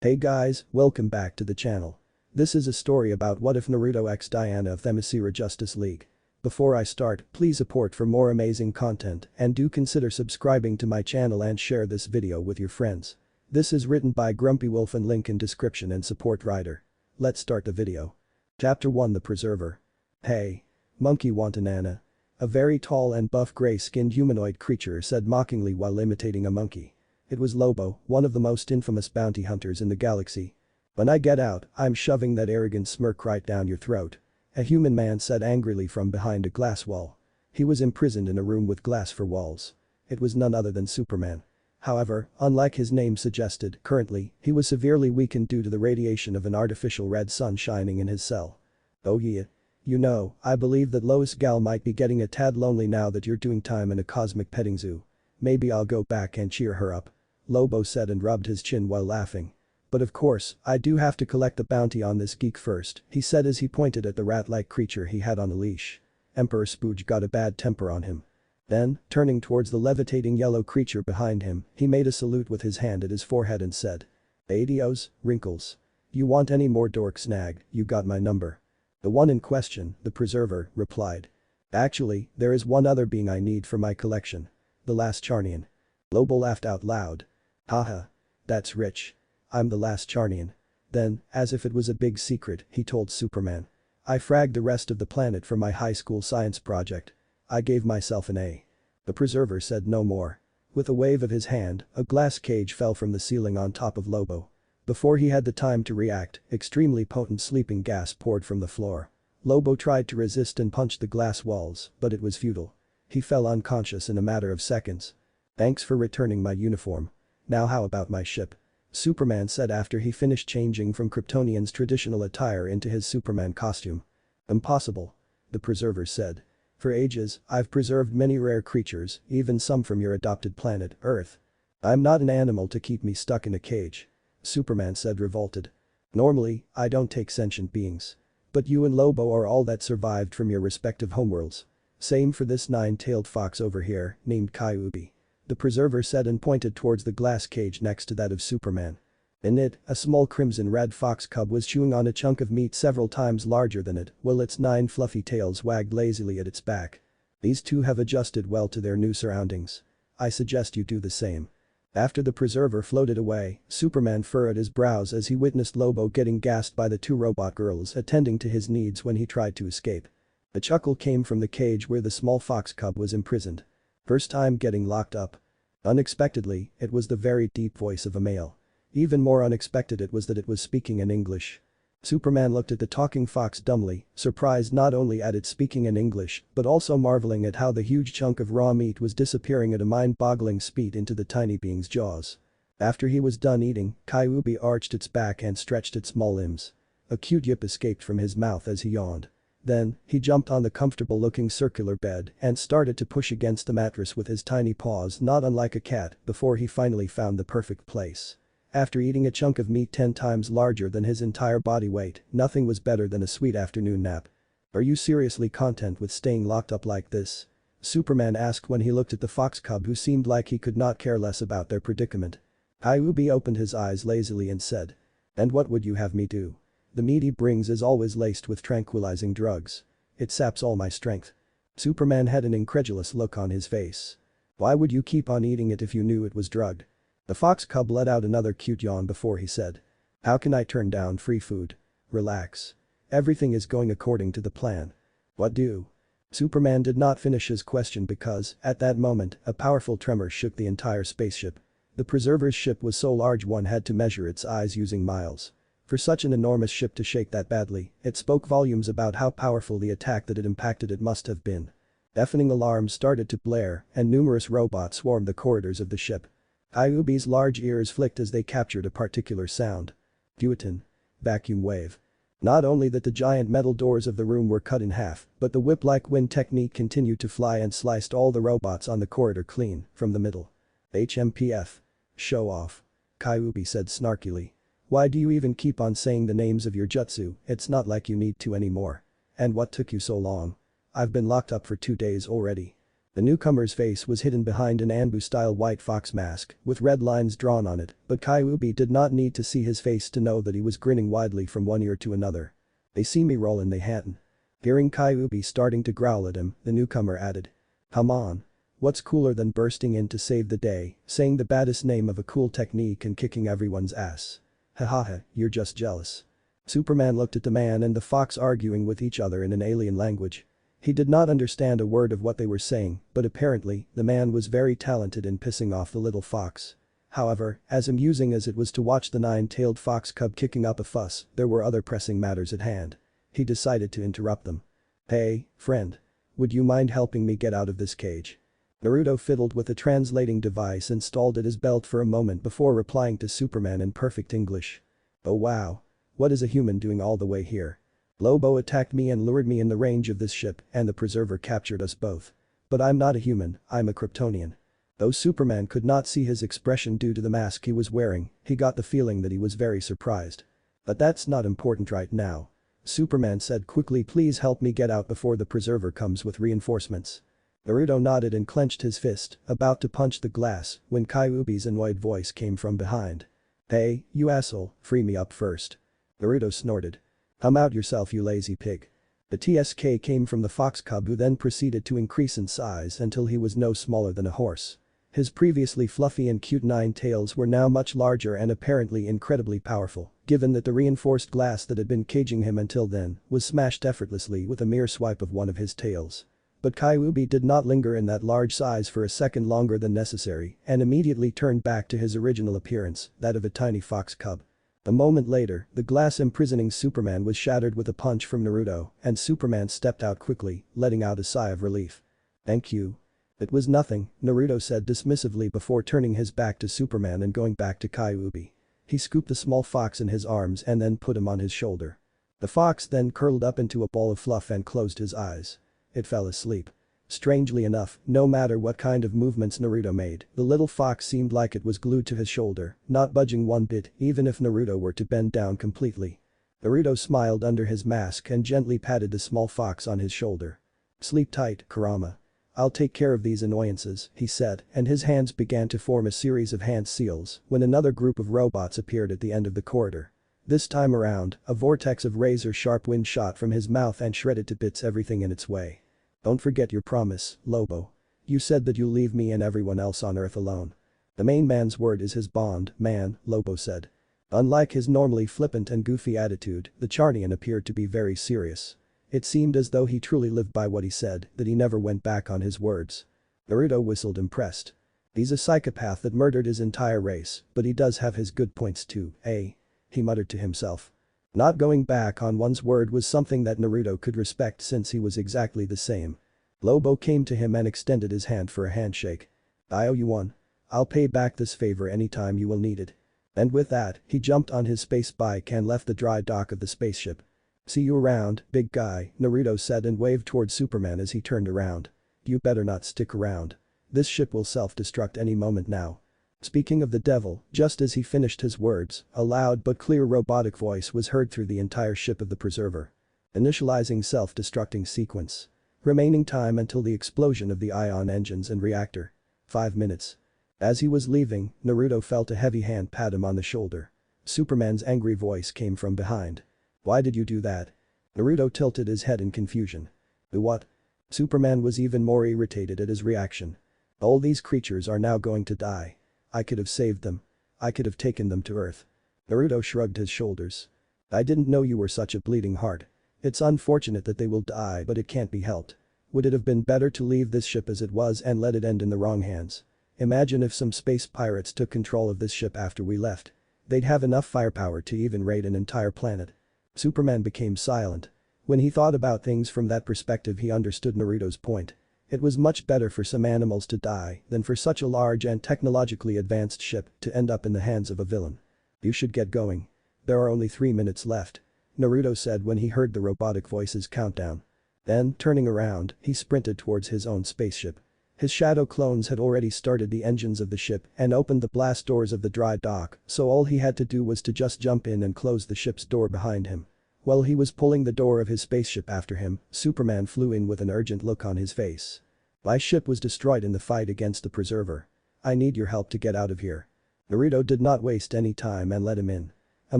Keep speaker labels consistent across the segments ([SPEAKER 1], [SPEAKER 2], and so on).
[SPEAKER 1] Hey guys, welcome back to the channel. This is a story about what if Naruto x Diana of Themyscira Justice League. Before I start, please support for more amazing content and do consider subscribing to my channel and share this video with your friends. This is written by grumpywolf and link in description and support writer. Let's start the video. Chapter 1 The Preserver. Hey. Monkey want a nana? A very tall and buff gray-skinned humanoid creature said mockingly while imitating a monkey. It was Lobo, one of the most infamous bounty hunters in the galaxy. When I get out, I'm shoving that arrogant smirk right down your throat. A human man said angrily from behind a glass wall. He was imprisoned in a room with glass for walls. It was none other than Superman. However, unlike his name suggested, currently, he was severely weakened due to the radiation of an artificial red sun shining in his cell. Oh yeah. You know, I believe that Lois gal might be getting a tad lonely now that you're doing time in a cosmic petting zoo. Maybe I'll go back and cheer her up. Lobo said and rubbed his chin while laughing. But of course, I do have to collect the bounty on this geek first, he said as he pointed at the rat-like creature he had on a leash. Emperor Spooge got a bad temper on him. Then, turning towards the levitating yellow creature behind him, he made a salute with his hand at his forehead and said. Adios, Wrinkles. You want any more dork snag, you got my number. The one in question, the Preserver, replied. Actually, there is one other being I need for my collection. The last Charnian. Lobo laughed out loud. Haha. That's rich. I'm the last Charnian. Then, as if it was a big secret, he told Superman. I fragged the rest of the planet for my high school science project. I gave myself an A. The Preserver said no more. With a wave of his hand, a glass cage fell from the ceiling on top of Lobo. Before he had the time to react, extremely potent sleeping gas poured from the floor. Lobo tried to resist and punch the glass walls, but it was futile. He fell unconscious in a matter of seconds. Thanks for returning my uniform. Now how about my ship? Superman said after he finished changing from Kryptonian's traditional attire into his Superman costume. Impossible. The Preserver said. For ages, I've preserved many rare creatures, even some from your adopted planet, Earth. I'm not an animal to keep me stuck in a cage. Superman said revolted. Normally, I don't take sentient beings. But you and Lobo are all that survived from your respective homeworlds. Same for this nine-tailed fox over here, named Kyuubi. The Preserver said and pointed towards the glass cage next to that of Superman. In it, a small crimson-red fox cub was chewing on a chunk of meat several times larger than it, while its 9 fluffy tails wagged lazily at its back. These two have adjusted well to their new surroundings. I suggest you do the same. After the Preserver floated away, Superman furrowed his brows as he witnessed Lobo getting gassed by the 2 robot girls attending to his needs when he tried to escape. A chuckle came from the cage where the small fox cub was imprisoned. First time getting locked up. Unexpectedly, it was the very deep voice of a male. Even more unexpected it was that it was speaking in English. Superman looked at the talking fox dumbly, surprised not only at it speaking in English, but also marveling at how the huge chunk of raw meat was disappearing at a mind-boggling speed into the tiny being's jaws. After he was done eating, Kyuubi arched its back and stretched its small limbs. A cute yip escaped from his mouth as he yawned. Then, he jumped on the comfortable-looking circular bed and started to push against the mattress with his tiny paws not unlike a cat before he finally found the perfect place. After eating a chunk of meat 10 times larger than his entire body weight, nothing was better than a sweet afternoon nap. Are you seriously content with staying locked up like this? Superman asked when he looked at the fox cub who seemed like he could not care less about their predicament. Kyuubi opened his eyes lazily and said. And what would you have me do? The meat he brings is always laced with tranquilizing drugs. It saps all my strength. Superman had an incredulous look on his face. Why would you keep on eating it if you knew it was drugged? The fox cub let out another cute yawn before he said. How can I turn down free food? Relax. Everything is going according to the plan. What do? Superman did not finish his question because, at that moment, a powerful tremor shook the entire spaceship. The Preserver's ship was so large one had to measure its size using miles. For such an enormous ship to shake that badly, it spoke volumes about how powerful the attack that had impacted it must have been. Deafening alarms started to blare and numerous robots swarmed the corridors of the ship. Kyuubi's large ears flicked as they captured a particular sound. Dueton. Vacuum wave. Not only that the giant metal doors of the room were cut in half, but the whip-like wind technique continued to fly and sliced all the robots on the corridor clean, from the middle. HMPF. Show off. Kyuubi said snarkily. Why do you even keep on saying the names of your jutsu, it's not like you need to anymore. And what took you so long? I've been locked up for 2 days already. The newcomer's face was hidden behind an Anbu-style white fox mask with red lines drawn on it, but Kyuubi did not need to see his face to know that he was grinning widely from one ear to another. "They see me rollin' they hadn't." Hearing Kyuubi starting to growl at him, the newcomer added. "Come on. What's cooler than bursting in to save the day, saying the baddest name of a cool technique and kicking everyone's ass? Hahaha, you're just jealous." Superman looked at the man and the fox arguing with each other in an alien language. He did not understand a word of what they were saying, but apparently, the man was very talented in pissing off the little fox. However, as amusing as it was to watch the nine-tailed fox cub kicking up a fuss, there were other pressing matters at hand. He decided to interrupt them. "Hey, friend. Would you mind helping me get out of this cage?" Naruto fiddled with the translating device installed at his belt for a moment before replying to Superman in perfect English. "Oh wow. What is a human doing all the way here? Lobo attacked me and lured me in the range of this ship and the preserver captured us both. But I'm not a human, I'm a Kryptonian." Though Superman could not see his expression due to the mask he was wearing, he got the feeling that he was very surprised. "But that's not important right now." Superman said quickly, "Please help me get out before the preserver comes with reinforcements." Naruto nodded and clenched his fist, about to punch the glass, when Kyuubi's annoyed voice came from behind. "Hey, you asshole, free me up first." Naruto snorted. "Come out yourself you lazy pig." The TSK came from the fox cub who then proceeded to increase in size until he was no smaller than a horse. His previously fluffy and cute nine tails were now much larger and apparently incredibly powerful, given that the reinforced glass that had been caging him until then was smashed effortlessly with a mere swipe of one of his tails. But Kyuubi did not linger in that large size for a second longer than necessary and immediately turned back to his original appearance, that of a tiny fox cub. A moment later, the glass imprisoning Superman was shattered with a punch from Naruto and Superman stepped out quickly, letting out a sigh of relief. "Thank you." "It was nothing," Naruto said dismissively before turning his back to Superman and going back to Kyuubi. He scooped the small fox in his arms and then put him on his shoulder. The fox then curled up into a ball of fluff and closed his eyes. It fell asleep. Strangely enough, no matter what kind of movements Naruto made, the little fox seemed like it was glued to his shoulder, not budging one bit even if Naruto were to bend down completely. Naruto smiled under his mask and gently patted the small fox on his shoulder. "Sleep tight, Kurama. I'll take care of these annoyances," he said, and his hands began to form a series of hand seals when another group of robots appeared at the end of the corridor. This time around, a vortex of razor-sharp wind shot from his mouth and shredded to bits everything in its way. "Don't forget your promise, Lobo. You said that you'll leave me and everyone else on Earth alone. The main man's word is his bond, man," Lobo said. Unlike his normally flippant and goofy attitude, the Charnian appeared to be very serious. It seemed as though he truly lived by what he said, that he never went back on his words. Naruto whistled impressed. "He's a psychopath that murdered his entire race, but he does have his good points too, eh?" he muttered to himself. Not going back on one's word was something that Naruto could respect since he was exactly the same. Lobo came to him and extended his hand for a handshake. "I owe you one. I'll pay back this favor anytime you will need it." And with that, he jumped on his space bike and left the dry dock of the spaceship. "See you around, big guy," Naruto said and waved towards Superman as he turned around. "You better not stick around. This ship will self-destruct any moment now." Speaking of the devil, just as he finished his words, a loud but clear robotic voice was heard through the entire ship of the preserver. Initializing self-destructing sequence. Remaining time until the explosion of the ion engines and reactor. 5 minutes. As he was leaving, Naruto felt a heavy hand pat him on the shoulder. Superman's angry voice came from behind. "Why did you do that?" Naruto tilted his head in confusion. "Do what?" Superman was even more irritated at his reaction. "All these creatures are now going to die. I could have saved them. I could have taken them to Earth." Naruto shrugged his shoulders. "I didn't know you were such a bleeding heart. It's unfortunate that they will die but it can't be helped. Would it have been better to leave this ship as it was and let it end in the wrong hands? Imagine if some space pirates took control of this ship after we left. They'd have enough firepower to even raid an entire planet." Superman became silent. When he thought about things from that perspective he understood Naruto's point. It was much better for some animals to die than for such a large and technologically advanced ship to end up in the hands of a villain. "You should get going. There are only 3 minutes left," Naruto said when he heard the robotic voice's countdown. Then, turning around, he sprinted towards his own spaceship. His shadow clones had already started the engines of the ship and opened the blast doors of the dry dock, so all he had to do was to just jump in and close the ship's door behind him. While he was pulling the door of his spaceship after him, Superman flew in with an urgent look on his face. My ship was destroyed in the fight against the Preserver. I need your help to get out of here." Naruto did not waste any time and let him in. A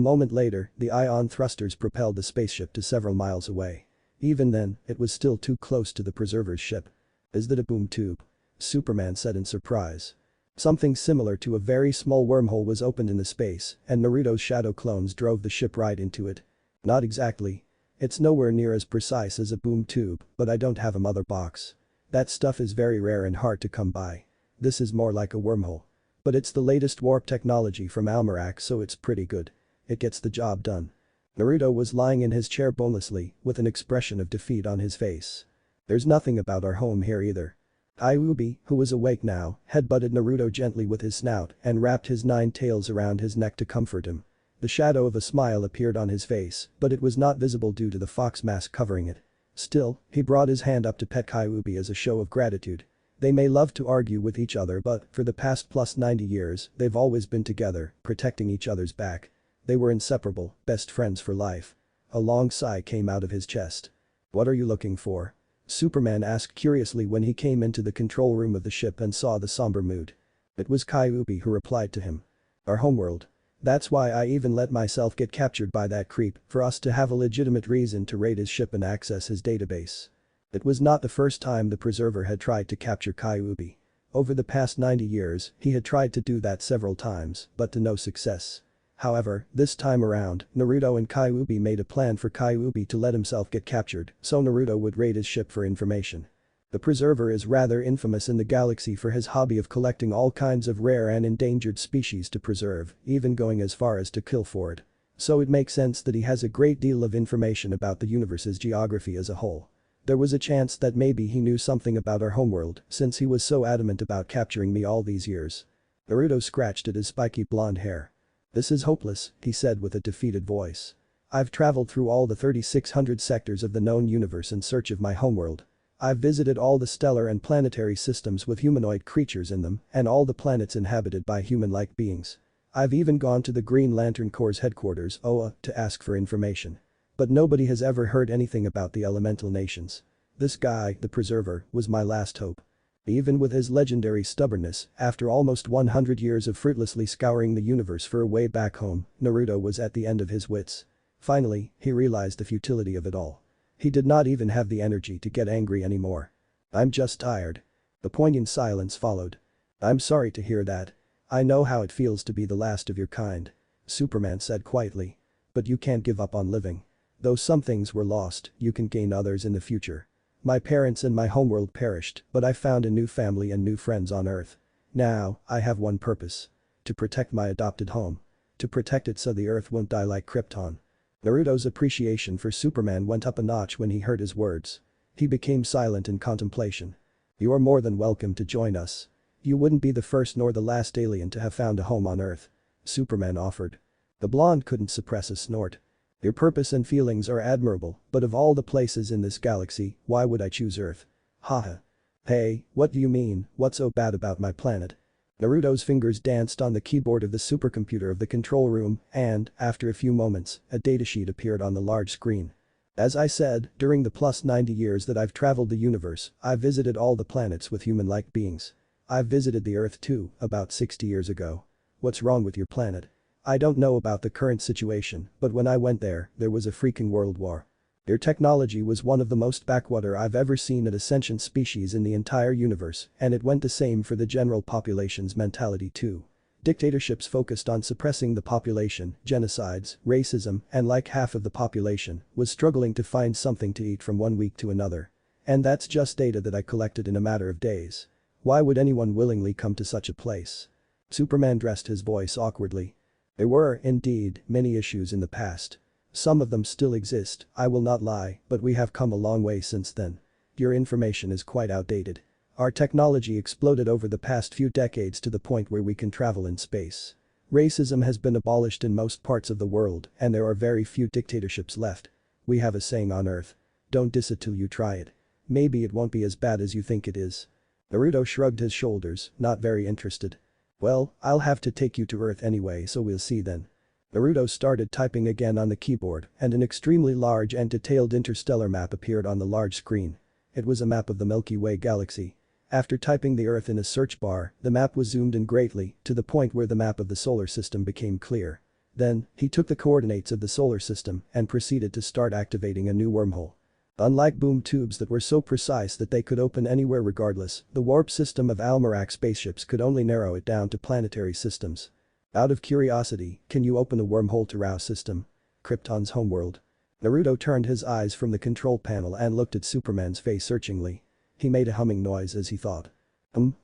[SPEAKER 1] moment later, the ion thrusters propelled the spaceship to several miles away. Even then, it was still too close to the Preserver's ship. "Is that a boom tube?" Superman said in surprise. Something similar to a very small wormhole was opened in the space, and Naruto's shadow clones drove the ship right into it. "Not exactly. It's nowhere near as precise as a boom tube, but I don't have a mother box. That stuff is very rare and hard to come by. This is more like a wormhole. But it's the latest warp technology from Almerac, so it's pretty good. It gets the job done." Naruto was lying in his chair bonelessly, with an expression of defeat on his face. "There's nothing about our home here either." Kyuubi, who was awake now, headbutted Naruto gently with his snout and wrapped his 9 tails around his neck to comfort him. The shadow of a smile appeared on his face, but it was not visible due to the fox mask covering it. Still, he brought his hand up to pet Kyuubi as a show of gratitude. They may love to argue with each other, but for the past plus 90 years, they've always been together, protecting each other's back. They were inseparable, best friends for life. A long sigh came out of his chest. "What are you looking for?" Superman asked curiously when he came into the control room of the ship and saw the somber mood. It was Kyuubi who replied to him. "Our homeworld. That's why I even let myself get captured by that creep, for us to have a legitimate reason to raid his ship and access his database." It was not the first time the Preserver had tried to capture Kyuubi. Over the past 90 years, he had tried to do that several times, but to no success. However, this time around, Naruto and Kyuubi made a plan for Kyuubi to let himself get captured, so Naruto would raid his ship for information. The Preserver is rather infamous in the galaxy for his hobby of collecting all kinds of rare and endangered species to preserve, even going as far as to kill for it. So it makes sense that he has a great deal of information about the universe's geography as a whole. There was a chance that maybe he knew something about our homeworld, since he was so adamant about capturing me all these years. Naruto scratched at his spiky blonde hair. "This is hopeless," he said with a defeated voice. "I've traveled through all the 3,600 sectors of the known universe in search of my homeworld. I've visited all the stellar and planetary systems with humanoid creatures in them and all the planets inhabited by human-like beings. I've even gone to the Green Lantern Corps' headquarters, OA, to ask for information. But nobody has ever heard anything about the elemental nations. This guy, the Preserver, was my last hope." Even with his legendary stubbornness, after almost 100 years of fruitlessly scouring the universe for a way back home, Naruto was at the end of his wits. Finally, he realized the futility of it all. He did not even have the energy to get angry anymore. "I'm just tired." The poignant silence followed. "I'm sorry to hear that. I know how it feels to be the last of your kind," Superman said quietly. "But you can't give up on living. Though some things were lost, you can gain others in the future. My parents and my homeworld perished, but I found a new family and new friends on Earth. Now, I have one purpose. To protect my adopted home. To protect it so the Earth won't die like Krypton." Naruto's appreciation for Superman went up a notch when he heard his words. He became silent in contemplation. "You are more than welcome to join us. You wouldn't be the first nor the last alien to have found a home on Earth," Superman offered. The blonde couldn't suppress a snort. "Your purpose and feelings are admirable, but of all the places in this galaxy, why would I choose Earth? Haha. Hey, what do you mean, what's so bad about my planet?" Naruto's fingers danced on the keyboard of the supercomputer of the control room and, after a few moments, a datasheet appeared on the large screen. "As I said, during the plus 90 years that I've traveled the universe, I've visited all the planets with human-like beings. I've visited the Earth too, about 60 years ago. What's wrong with your planet? I don't know about the current situation, but when I went there was a freaking world war. Your technology was one of the most backwater I've ever seen at a sentient species in the entire universe, and it went the same for the general population's mentality too. Dictatorships focused on suppressing the population, genocides, racism, and like half of the population was struggling to find something to eat from one week to another. And that's just data that I collected in a matter of days. Why would anyone willingly come to such a place?" Superman dressed his voice awkwardly. "There were, indeed, many issues in the past. Some of them still exist, I will not lie, but we have come a long way since then. Your information is quite outdated. Our technology exploded over the past few decades to the point where we can travel in space. Racism has been abolished in most parts of the world and there are very few dictatorships left. We have a saying on Earth. Don't diss it till you try it. Maybe it won't be as bad as you think it is." Naruto shrugged his shoulders, not very interested. "Well, I'll have to take you to Earth anyway, so we'll see then." Naruto started typing again on the keyboard and an extremely large and detailed interstellar map appeared on the large screen. It was a map of the Milky Way galaxy. After typing the Earth in a search bar, the map was zoomed in greatly, to the point where the map of the solar system became clear. Then, he took the coordinates of the solar system and proceeded to start activating a new wormhole. Unlike boom tubes that were so precise that they could open anywhere regardless, the warp system of Almerac spaceships could only narrow it down to planetary systems. Out of curiosity, can you open a wormhole to Rao system? Krypton's homeworld. Naruto turned his eyes from the control panel and looked at Superman's face searchingly. He made a humming noise as he thought.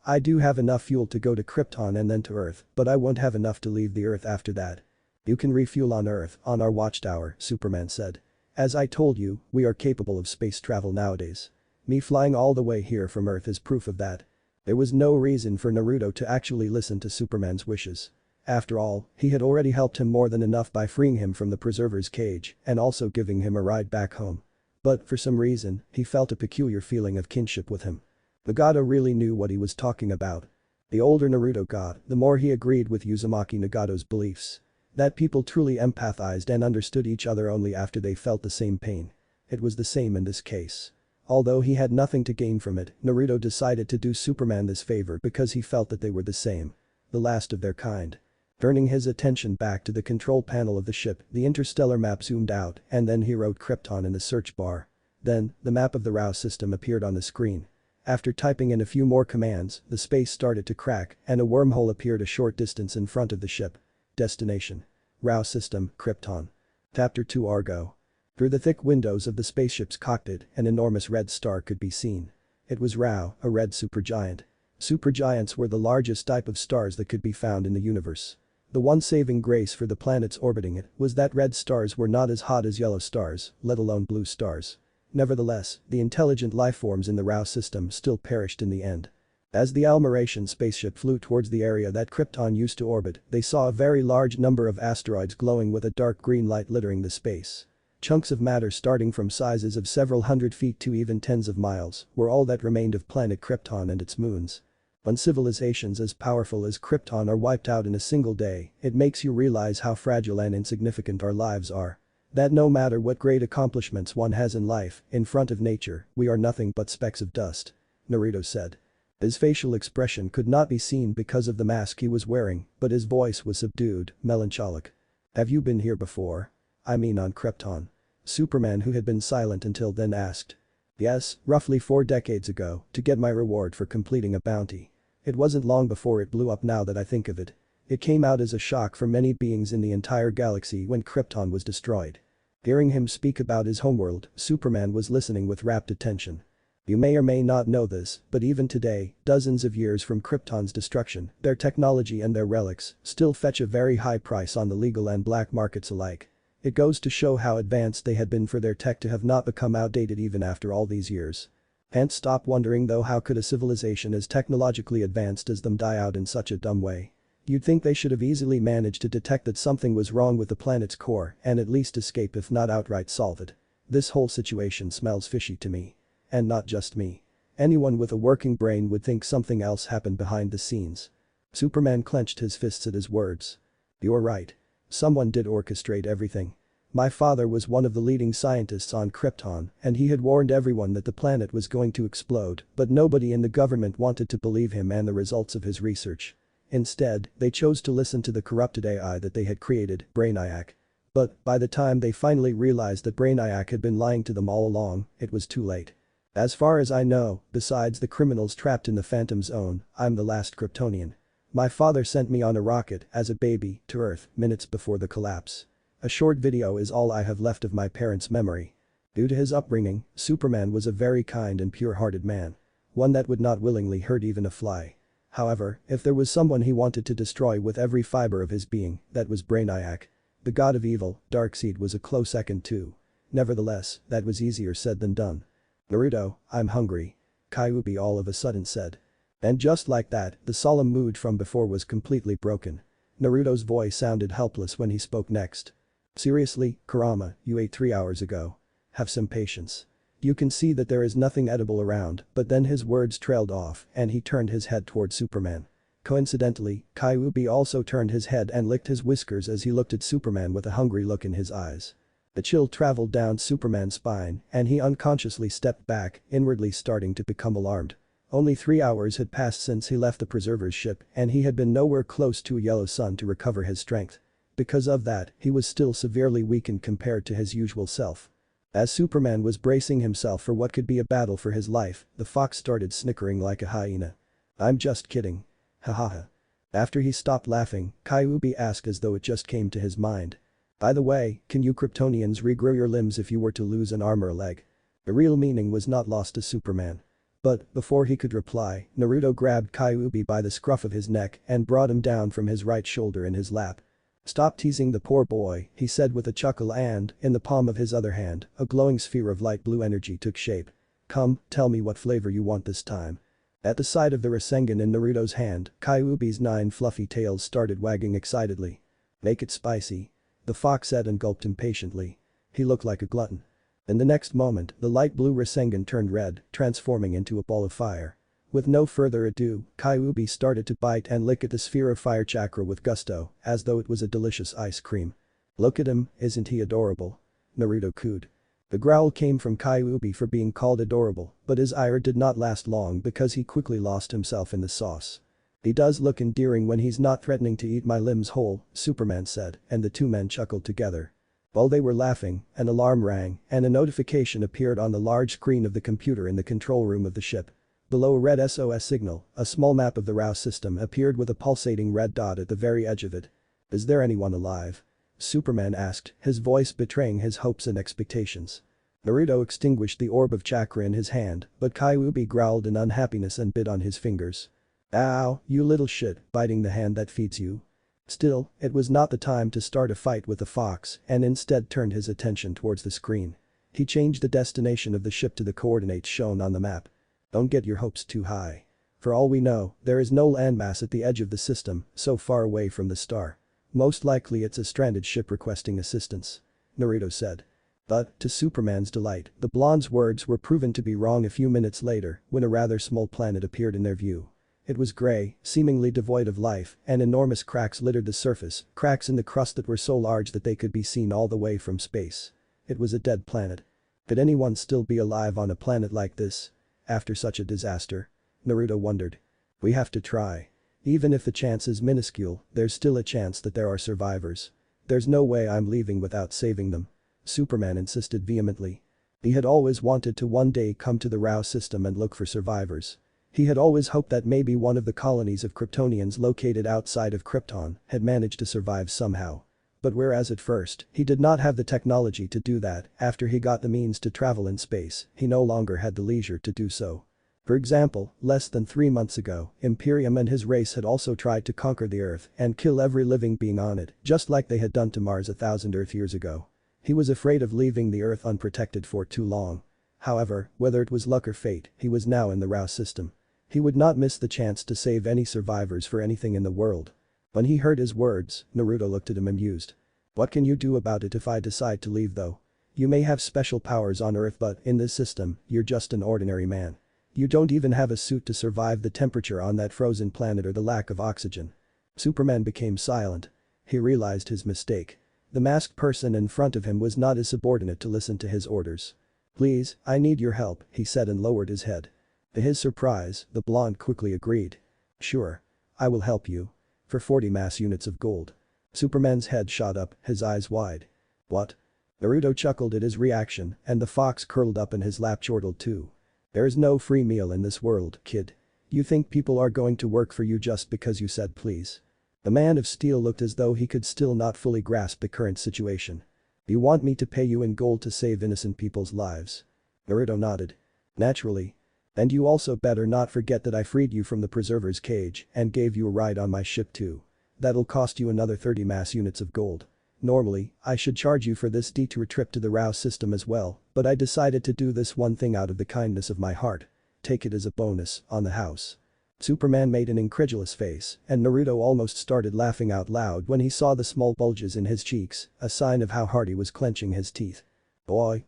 [SPEAKER 1] I do have enough fuel to go to Krypton and then to Earth, but I won't have enough to leave the Earth after that. You can refuel on Earth, on our watchtower, Superman said. As I told you, we are capable of space travel nowadays. Me flying all the way here from Earth is proof of that. There was no reason for Naruto to actually listen to Superman's wishes. After all, he had already helped him more than enough by freeing him from the preserver's cage and also giving him a ride back home. But for some reason, he felt a peculiar feeling of kinship with him. Nagato really knew what he was talking about. The older Naruto got, the more he agreed with Uzumaki Nagato's beliefs. That people truly empathized and understood each other only after they felt the same pain. It was the same in this case. Although he had nothing to gain from it, Naruto decided to do Superman this favor because he felt that they were the same. The last of their kind. Turning his attention back to the control panel of the ship, the interstellar map zoomed out and then he wrote Krypton in the search bar. Then, the map of the Rao system appeared on the screen. After typing in a few more commands, the space started to crack and a wormhole appeared a short distance in front of the ship. Destination. Rao system, Krypton. Chapter 2 Argo. Through the thick windows of the spaceship's cockpit, an enormous red star could be seen. It was Rao, a red supergiant. Supergiants were the largest type of stars that could be found in the universe. The one saving grace for the planets orbiting it was that red stars were not as hot as yellow stars, let alone blue stars. Nevertheless, the intelligent lifeforms in the Rao system still perished in the end. As the Almeratian spaceship flew towards the area that Krypton used to orbit, they saw a very large number of asteroids glowing with a dark green light littering the space. Chunks of matter starting from sizes of several hundred feet to even tens of miles were all that remained of planet Krypton and its moons. When civilizations as powerful as Krypton are wiped out in a single day, it makes you realize how fragile and insignificant our lives are. That no matter what great accomplishments one has in life, in front of nature, we are nothing but specks of dust. Naruto said. His facial expression could not be seen because of the mask he was wearing, but his voice was subdued, melancholic. Have you been here before? I mean on Krypton. Superman, who had been silent until then, asked. Yes, roughly 4 decades ago, to get my reward for completing a bounty. It wasn't long before it blew up now that I think of it. It came out as a shock for many beings in the entire galaxy when Krypton was destroyed. Hearing him speak about his homeworld, Superman was listening with rapt attention. You may or may not know this, but even today, dozens of years from Krypton's destruction, their technology and their relics still fetch a very high price on the legal and black markets alike. It goes to show how advanced they had been for their tech to have not become outdated even after all these years. Can't stop wondering though, how could a civilization as technologically advanced as them die out in such a dumb way? You'd think they should have easily managed to detect that something was wrong with the planet's core and at least escape, if not outright solve it. This whole situation smells fishy to me. And not just me. Anyone with a working brain would think something else happened behind the scenes. Superman clenched his fists at his words. You're right. Someone did orchestrate everything. My father was one of the leading scientists on Krypton and he had warned everyone that the planet was going to explode, but nobody in the government wanted to believe him and the results of his research. Instead, they chose to listen to the corrupted AI that they had created, Brainiac. But by the time they finally realized that Brainiac had been lying to them all along, it was too late. As far as I know, besides the criminals trapped in the Phantom Zone, I'm the last Kryptonian. My father sent me on a rocket, as a baby, to Earth, minutes before the collapse. A short video is all I have left of my parents' memory. Due to his upbringing, Superman was a very kind and pure-hearted man. One that would not willingly hurt even a fly. However, if there was someone he wanted to destroy with every fiber of his being, that was Brainiac. The god of evil, Darkseid, was a close second too. Nevertheless, that was easier said than done. Naruto, I'm hungry. Kyuubi all of a sudden said. And just like that, the solemn mood from before was completely broken. Naruto's voice sounded helpless when he spoke next. Seriously, Kurama, you ate 3 hours ago. Have some patience. You can see that there is nothing edible around, but then his words trailed off and he turned his head toward Superman. Coincidentally, Kyuubi also turned his head and licked his whiskers as he looked at Superman with a hungry look in his eyes. A chill traveled down Superman's spine and he unconsciously stepped back, inwardly starting to become alarmed. Only 3 hours had passed since he left the preserver's ship and he had been nowhere close to a yellow sun to recover his strength. Because of that, he was still severely weakened compared to his usual self. As Superman was bracing himself for what could be a battle for his life, the fox started snickering like a hyena. "I'm just kidding. Hahaha." After he stopped laughing, Kyuubi asked as though it just came to his mind. "By the way, can you Kryptonians regrow your limbs if you were to lose an arm or a leg?" The real meaning was not lost to Superman. But, before he could reply, Naruto grabbed Kyuubi by the scruff of his neck and brought him down from his right shoulder in his lap. "Stop teasing the poor boy," he said with a chuckle and, in the palm of his other hand, a glowing sphere of light blue energy took shape. "Come, tell me what flavor you want this time." At the sight of the Rasengan in Naruto's hand, Kyuubi's 9 fluffy tails started wagging excitedly. "Make it spicy," the fox said and gulped impatiently. He looked like a glutton. In the next moment, the light blue Rasengan turned red, transforming into a ball of fire. With no further ado, Kyuubi started to bite and lick at the sphere of fire chakra with gusto, as though it was a delicious ice cream. "Look at him, isn't he adorable?" Naruto cooed. The growl came from Kyuubi for being called adorable, but his ire did not last long because he quickly lost himself in the sauce. "He does look endearing when he's not threatening to eat my limbs whole," Superman said, and the two men chuckled together. While they were laughing, an alarm rang and a notification appeared on the large screen of the computer in the control room of the ship. Below a red SOS signal, a small map of the RAW system appeared with a pulsating red dot at the very edge of it. "Is there anyone alive?" Superman asked, his voice betraying his hopes and expectations. Naruto extinguished the orb of chakra in his hand, but Kyuubi growled in unhappiness and bit on his fingers. "Ow, you little shit, biting the hand that feeds you." Still, it was not the time to start a fight with the fox and instead turned his attention towards the screen. He changed the destination of the ship to the coordinates shown on the map. "Don't get your hopes too high. For all we know, there is no landmass at the edge of the system, so far away from the star. Most likely it's a stranded ship requesting assistance," Naruto said. But, to Superman's delight, the blonde's words were proven to be wrong a few minutes later when a rather small planet appeared in their view. It was gray, seemingly devoid of life, and enormous cracks littered the surface, cracks in the crust that were so large that they could be seen all the way from space. It was a dead planet. Could anyone still be alive on a planet like this? After such a disaster? Naruto wondered. "We have to try. Even if the chance is minuscule, there's still a chance that there are survivors. There's no way I'm leaving without saving them," Superman insisted vehemently. He had always wanted to one day come to the RAW system and look for survivors. He had always hoped that maybe one of the colonies of Kryptonians located outside of Krypton had managed to survive somehow. But whereas at first, he did not have the technology to do that, after he got the means to travel in space, he no longer had the leisure to do so. For example, less than 3 months ago, Imperium and his race had also tried to conquer the Earth and kill every living being on it, just like they had done to Mars 1,000 Earth years ago. He was afraid of leaving the Earth unprotected for too long. However, whether it was luck or fate, he was now in the RAW system. He would not miss the chance to save any survivors for anything in the world. When he heard his words, Naruto looked at him amused. "What can you do about it if I decide to leave though? You may have special powers on Earth but in this system, you're just an ordinary man. You don't even have a suit to survive the temperature on that frozen planet or the lack of oxygen." Superman became silent. He realized his mistake. The masked person in front of him was not his subordinate to listen to his orders. "Please, I need your help," he said and lowered his head. To his surprise, the blonde quickly agreed. "Sure. I will help you. For 40 mass units of gold." Superman's head shot up, his eyes wide. "What?" Naruto chuckled at his reaction and the fox curled up in his lap chortled too. "There's no free meal in this world, kid. You think people are going to work for you just because you said please?" The man of steel looked as though he could still not fully grasp the current situation. "You want me to pay you in gold to save innocent people's lives?" Naruto nodded. "Naturally. And you also better not forget that I freed you from the preserver's cage and gave you a ride on my ship too. That'll cost you another 30 mass units of gold. Normally, I should charge you for this detour trip to the RAW system as well, but I decided to do this one thing out of the kindness of my heart. Take it as a bonus on the house." Superman made an incredulous face, and Naruto almost started laughing out loud when he saw the small bulges in his cheeks, a sign of how hard he was clenching his teeth. Oi.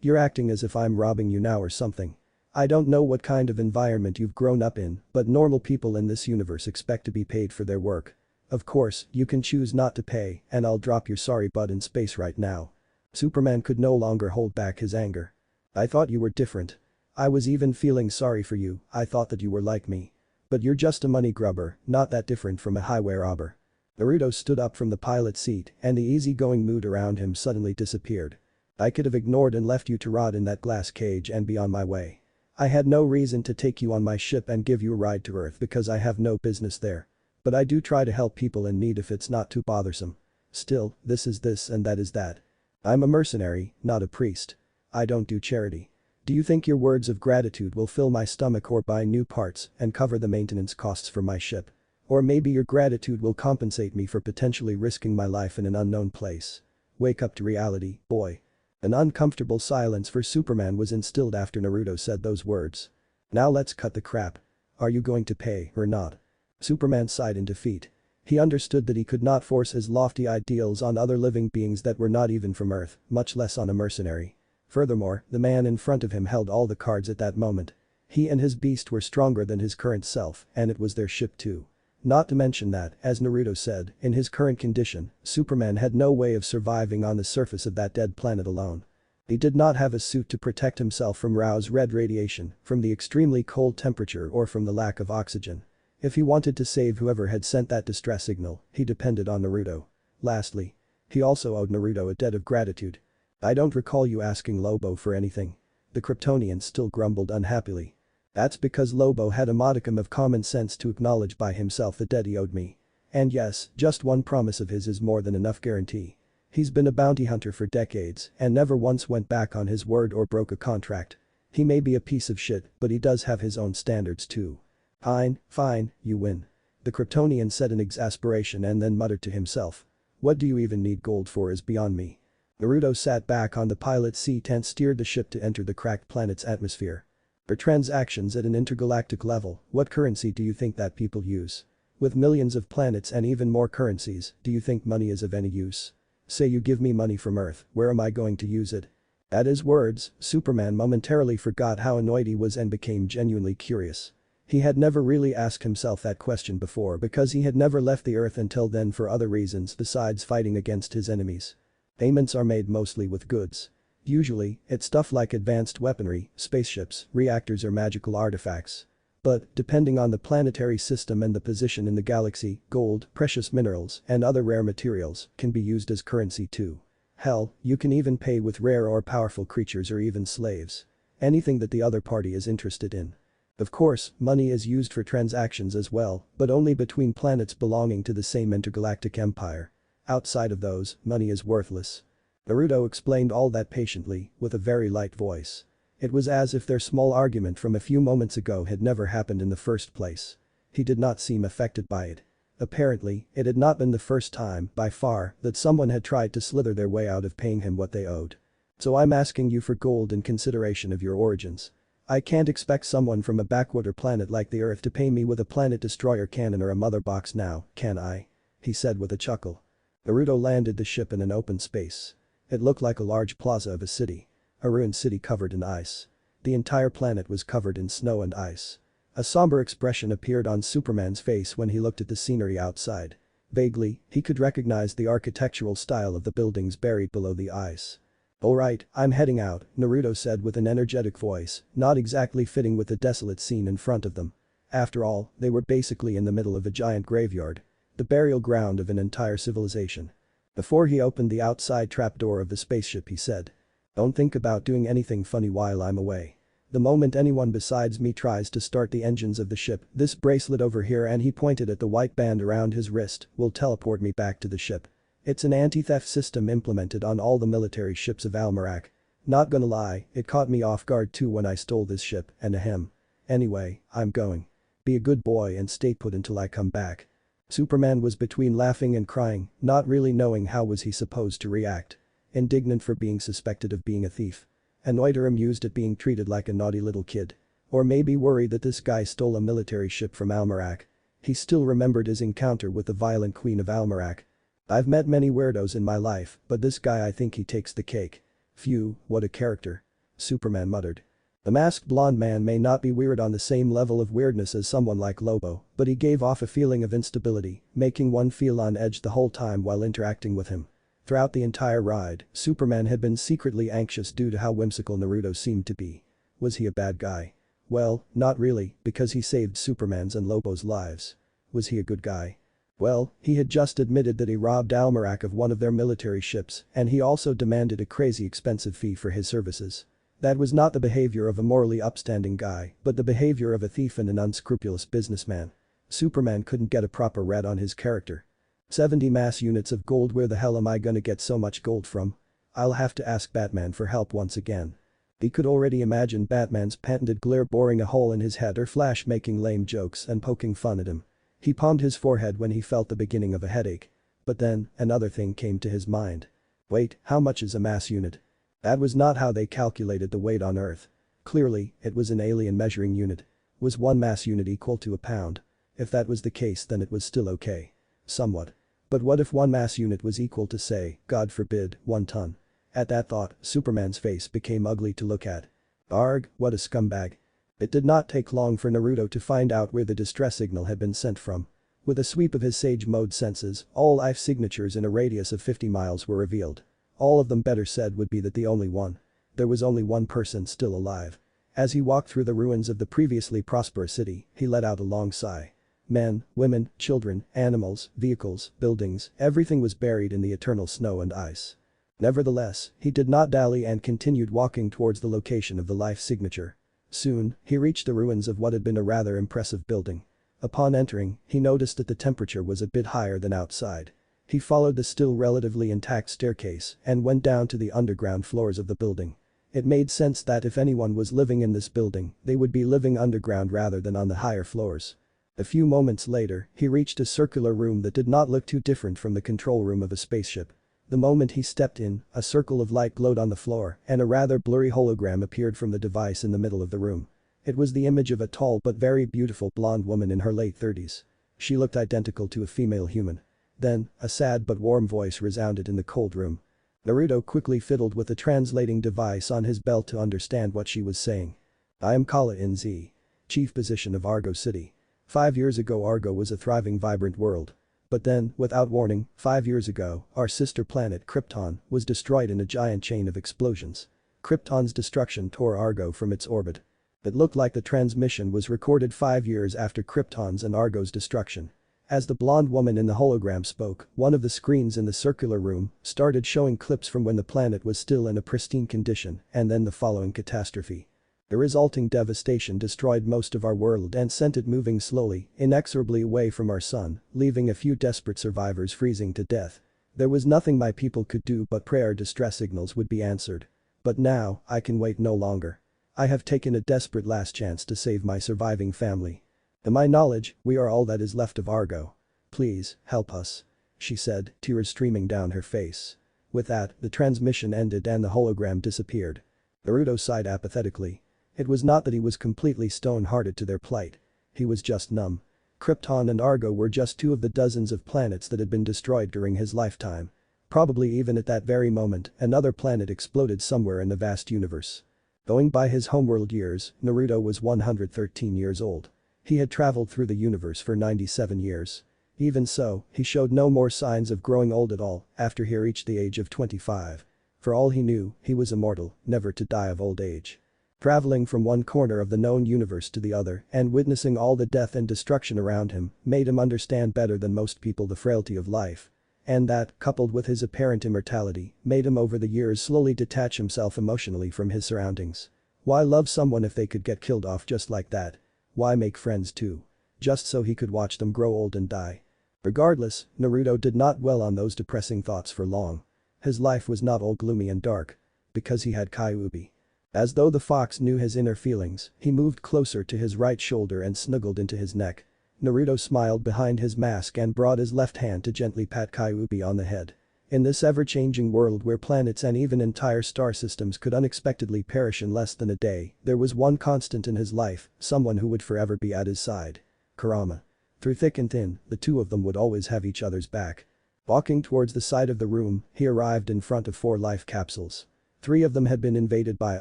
[SPEAKER 1] You're acting as if I'm robbing you now or something. I don't know what kind of environment you've grown up in, but normal people in this universe expect to be paid for their work. Of course, you can choose not to pay, and I'll drop your sorry butt in space right now." Superman could no longer hold back his anger. "I thought you were different. I was even feeling sorry for you, I thought that you were like me. But you're just a money grubber, not that different from a highway robber. Naruto stood up from the pilot seat and the easygoing mood around him suddenly disappeared. I could have ignored and left you to rot in that glass cage and be on my way. I had no reason to take you on my ship and give you a ride to Earth because I have no business there. But I do try to help people in need if it's not too bothersome. Still, this is this and that is that. I'm a mercenary, not a priest. I don't do charity. Do you think your words of gratitude will fill my stomach or buy new parts and cover the maintenance costs for my ship? Or maybe your gratitude will compensate me for potentially risking my life in an unknown place. Wake up to reality, boy. An uncomfortable silence for Superman was instilled after Naruto said those words. Now let's cut the crap. Are you going to pay or not? Superman sighed in defeat. He understood that he could not force his lofty ideals on other living beings that were not even from Earth, much less on a mercenary. Furthermore, the man in front of him held all the cards at that moment. He and his beast were stronger than his current self, and it was their ship too. Not to mention that, as Naruto said, in his current condition, Superman had no way of surviving on the surface of that dead planet alone. He did not have a suit to protect himself from Rao's red radiation, from the extremely cold temperature or from the lack of oxygen. If he wanted to save whoever had sent that distress signal, he depended on Naruto. Lastly, he also owed Naruto a debt of gratitude. I don't recall you asking Lobo for anything. The Kryptonian still grumbled unhappily. That's because Lobo had a modicum of common sense to acknowledge by himself the debt he owed me. And yes, just one promise of his is more than enough guarantee. He's been a bounty hunter for decades and never once went back on his word or broke a contract. He may be a piece of shit, but he does have his own standards too. Fine, you win. The Kryptonian said in exasperation and then muttered to himself. What do you even need gold for is beyond me. Naruto sat back on the pilot seat and steered the ship to enter the cracked planet's atmosphere. For transactions at an intergalactic level, what currency do you think that people use? With millions of planets and even more currencies, do you think money is of any use? Say you give me money from Earth, where am I going to use it? At his words, Superman momentarily forgot how annoyed he was and became genuinely curious. He had never really asked himself that question before because he had never left the Earth until then for other reasons besides fighting against his enemies. Payments are made mostly with goods. Usually, it's stuff like advanced weaponry, spaceships, reactors or magical artifacts. But, depending on the planetary system and the position in the galaxy, gold, precious minerals, and other rare materials can be used as currency too. Hell, you can even pay with rare or powerful creatures or even slaves. Anything that the other party is interested in. Of course, money is used for transactions as well, but only between planets belonging to the same intergalactic empire. Outside of those, money is worthless. Naruto explained all that patiently, with a very light voice. It was as if their small argument from a few moments ago had never happened in the first place. He did not seem affected by it. Apparently, it had not been the first time, by far, that someone had tried to slither their way out of paying him what they owed. So I'm asking you for gold in consideration of your origins. I can't expect someone from a backwater planet like the Earth to pay me with a planet destroyer cannon or a mother box now, can I? He said with a chuckle. Naruto landed the ship in an open space. It looked like a large plaza of a city. A ruined city covered in ice. The entire planet was covered in snow and ice. A somber expression appeared on Superman's face when he looked at the scenery outside. Vaguely, he could recognize the architectural style of the buildings buried below the ice. Alright, I'm heading out, Naruto said with an energetic voice, not exactly fitting with the desolate scene in front of them. After all, they were basically in the middle of a giant graveyard. The burial ground of an entire civilization. Before he opened the outside trapdoor of the spaceship he said. Don't think about doing anything funny while I'm away. The moment anyone besides me tries to start the engines of the ship, this bracelet over here and he pointed at the white band around his wrist, will teleport me back to the ship. It's an anti-theft system implemented on all the military ships of Almerac. Not gonna lie, it caught me off guard too when I stole this ship, and ahem. Anyway, I'm going. Be a good boy and stay put until I come back. Superman was between laughing and crying, not really knowing how was he supposed to react. Indignant for being suspected of being a thief. Annoyed or amused at being treated like a naughty little kid. Or maybe worried that this guy stole a military ship from Almerac. He still remembered his encounter with the violent queen of Almerac. I've met many weirdos in my life, but this guy I think he takes the cake. Phew, what a character. Superman muttered. The masked blonde man may not be weird on the same level of weirdness as someone like Lobo, but he gave off a feeling of instability, making one feel on edge the whole time while interacting with him. Throughout the entire ride, Superman had been secretly anxious due to how whimsical Naruto seemed to be. Was he a bad guy? Well, not really, because he saved Superman's and Lobo's lives. Was he a good guy? Well, he had just admitted that he robbed Almerac of one of their military ships, and he also demanded a crazy expensive fee for his services. That was not the behavior of a morally upstanding guy, but the behavior of a thief and an unscrupulous businessman. Superman couldn't get a proper read on his character. 70 mass units of gold. Where the hell am I gonna get so much gold from? I'll have to ask Batman for help once again. He could already imagine Batman's patented glare boring a hole in his head or Flash making lame jokes and poking fun at him. He palmed his forehead when he felt the beginning of a headache. But then, another thing came to his mind. Wait, how much is a mass unit? That was not how they calculated the weight on Earth. Clearly, it was an alien measuring unit. Was one mass unit equal to a pound? If that was the case, then it was still okay. Somewhat. But what if one mass unit was equal to, say, God forbid, 1 ton? At that thought, Superman's face became ugly to look at. Arg, what a scumbag. It did not take long for Naruto to find out where the distress signal had been sent from. With a sweep of his Sage Mode senses, all life signatures in a radius of 50 miles were revealed. All of them, better said, would be that the only one. There was only one person still alive. As he walked through the ruins of the previously prosperous city, he let out a long sigh. Men, women, children, animals, vehicles, buildings, everything was buried in the eternal snow and ice. Nevertheless, he did not dally and continued walking towards the location of the life signature. Soon, he reached the ruins of what had been a rather impressive building. Upon entering, he noticed that the temperature was a bit higher than outside. He followed the still relatively intact staircase and went down to the underground floors of the building. It made sense that if anyone was living in this building, they would be living underground rather than on the higher floors. A few moments later, he reached a circular room that did not look too different from the control room of a spaceship. The moment he stepped in, a circle of light glowed on the floor and a rather blurry hologram appeared from the device in the middle of the room. It was the image of a tall but very beautiful blonde woman in her late 30s. She looked identical to a female human. Then, a sad but warm voice resounded in the cold room. Naruto quickly fiddled with the translating device on his belt to understand what she was saying. I am Kala NZ. Chief Physician of Argo City. 5 years ago Argo was a thriving, vibrant world. But then, without warning, 5 years ago, our sister planet Krypton was destroyed in a giant chain of explosions. Krypton's destruction tore Argo from its orbit. It looked like the transmission was recorded 5 years after Krypton's and Argo's destruction. As the blonde woman in the hologram spoke, one of the screens in the circular room started showing clips from when the planet was still in a pristine condition and then the following catastrophe. The resulting devastation destroyed most of our world and sent it moving slowly, inexorably away from our sun, leaving a few desperate survivors freezing to death. There was nothing my people could do but pray our distress signals would be answered. But now, I can wait no longer. I have taken a desperate last chance to save my surviving family. To my knowledge, we are all that is left of Argo. Please, help us. She said, tears streaming down her face. With that, the transmission ended and the hologram disappeared. Naruto sighed apathetically. It was not that he was completely stone-hearted to their plight. He was just numb. Krypton and Argo were just 2 of the dozens of planets that had been destroyed during his lifetime. Probably even at that very moment, another planet exploded somewhere in the vast universe. Going by his homeworld years, Naruto was 113 years old. He had traveled through the universe for 97 years. Even so, he showed no more signs of growing old at all after he reached the age of 25. For all he knew, he was immortal, never to die of old age. Traveling from one corner of the known universe to the other and witnessing all the death and destruction around him made him understand better than most people the frailty of life. And that, coupled with his apparent immortality, made him over the years slowly detach himself emotionally from his surroundings. Why love someone if they could get killed off just like that? Why make friends too? Just so he could watch them grow old and die. Regardless, Naruto did not dwell on those depressing thoughts for long. His life was not all gloomy and dark. Because he had Kyuubi. As though the fox knew his inner feelings, he moved closer to his right shoulder and snuggled into his neck. Naruto smiled behind his mask and brought his left hand to gently pat Kyuubi on the head. In this ever-changing world where planets and even entire star systems could unexpectedly perish in less than a day, there was one constant in his life, someone who would forever be at his side. Kurama. Through thick and thin, the 2 of them would always have each other's back. Walking towards the side of the room, he arrived in front of 4 life capsules. 3 of them had been invaded by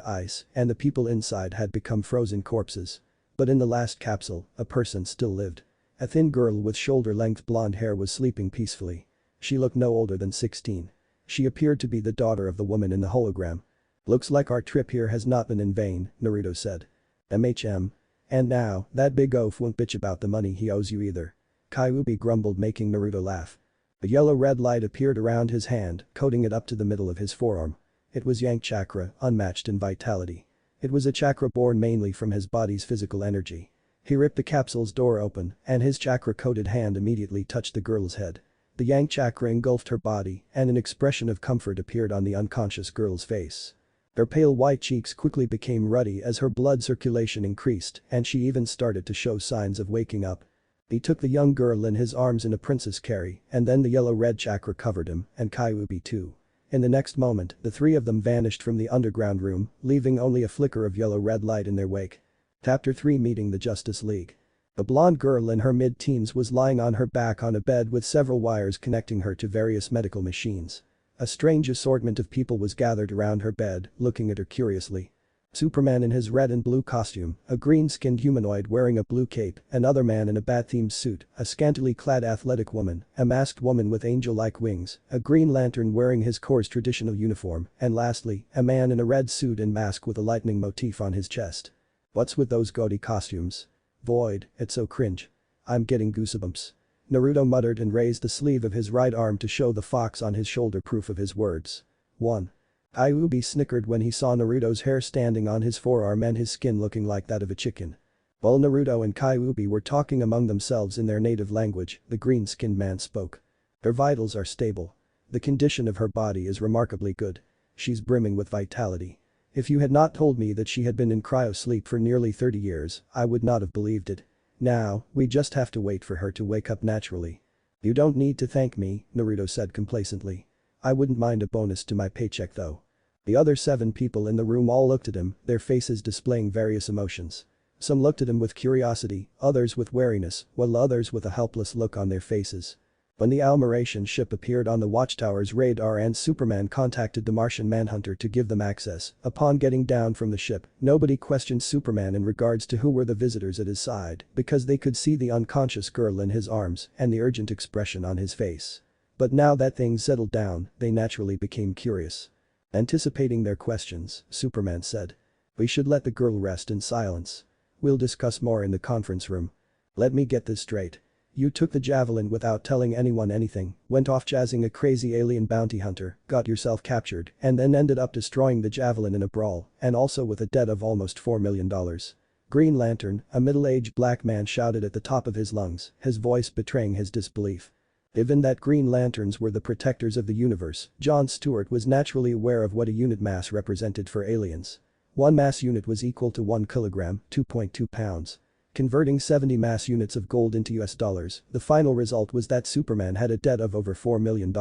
[SPEAKER 1] ice and the people inside had become frozen corpses. But in the last capsule, a person still lived. A thin girl with shoulder-length blonde hair was sleeping peacefully. She looked no older than 16. She appeared to be the daughter of the woman in the hologram. Looks like our trip here has not been in vain, Naruto said. MHM. And now, that big oaf won't bitch about the money he owes you either. Kyuubi grumbled, making Naruto laugh. A yellow-red light appeared around his hand, coating it up to the middle of his forearm. It was Yang chakra, unmatched in vitality. It was a chakra born mainly from his body's physical energy. He ripped the capsule's door open, and his chakra-coated hand immediately touched the girl's head. The Yang chakra engulfed her body, and an expression of comfort appeared on the unconscious girl's face. Her pale white cheeks quickly became ruddy as her blood circulation increased, and she even started to show signs of waking up. He took the young girl in his arms in a princess carry, and then the yellow-red chakra covered him, and Kyuubi too. In the next moment, the three of them vanished from the underground room, leaving only a flicker of yellow-red light in their wake. Chapter 3 Meeting the Justice League. A blonde girl in her mid-teens was lying on her back on a bed with several wires connecting her to various medical machines. A strange assortment of people was gathered around her bed, looking at her curiously. Superman in his red and blue costume, a green-skinned humanoid wearing a blue cape, another man in a bat-themed suit, a scantily clad athletic woman, a masked woman with angel-like wings, a Green Lantern wearing his Corps' traditional uniform, and lastly, a man in a red suit and mask with a lightning motif on his chest. What's with those gaudy costumes? Void, it's so cringe. I'm getting goosebumps. Naruto muttered and raised the sleeve of his right arm to show the fox on his shoulder proof of his words. 1. Kyuubi snickered when he saw Naruto's hair standing on his forearm and his skin looking like that of a chicken. While Naruto and Kyuubi were talking among themselves in their native language, the green-skinned man spoke. Her vitals are stable. The condition of her body is remarkably good. She's brimming with vitality. If you had not told me that she had been in cryo-sleep for nearly 30 years, I would not have believed it. Now, we just have to wait for her to wake up naturally. You don't need to thank me, Naruto said complacently. I wouldn't mind a bonus to my paycheck though. The other 7 people in the room all looked at him, their faces displaying various emotions. Some looked at him with curiosity, others with wariness, while others with a helpless look on their faces. When the Almeration ship appeared on the Watchtower's radar and Superman contacted the Martian Manhunter to give them access, upon getting down from the ship, nobody questioned Superman in regards to who were the visitors at his side because they could see the unconscious girl in his arms and the urgent expression on his face. But now that things settled down, they naturally became curious. Anticipating their questions, Superman said. We should let the girl rest in silence. We'll discuss more in the conference room. Let me get this straight. You took the javelin without telling anyone anything, went off chasing a crazy alien bounty hunter, got yourself captured, and then ended up destroying the javelin in a brawl, and also with a debt of almost $4 million. Green Lantern, a middle-aged black man shouted at the top of his lungs, his voice betraying his disbelief. Given that Green Lanterns were the protectors of the universe, John Stewart was naturally aware of what a unit mass represented for aliens. One mass unit was equal to 1 kilogram, 2.2 pounds. Converting 70 mass units of gold into US dollars, the final result was that Superman had a debt of over $4 million.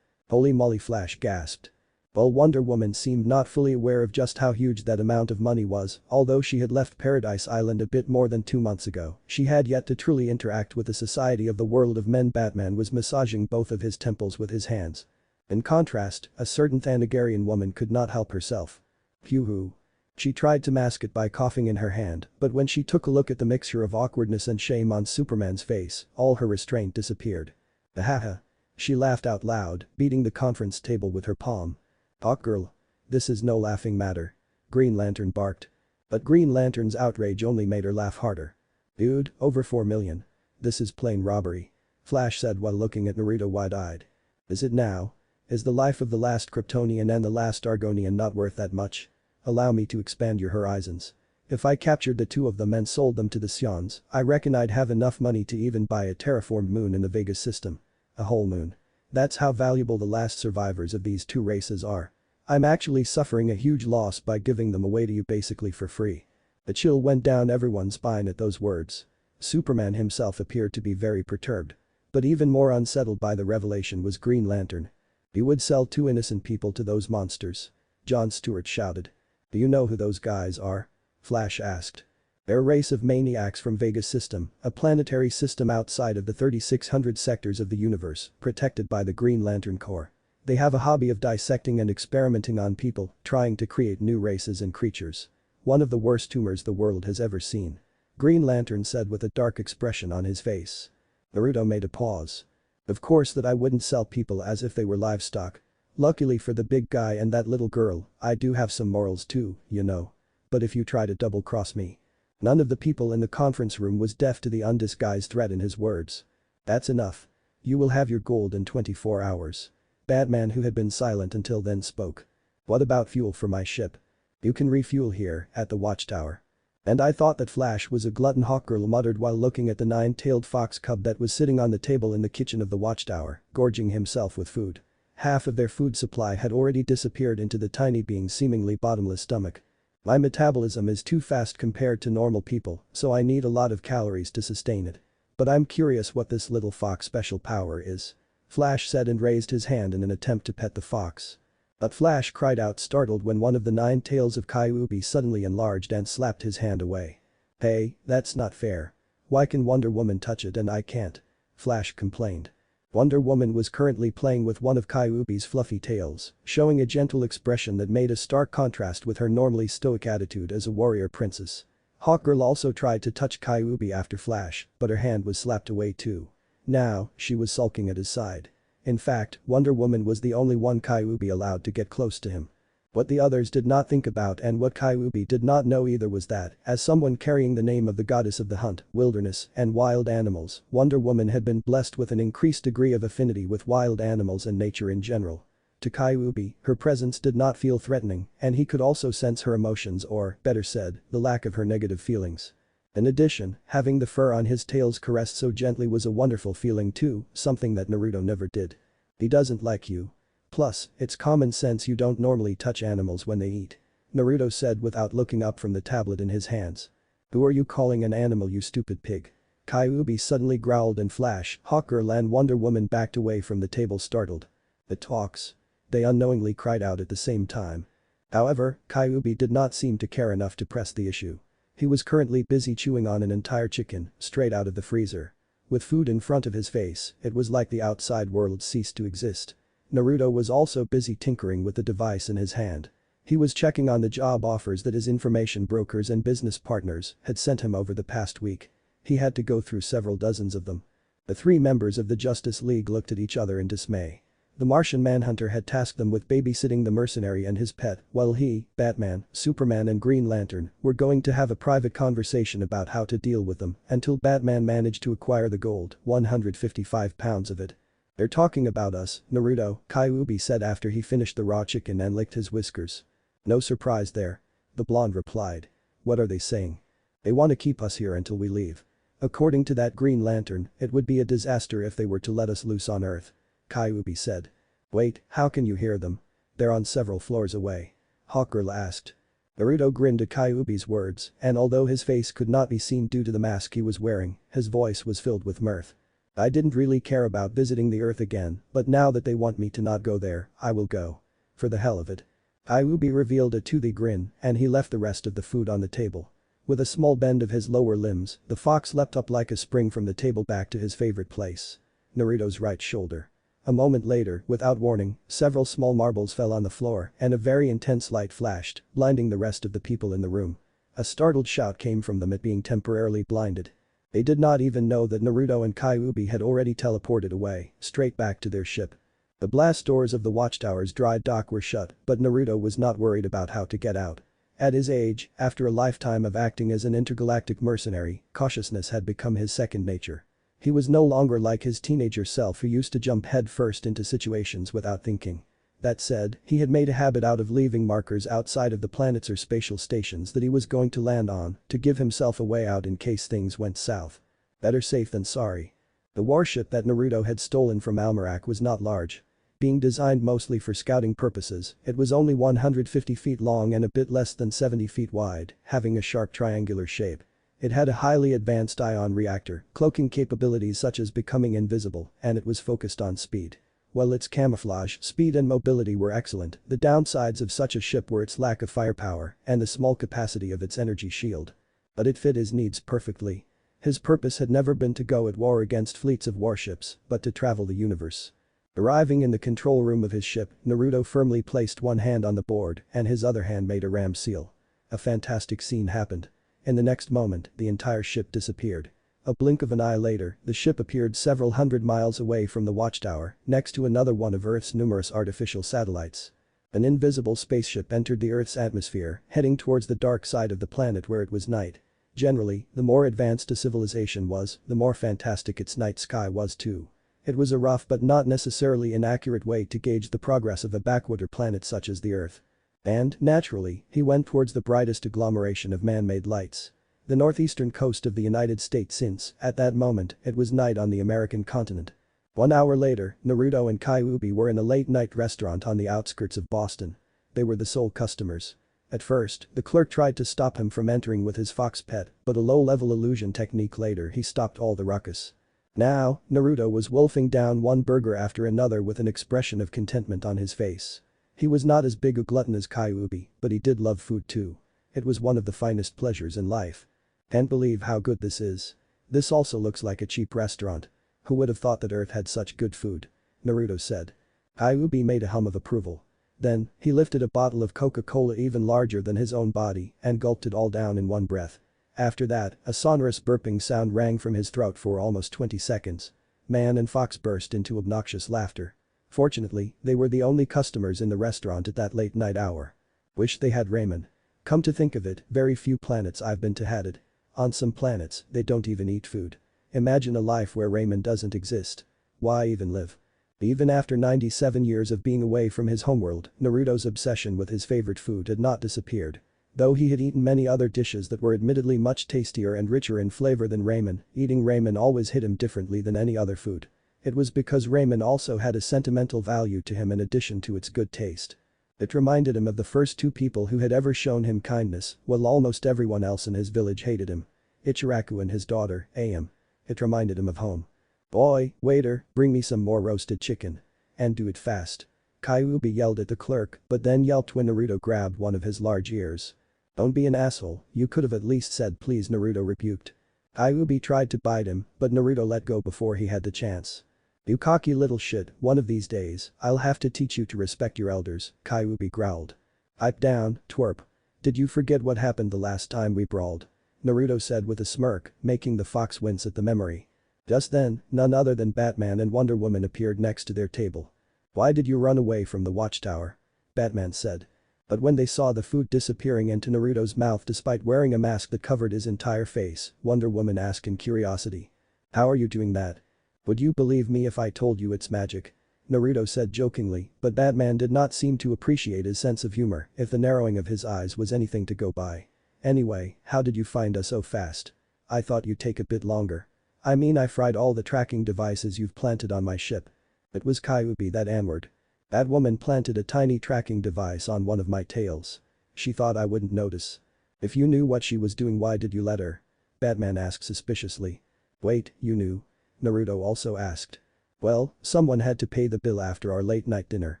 [SPEAKER 1] Holy moly, Flash gasped. While Wonder Woman seemed not fully aware of just how huge that amount of money was, although she had left Paradise Island a bit more than 2 months ago, she had yet to truly interact with the society of the world of men. Batman was massaging both of his temples with his hands. In contrast, a certain Thanagarian woman could not help herself. Phew. She tried to mask it by coughing in her hand, but when she took a look at the mixture of awkwardness and shame on Superman's face, all her restraint disappeared. Ahaha. She laughed out loud, beating the conference table with her palm. Talk girl. This is no laughing matter. Green Lantern barked. But Green Lantern's outrage only made her laugh harder. Dude, over 4 million. This is plain robbery. Flash said while looking at Naruto wide-eyed. Is it now? Is the life of the last Kryptonian and the last Argonian not worth that much? Allow me to expand your horizons. If I captured the 2 of them and sold them to the Sions, I reckon I'd have enough money to even buy a terraformed moon in the Vega system. A whole moon. That's how valuable the last survivors of these 2 races are. I'm actually suffering a huge loss by giving them away to you basically for free. A chill went down everyone's spine at those words. Superman himself appeared to be very perturbed. But even more unsettled by the revelation was Green Lantern. You would sell 2 innocent people to those monsters? John Stewart shouted. Do you know who those guys are? Flash asked. They're a race of maniacs from Vega System, a planetary system outside of the 3600 sectors of the universe, protected by the Green Lantern Corps. They have a hobby of dissecting and experimenting on people, trying to create new races and creatures. One of the worst tumors the world has ever seen. Green Lantern said with a dark expression on his face. Naruto made a pause. Of course that I wouldn't sell people as if they were livestock. Luckily for the big guy and that little girl, I do have some morals too, you know. But if you try to double-cross me. None of the people in the conference room was deaf to the undisguised threat in his words. That's enough. You will have your gold in 24 hours. Batman, who had been silent until then, spoke. What about fuel for my ship? You can refuel here, at the watchtower. And I thought that Flash was a glutton, Hawkgirl muttered while looking at the nine-tailed fox cub that was sitting on the table in the kitchen of the watchtower, gorging himself with food. Half of their food supply had already disappeared into the tiny being's seemingly bottomless stomach. My metabolism is too fast compared to normal people, so I need a lot of calories to sustain it. But I'm curious what this little fox special power is. Flash said and raised his hand in an attempt to pet the fox. But Flash cried out, startled, when one of the 9 tails of Kyuubi suddenly enlarged and slapped his hand away. Hey, that's not fair. Why can Wonder Woman touch it and I can't? Flash complained. Wonder Woman was currently playing with one of Kyuubi's fluffy tails, showing a gentle expression that made a stark contrast with her normally stoic attitude as a warrior princess. Hawkgirl also tried to touch Kyuubi after Flash, but her hand was slapped away too. Now, she was sulking at his side. In fact, Wonder Woman was the only one Kyuubi allowed to get close to him. What the others did not think about and what Kyuubi did not know either was that, as someone carrying the name of the goddess of the hunt, wilderness, and wild animals, Wonder Woman had been blessed with an increased degree of affinity with wild animals and nature in general. To Kyuubi, her presence did not feel threatening, and he could also sense her emotions, or, better said, the lack of her negative feelings. In addition, having the fur on his tails caressed so gently was a wonderful feeling too, something that Naruto never did. He doesn't like you. Plus, it's common sense you don't normally touch animals when they eat. Naruto said without looking up from the tablet in his hands. Who are you calling an animal, you stupid pig? Kyuubi suddenly growled and Flash, Hawkgirl and Wonder Woman backed away from the table, startled. It talks. They unknowingly cried out at the same time. However, Kyuubi did not seem to care enough to press the issue. He was currently busy chewing on an entire chicken, straight out of the freezer. With food in front of his face, it was like the outside world ceased to exist. Naruto was also busy tinkering with the device in his hand. He was checking on the job offers that his information brokers and business partners had sent him over the past week. He had to go through several dozens of them. The 3 members of the Justice League looked at each other in dismay. The Martian Manhunter had tasked them with babysitting the mercenary and his pet, while he, Batman, Superman and Green Lantern were going to have a private conversation about how to deal with them until Batman managed to acquire the gold, 155 pounds of it. They're talking about us, Naruto, Kyuubi said after he finished the raw chicken and licked his whiskers. No surprise there. The blonde replied. What are they saying? They want to keep us here until we leave. According to that Green Lantern, it would be a disaster if they were to let us loose on Earth. Kyuubi said. Wait, how can you hear them? They're on several floors away. Hawkgirl asked. Naruto grinned at Kyuubi's words, and although his face could not be seen due to the mask he was wearing, his voice was filled with mirth. I didn't really care about visiting the Earth again, but now that they want me to not go there, I will go. For the hell of it. Kyuubi revealed a toothy grin, and he left the rest of the food on the table. With a small bend of his lower limbs, the fox leapt up like a spring from the table back to his favorite place. Naruto's right shoulder. A moment later, without warning, several small marbles fell on the floor and a very intense light flashed, blinding the rest of the people in the room. A startled shout came from them at being temporarily blinded. They did not even know that Naruto and Kyuubi had already teleported away, straight back to their ship. The blast doors of the watchtower's dry dock were shut, but Naruto was not worried about how to get out. At his age, after a lifetime of acting as an intergalactic mercenary, cautiousness had become his second nature. He was no longer like his teenager self who used to jump headfirst into situations without thinking. That said, he had made a habit out of leaving markers outside of the planets or spatial stations that he was going to land on to give himself a way out in case things went south. Better safe than sorry. The warship that Naruto had stolen from Almerac was not large. Being designed mostly for scouting purposes, it was only 150 feet long and a bit less than 70 feet wide, having a sharp triangular shape. It had a highly advanced ion reactor, cloaking capabilities such as becoming invisible, and it was focused on speed. While its camouflage, speed and mobility were excellent, the downsides of such a ship were its lack of firepower and the small capacity of its energy shield. But it fit his needs perfectly. His purpose had never been to go at war against fleets of warships, but to travel the universe. Arriving in the control room of his ship, Naruto firmly placed one hand on the board and his other hand made a ram seal. A fantastic scene happened. In the next moment, the entire ship disappeared. A blink of an eye later, the ship appeared several hundred miles away from the watchtower, next to another one of Earth's numerous artificial satellites. An invisible spaceship entered the Earth's atmosphere, heading towards the dark side of the planet where it was night. Generally, the more advanced a civilization was, the more fantastic its night sky was too. It was a rough but not necessarily inaccurate way to gauge the progress of a backwater planet such as the Earth. And, naturally, he went towards the brightest agglomeration of man-made lights. The northeastern coast of the United States since, at that moment, it was night on the American continent. 1 hour later, Naruto and Kyuubi were in a late-night restaurant on the outskirts of Boston. They were the sole customers. At first, the clerk tried to stop him from entering with his fox pet, but a low-level illusion technique later he stopped all the ruckus. Now, Naruto was wolfing down one burger after another with an expression of contentment on his face. He was not as big a glutton as Kyuubi, but he did love food too. It was one of the finest pleasures in life. Can't believe how good this is. This also looks like a cheap restaurant. Who would have thought that Earth had such good food? Naruto said. Kyuubi made a hum of approval. Then, he lifted a bottle of Coca-Cola even larger than his own body and gulped it all down in one breath. After that, a sonorous burping sound rang from his throat for almost 20 seconds. Man and fox burst into obnoxious laughter. Fortunately, they were the only customers in the restaurant at that late night hour. Wish they had ramen. Come to think of it, very few planets I've been to had it. On some planets, they don't even eat food. Imagine a life where ramen doesn't exist. Why even live? Even after 97 years of being away from his homeworld, Naruto's obsession with his favorite food had not disappeared. Though he had eaten many other dishes that were admittedly much tastier and richer in flavor than ramen, eating ramen always hit him differently than any other food. It was because ramen also had a sentimental value to him in addition to its good taste. It reminded him of the first 2 people who had ever shown him kindness, while almost everyone else in his village hated him. Ichiraku and his daughter, Ayam. It reminded him of home. Boy, waiter, bring me some more roasted chicken. And do it fast. Kyuubi yelled at the clerk, but then yelped when Naruto grabbed one of his large ears. Don't be an asshole, you could have at least said please, Naruto rebuked. Kyuubi tried to bite him, but Naruto let go before he had the chance. You cocky little shit, one of these days, I'll have to teach you to respect your elders, Kyuubi growled. Pipe down, twerp. Did you forget what happened the last time we brawled? Naruto said with a smirk, making the fox wince at the memory. Just then, none other than Batman and Wonder Woman appeared next to their table. Why did you run away from the watchtower? Batman said. But when they saw the food disappearing into Naruto's mouth despite wearing a mask that covered his entire face, Wonder Woman asked in curiosity. How are you doing that? Would you believe me if I told you it's magic? Naruto said jokingly, but Batman did not seem to appreciate his sense of humor if the narrowing of his eyes was anything to go by. Anyway, how did you find us so fast? I thought you'd take a bit longer. I mean, I fried all the tracking devices you've planted on my ship. It was Kyuubi that answered. That woman planted a tiny tracking device on one of my tails. She thought I wouldn't notice. If you knew what she was doing, why did you let her? Batman asked suspiciously. Wait, you knew? Naruto also asked. Well, someone had to pay the bill after our late night dinner.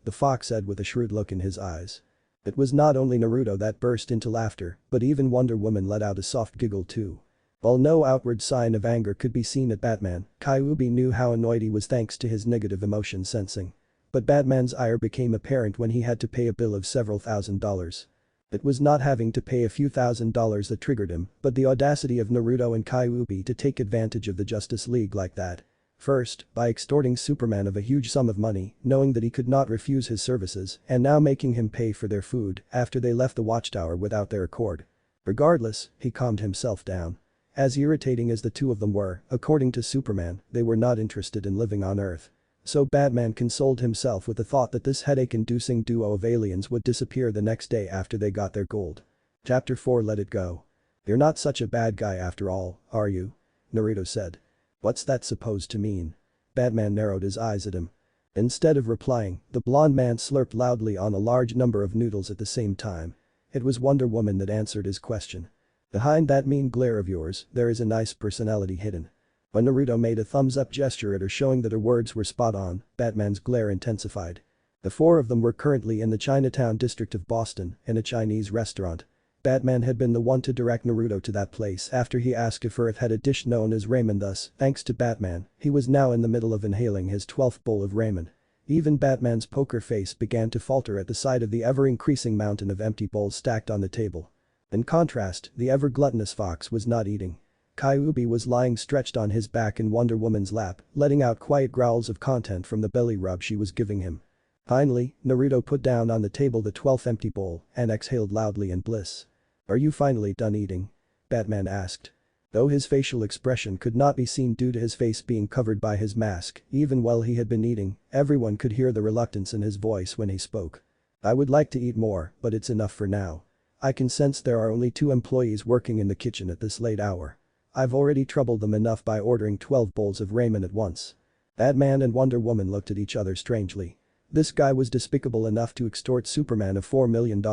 [SPEAKER 1] The fox said with a shrewd look in his eyes. It was not only Naruto that burst into laughter, but even Wonder Woman let out a soft giggle too. While no outward sign of anger could be seen at Batman, Kyuubi knew how annoyed he was thanks to his negative emotion sensing. But Batman's ire became apparent when he had to pay a bill of several $1,000s. It was not having to pay a few $1,000s that triggered him, but the audacity of Naruto and Kyuubi to take advantage of the Justice League like that. First, by extorting Superman of a huge sum of money, knowing that he could not refuse his services, and now making him pay for their food after they left the watchtower without their accord. Regardless, he calmed himself down. As irritating as the two of them were, according to Superman, they were not interested in living on Earth. So Batman consoled himself with the thought that this headache-inducing duo of aliens would disappear the next day after they got their gold. Chapter 4 Let It Go. You're not such a bad guy after all, are you? Naruto said. What's that supposed to mean? Batman narrowed his eyes at him. Instead of replying, the blonde man slurped loudly on a large number of noodles at the same time. It was Wonder Woman that answered his question. Behind that mean glare of yours, there is a nice personality hidden. When Naruto made a thumbs-up gesture at her showing that her words were spot on, Batman's glare intensified. The four of them were currently in the Chinatown district of Boston, in a Chinese restaurant. Batman had been the one to direct Naruto to that place after he asked if Earth had a dish known as ramen, thus, thanks to Batman, he was now in the middle of inhaling his 12th bowl of ramen. Even Batman's poker face began to falter at the sight of the ever-increasing mountain of empty bowls stacked on the table. In contrast, the ever-gluttonous fox was not eating. Kyuubi was lying stretched on his back in Wonder Woman's lap, letting out quiet growls of content from the belly rub she was giving him. Finally, Naruto put down on the table the 12th empty bowl and exhaled loudly in bliss. "Are you finally done eating?" Batman asked. Though his facial expression could not be seen due to his face being covered by his mask, even while he had been eating, everyone could hear the reluctance in his voice when he spoke. "I would like to eat more, but it's enough for now. I can sense there are only 2 employees working in the kitchen at this late hour. I've already troubled them enough by ordering 12 bowls of ramen at once." Batman and Wonder Woman looked at each other strangely. This guy was despicable enough to extort Superman of $4 million,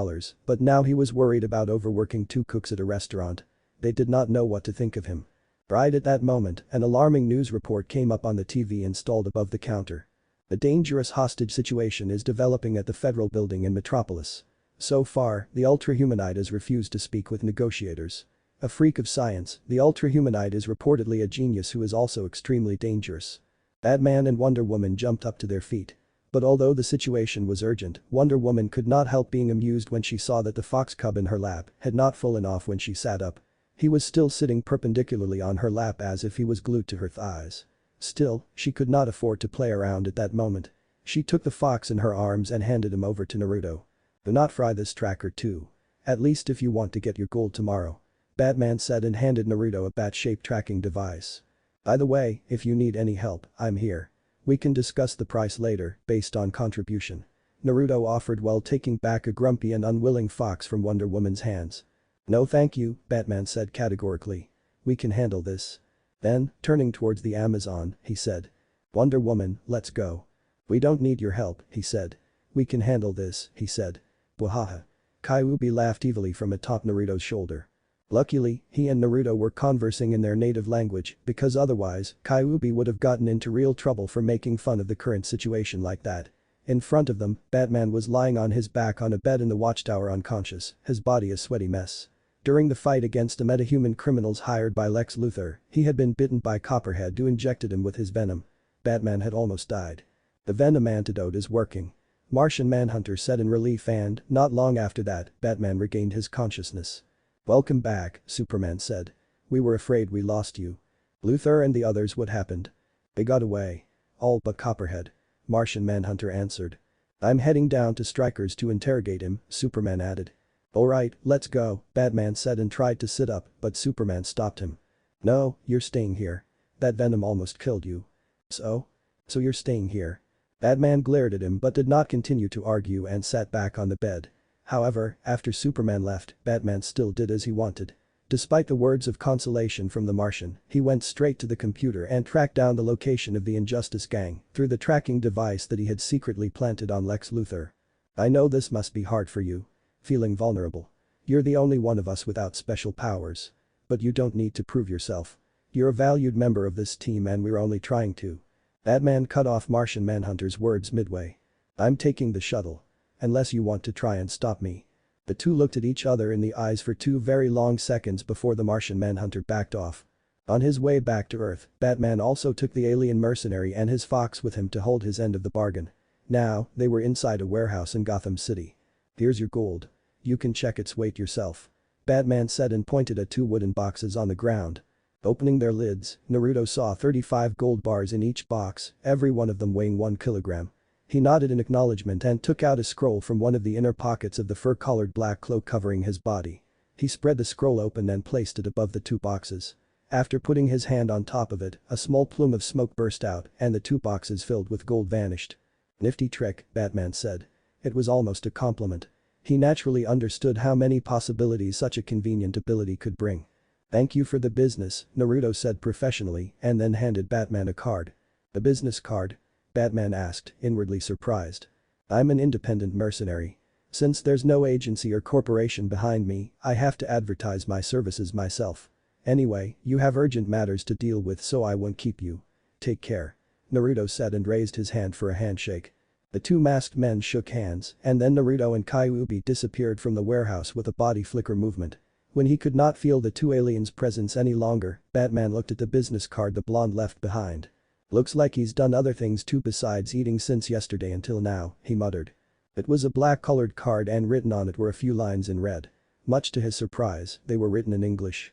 [SPEAKER 1] but now he was worried about overworking 2 cooks at a restaurant. They did not know what to think of him. Right at that moment, an alarming news report came up on the TV installed above the counter. A dangerous hostage situation is developing at the federal building in Metropolis. So far, the Ultra-Humanite has refused to speak with negotiators. A freak of science, the Ultra-Humanite is reportedly a genius who is also extremely dangerous. Batman and Wonder Woman jumped up to their feet. But although the situation was urgent, Wonder Woman could not help being amused when she saw that the fox cub in her lap had not fallen off when she sat up. He was still sitting perpendicularly on her lap as if he was glued to her thighs. Still, she could not afford to play around at that moment. She took the fox in her arms and handed him over to Naruto. "Do not fry this tracker too. At least if you want to get your gold tomorrow," Batman said and handed Naruto a bat-shaped tracking device. "By the way, if you need any help, I'm here. We can discuss the price later, based on contribution," Naruto offered while taking back a grumpy and unwilling fox from Wonder Woman's hands. "No thank you," Batman said categorically. "We can handle this." Then, turning towards the Amazon, he said. "Wonder Woman, let's go." "We don't need your help," he said. "We can handle this," he said. "Wahaha." Kyuubi laughed evilly from atop Naruto's shoulder. Luckily, he and Naruto were conversing in their native language because otherwise, Kyuubi would have gotten into real trouble for making fun of the current situation like that. In front of them, Batman was lying on his back on a bed in the watchtower unconscious, his body a sweaty mess. During the fight against the metahuman criminals hired by Lex Luthor, he had been bitten by Copperhead who injected him with his venom. Batman had almost died. "The venom antidote is working," Martian Manhunter said in relief and, not long after that, Batman regained his consciousness. "Welcome back," Superman said. "We were afraid we lost you." "Luthor and the others, what happened?" "They got away. All but Copperhead," Martian Manhunter answered. "I'm heading down to Stryker's to interrogate him," Superman added. "Alright, let's go," Batman said and tried to sit up, but Superman stopped him. "No, you're staying here. That venom almost killed you." So you're staying here?" Batman glared at him but did not continue to argue and sat back on the bed. However, after Superman left, Batman still did as he wanted. Despite the words of consolation from the Martian, he went straight to the computer and tracked down the location of the Injustice Gang through the tracking device that he had secretly planted on Lex Luthor. "I know this must be hard for you. Feeling vulnerable. You're the only one of us without special powers. But you don't need to prove yourself. You're a valued member of this team and we're only trying to." Batman cut off Martian Manhunter's words midway. "I'm taking the shuttle. Unless you want to try and stop me." The two looked at each other in the eyes for 2 very long seconds before the Martian Manhunter backed off. On his way back to Earth, Batman also took the alien mercenary and his fox with him to hold his end of the bargain. Now, they were inside a warehouse in Gotham City. "Here's your gold. You can check its weight yourself," Batman said and pointed at 2 wooden boxes on the ground. Opening their lids, Naruto saw 35 gold bars in each box, every one of them weighing 1 kilogram. He nodded in acknowledgement and took out a scroll from one of the inner pockets of the fur-collared black cloak covering his body. He spread the scroll open and placed it above the 2 boxes. After putting his hand on top of it, a small plume of smoke burst out and the 2 boxes filled with gold vanished. "Nifty trick," Batman said. It was almost a compliment. He naturally understood how many possibilities such a convenient ability could bring. "Thank you for the business," Naruto said professionally and then handed Batman a card. "A business card?" Batman asked, inwardly surprised. "I'm an independent mercenary. Since there's no agency or corporation behind me, I have to advertise my services myself. Anyway, you have urgent matters to deal with so I won't keep you. Take care," Naruto said and raised his hand for a handshake. The 2 masked men shook hands and then Naruto and Kyuubi disappeared from the warehouse with a body flicker movement. When he could not feel the 2 aliens' presence any longer, Batman looked at the business card the blonde left behind. "Looks like he's done other things too besides eating since yesterday until now," he muttered. It was a black-colored card and written on it were a few lines in red. Much to his surprise, they were written in English.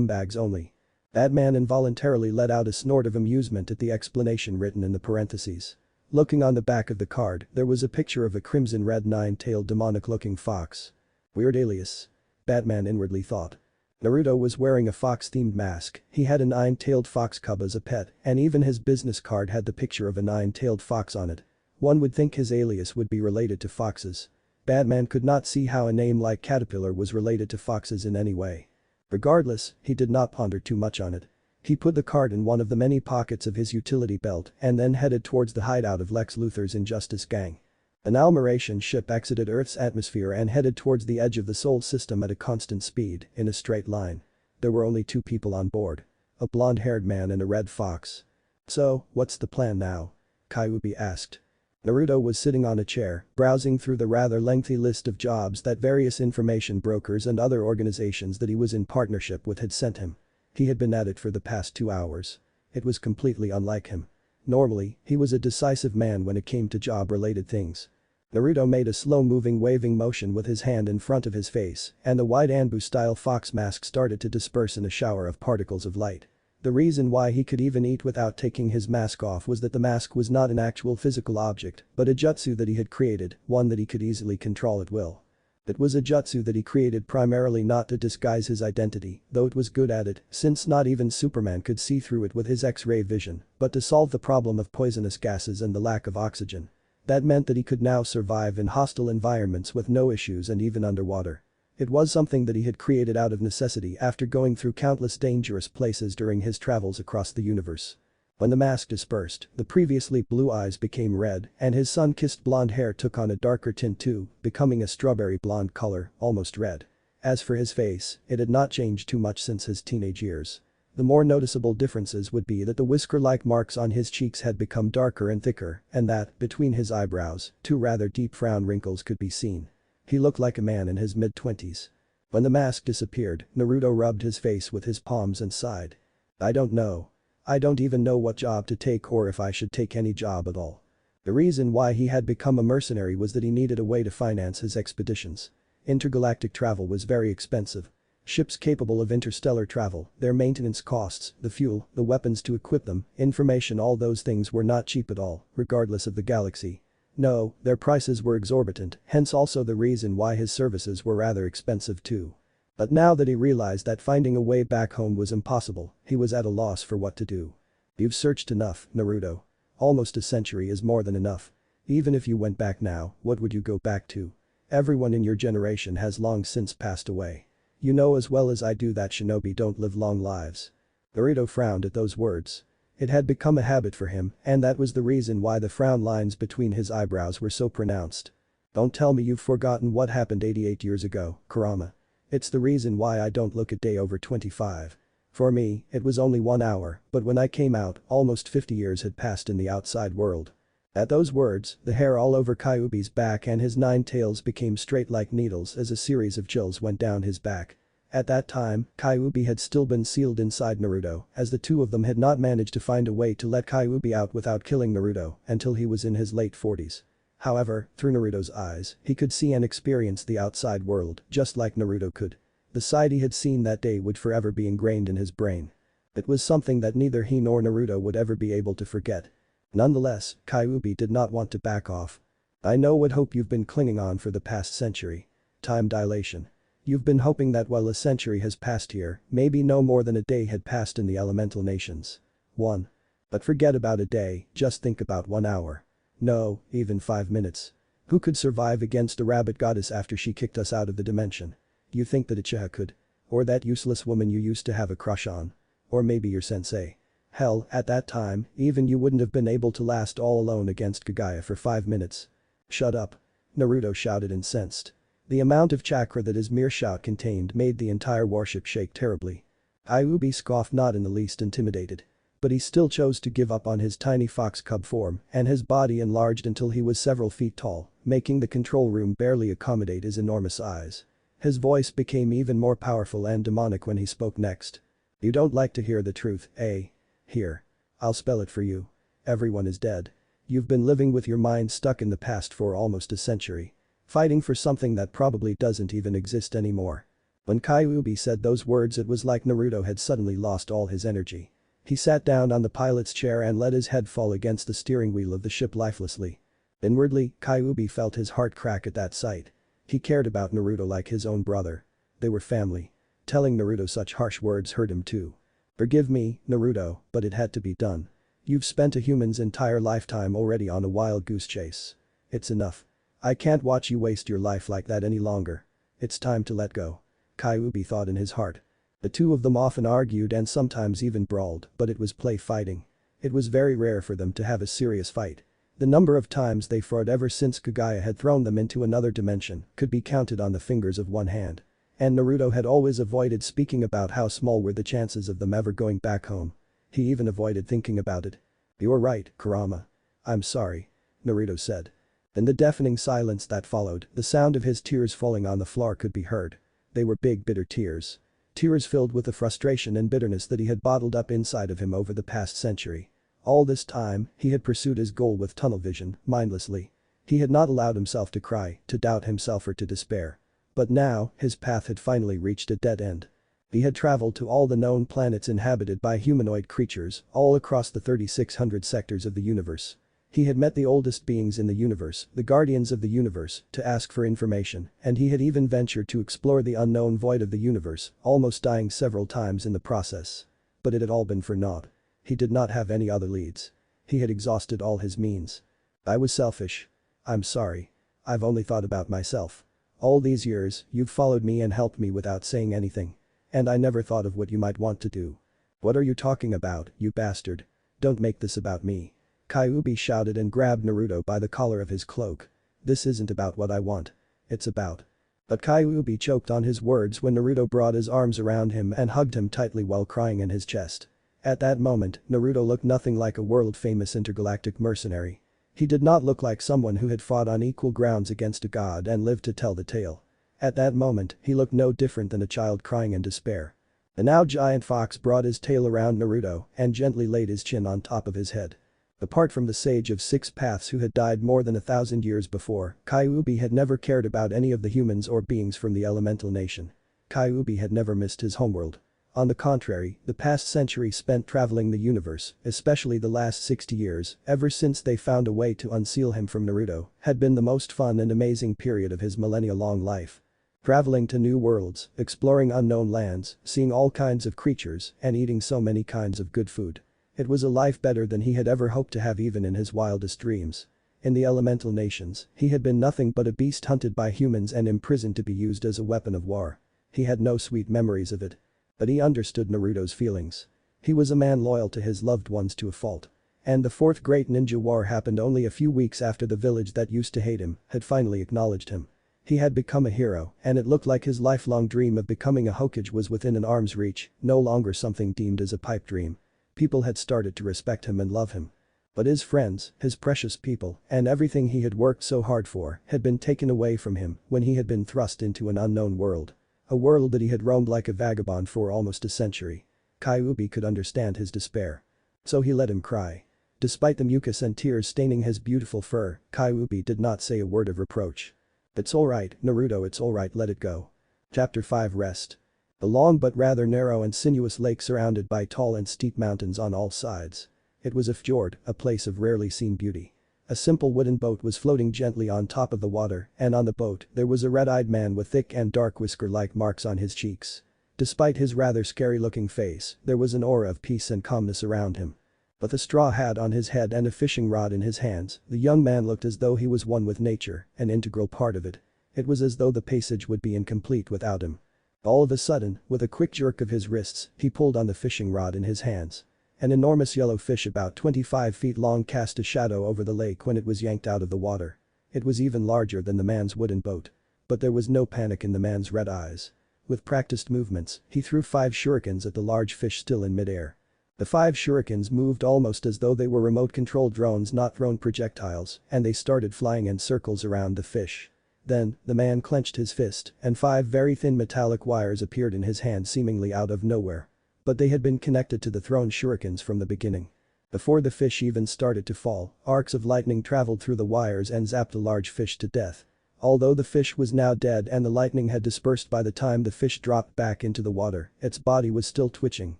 [SPEAKER 1] scumbags only. Batman involuntarily let out a snort of amusement at the explanation written in the parentheses. Looking on the back of the card, there was a picture of a crimson-red nine-tailed demonic-looking fox. Weird alias. Batman inwardly thought. Naruto was wearing a fox-themed mask, he had a nine-tailed fox cub as a pet, and even his business card had the picture of a nine-tailed fox on it. One would think his alias would be related to foxes. Batman could not see how a name like Caterpillar was related to foxes in any way. Regardless, he did not ponder too much on it. He put the card in one of the many pockets of his utility belt and then headed towards the hideout of Lex Luthor's Injustice Gang. An Almeration ship exited Earth's atmosphere and headed towards the edge of the Sol system at a constant speed, in a straight line. There were only two people on board. A blonde-haired man and a red fox. "So, what's the plan now?" Kyuubi asked. Naruto was sitting on a chair, browsing through the rather lengthy list of jobs that various information brokers and other organizations that he was in partnership with had sent him. He had been at it for the past 2 hours. It was completely unlike him. Normally, he was a decisive man when it came to job-related things. Naruto made a slow-moving waving motion with his hand in front of his face, and the white Anbu-style fox mask started to disperse in a shower of particles of light. The reason why he could even eat without taking his mask off was that the mask was not an actual physical object, but a jutsu that he had created, one that he could easily control at will. It was a jutsu that he created primarily not to disguise his identity, though it was good at it, since not even Superman could see through it with his X-ray vision, but to solve the problem of poisonous gases and the lack of oxygen. That meant that he could now survive in hostile environments with no issues and even underwater. It was something that he had created out of necessity after going through countless dangerous places during his travels across the universe. When the mask dispersed, the previously blue eyes became red and his sun-kissed blonde hair took on a darker tint too, becoming a strawberry blonde color, almost red. As for his face, it had not changed too much since his teenage years. The more noticeable differences would be that the whisker-like marks on his cheeks had become darker and thicker, and that, between his eyebrows, 2 rather deep frown wrinkles could be seen. He looked like a man in his mid-20s. When the mask disappeared, Naruto rubbed his face with his palms and sighed. "I don't know. I don't even know what job to take or if I should take any job at all." The reason why he had become a mercenary was that he needed a way to finance his expeditions. Intergalactic travel was very expensive. Ships capable of interstellar travel, their maintenance costs, the fuel, the weapons to equip them, information, all those things were not cheap at all, regardless of the galaxy. No, their prices were exorbitant, hence also the reason why his services were rather expensive too. But now that he realized that finding a way back home was impossible, he was at a loss for what to do. "You've searched enough, Naruto. Almost a century is more than enough. Even if you went back now, what would you go back to? Everyone in your generation has long since passed away. You know as well as I do that shinobi don't live long lives." Naruto frowned at those words. It had become a habit for him, and that was the reason why the frown lines between his eyebrows were so pronounced. "Don't tell me you've forgotten what happened 88 years ago, Kurama. It's the reason why I don't look a day over 25. For me, it was only 1 hour, but when I came out, almost 50 years had passed in the outside world." At those words, the hair all over Kyuubi's back and his 9 tails became straight like needles as a series of chills went down his back. At that time, Kyuubi had still been sealed inside Naruto, as the two of them had not managed to find a way to let Kyuubi out without killing Naruto until he was in his late 40s. However, through Naruto's eyes, he could see and experience the outside world, just like Naruto could. The sight he had seen that day would forever be ingrained in his brain. It was something that neither he nor Naruto would ever be able to forget. Nonetheless, Kyuubi did not want to back off. "I know what hope you've been clinging on for the past century. Time dilation. You've been hoping that while a century has passed here, maybe no more than a day had passed in the elemental nations. 1. But forget about a day, just think about 1 hour. No, even 5 minutes. Who could survive against a rabbit goddess after she kicked us out of the dimension? You think that Uchiha could? Or that useless woman you used to have a crush on? Or maybe your sensei? Hell, at that time, even you wouldn't have been able to last all alone against Kagaya for 5 minutes." "Shut up." Naruto shouted, incensed. The amount of chakra that his mere shout contained made the entire warship shake terribly. Kyuubi scoffed, not in the least intimidated. But he still chose to give up on his tiny fox cub form, and his body enlarged until he was several feet tall, making the control room barely accommodate his enormous eyes. His voice became even more powerful and demonic when he spoke next. "You don't like to hear the truth, eh? Here. I'll spell it for you. Everyone is dead. You've been living with your mind stuck in the past for almost a century. Fighting for something that probably doesn't even exist anymore." When Kyuubi said those words, it was like Naruto had suddenly lost all his energy. He sat down on the pilot's chair and let his head fall against the steering wheel of the ship lifelessly. Inwardly, Kyuubi felt his heart crack at that sight. He cared about Naruto like his own brother. They were family. Telling Naruto such harsh words hurt him too. "Forgive me, Naruto, but it had to be done. You've spent a human's entire lifetime already on a wild goose chase. It's enough. I can't watch you waste your life like that any longer. It's time to let go." Kyuubi thought in his heart. The two of them often argued and sometimes even brawled, but it was play fighting. It was very rare for them to have a serious fight. The number of times they fought ever since Kagaya had thrown them into another dimension could be counted on the fingers of one hand. And Naruto had always avoided speaking about how small were the chances of them ever going back home. He even avoided thinking about it. "You're right, Kurama. I'm sorry," Naruto said. In the deafening silence that followed, the sound of his tears falling on the floor could be heard. They were big, bitter tears. Tears filled with the frustration and bitterness that he had bottled up inside of him over the past century. All this time, he had pursued his goal with tunnel vision, mindlessly. He had not allowed himself to cry, to doubt himself or to despair. But now, his path had finally reached a dead end. He had traveled to all the known planets inhabited by humanoid creatures, all across the 3,600 sectors of the universe. He had met the oldest beings in the universe, the guardians of the universe, to ask for information, and he had even ventured to explore the unknown void of the universe, almost dying several times in the process. But it had all been for naught. He did not have any other leads. He had exhausted all his means. "I was selfish. I'm sorry. I've only thought about myself. All these years, you've followed me and helped me without saying anything. And I never thought of what you might want to do." "What are you talking about, you bastard? Don't make this about me." Kyuubi shouted and grabbed Naruto by the collar of his cloak. "This isn't about what I want. It's about." But Kyuubi choked on his words when Naruto brought his arms around him and hugged him tightly while crying in his chest. At that moment, Naruto looked nothing like a world-famous intergalactic mercenary. He did not look like someone who had fought on equal grounds against a god and lived to tell the tale. At that moment, he looked no different than a child crying in despair. The now giant fox brought his tail around Naruto and gently laid his chin on top of his head. Apart from the sage of six paths who had died more than 1,000 years before, Kyuubi had never cared about any of the humans or beings from the elemental nation. Kyuubi had never missed his homeworld. On the contrary, the past century spent traveling the universe, especially the last 60 years, ever since they found a way to unseal him from Naruto, had been the most fun and amazing period of his millennia-long life. Traveling to new worlds, exploring unknown lands, seeing all kinds of creatures, and eating so many kinds of good food. It was a life better than he had ever hoped to have even in his wildest dreams. In the elemental nations, he had been nothing but a beast hunted by humans and imprisoned to be used as a weapon of war. He had no sweet memories of it. But he understood Naruto's feelings. He was a man loyal to his loved ones to a fault. And the fourth great ninja war happened only a few weeks after the village that used to hate him had finally acknowledged him. He had become a hero, and it looked like his lifelong dream of becoming a Hokage was within an arm's reach, no longer something deemed as a pipe dream. People had started to respect him and love him. But his friends, his precious people, and everything he had worked so hard for had been taken away from him when he had been thrust into an unknown world. A world that he had roamed like a vagabond for almost a century. Kyuubi could understand his despair. So he let him cry. Despite the mucus and tears staining his beautiful fur, Kyuubi did not say a word of reproach. "It's alright, Naruto, it's alright, let it go." Chapter 5 Rest. A long but rather narrow and sinuous lake surrounded by tall and steep mountains on all sides. It was a fjord, a place of rarely seen beauty. A simple wooden boat was floating gently on top of the water, and on the boat, there was a red-eyed man with thick and dark whisker-like marks on his cheeks. Despite his rather scary-looking face, there was an aura of peace and calmness around him. With a straw hat on his head and a fishing rod in his hands, the young man looked as though he was one with nature, an integral part of it. It was as though the passage would be incomplete without him. All of a sudden, with a quick jerk of his wrists, he pulled on the fishing rod in his hands. An enormous yellow fish about 25 feet long cast a shadow over the lake when it was yanked out of the water. It was even larger than the man's wooden boat. But there was no panic in the man's red eyes. with practiced movements, he threw 5 shurikens at the large fish still in midair. The 5 shurikens moved almost as though they were remote-controlled drones, not thrown projectiles, and they started flying in circles around the fish. Then, the man clenched his fist, and 5 very thin metallic wires appeared in his hand seemingly out of nowhere. But they had been connected to the thrown shurikens from the beginning. Before the fish even started to fall, arcs of lightning traveled through the wires and zapped the large fish to death. Although the fish was now dead and the lightning had dispersed by the time the fish dropped back into the water, its body was still twitching,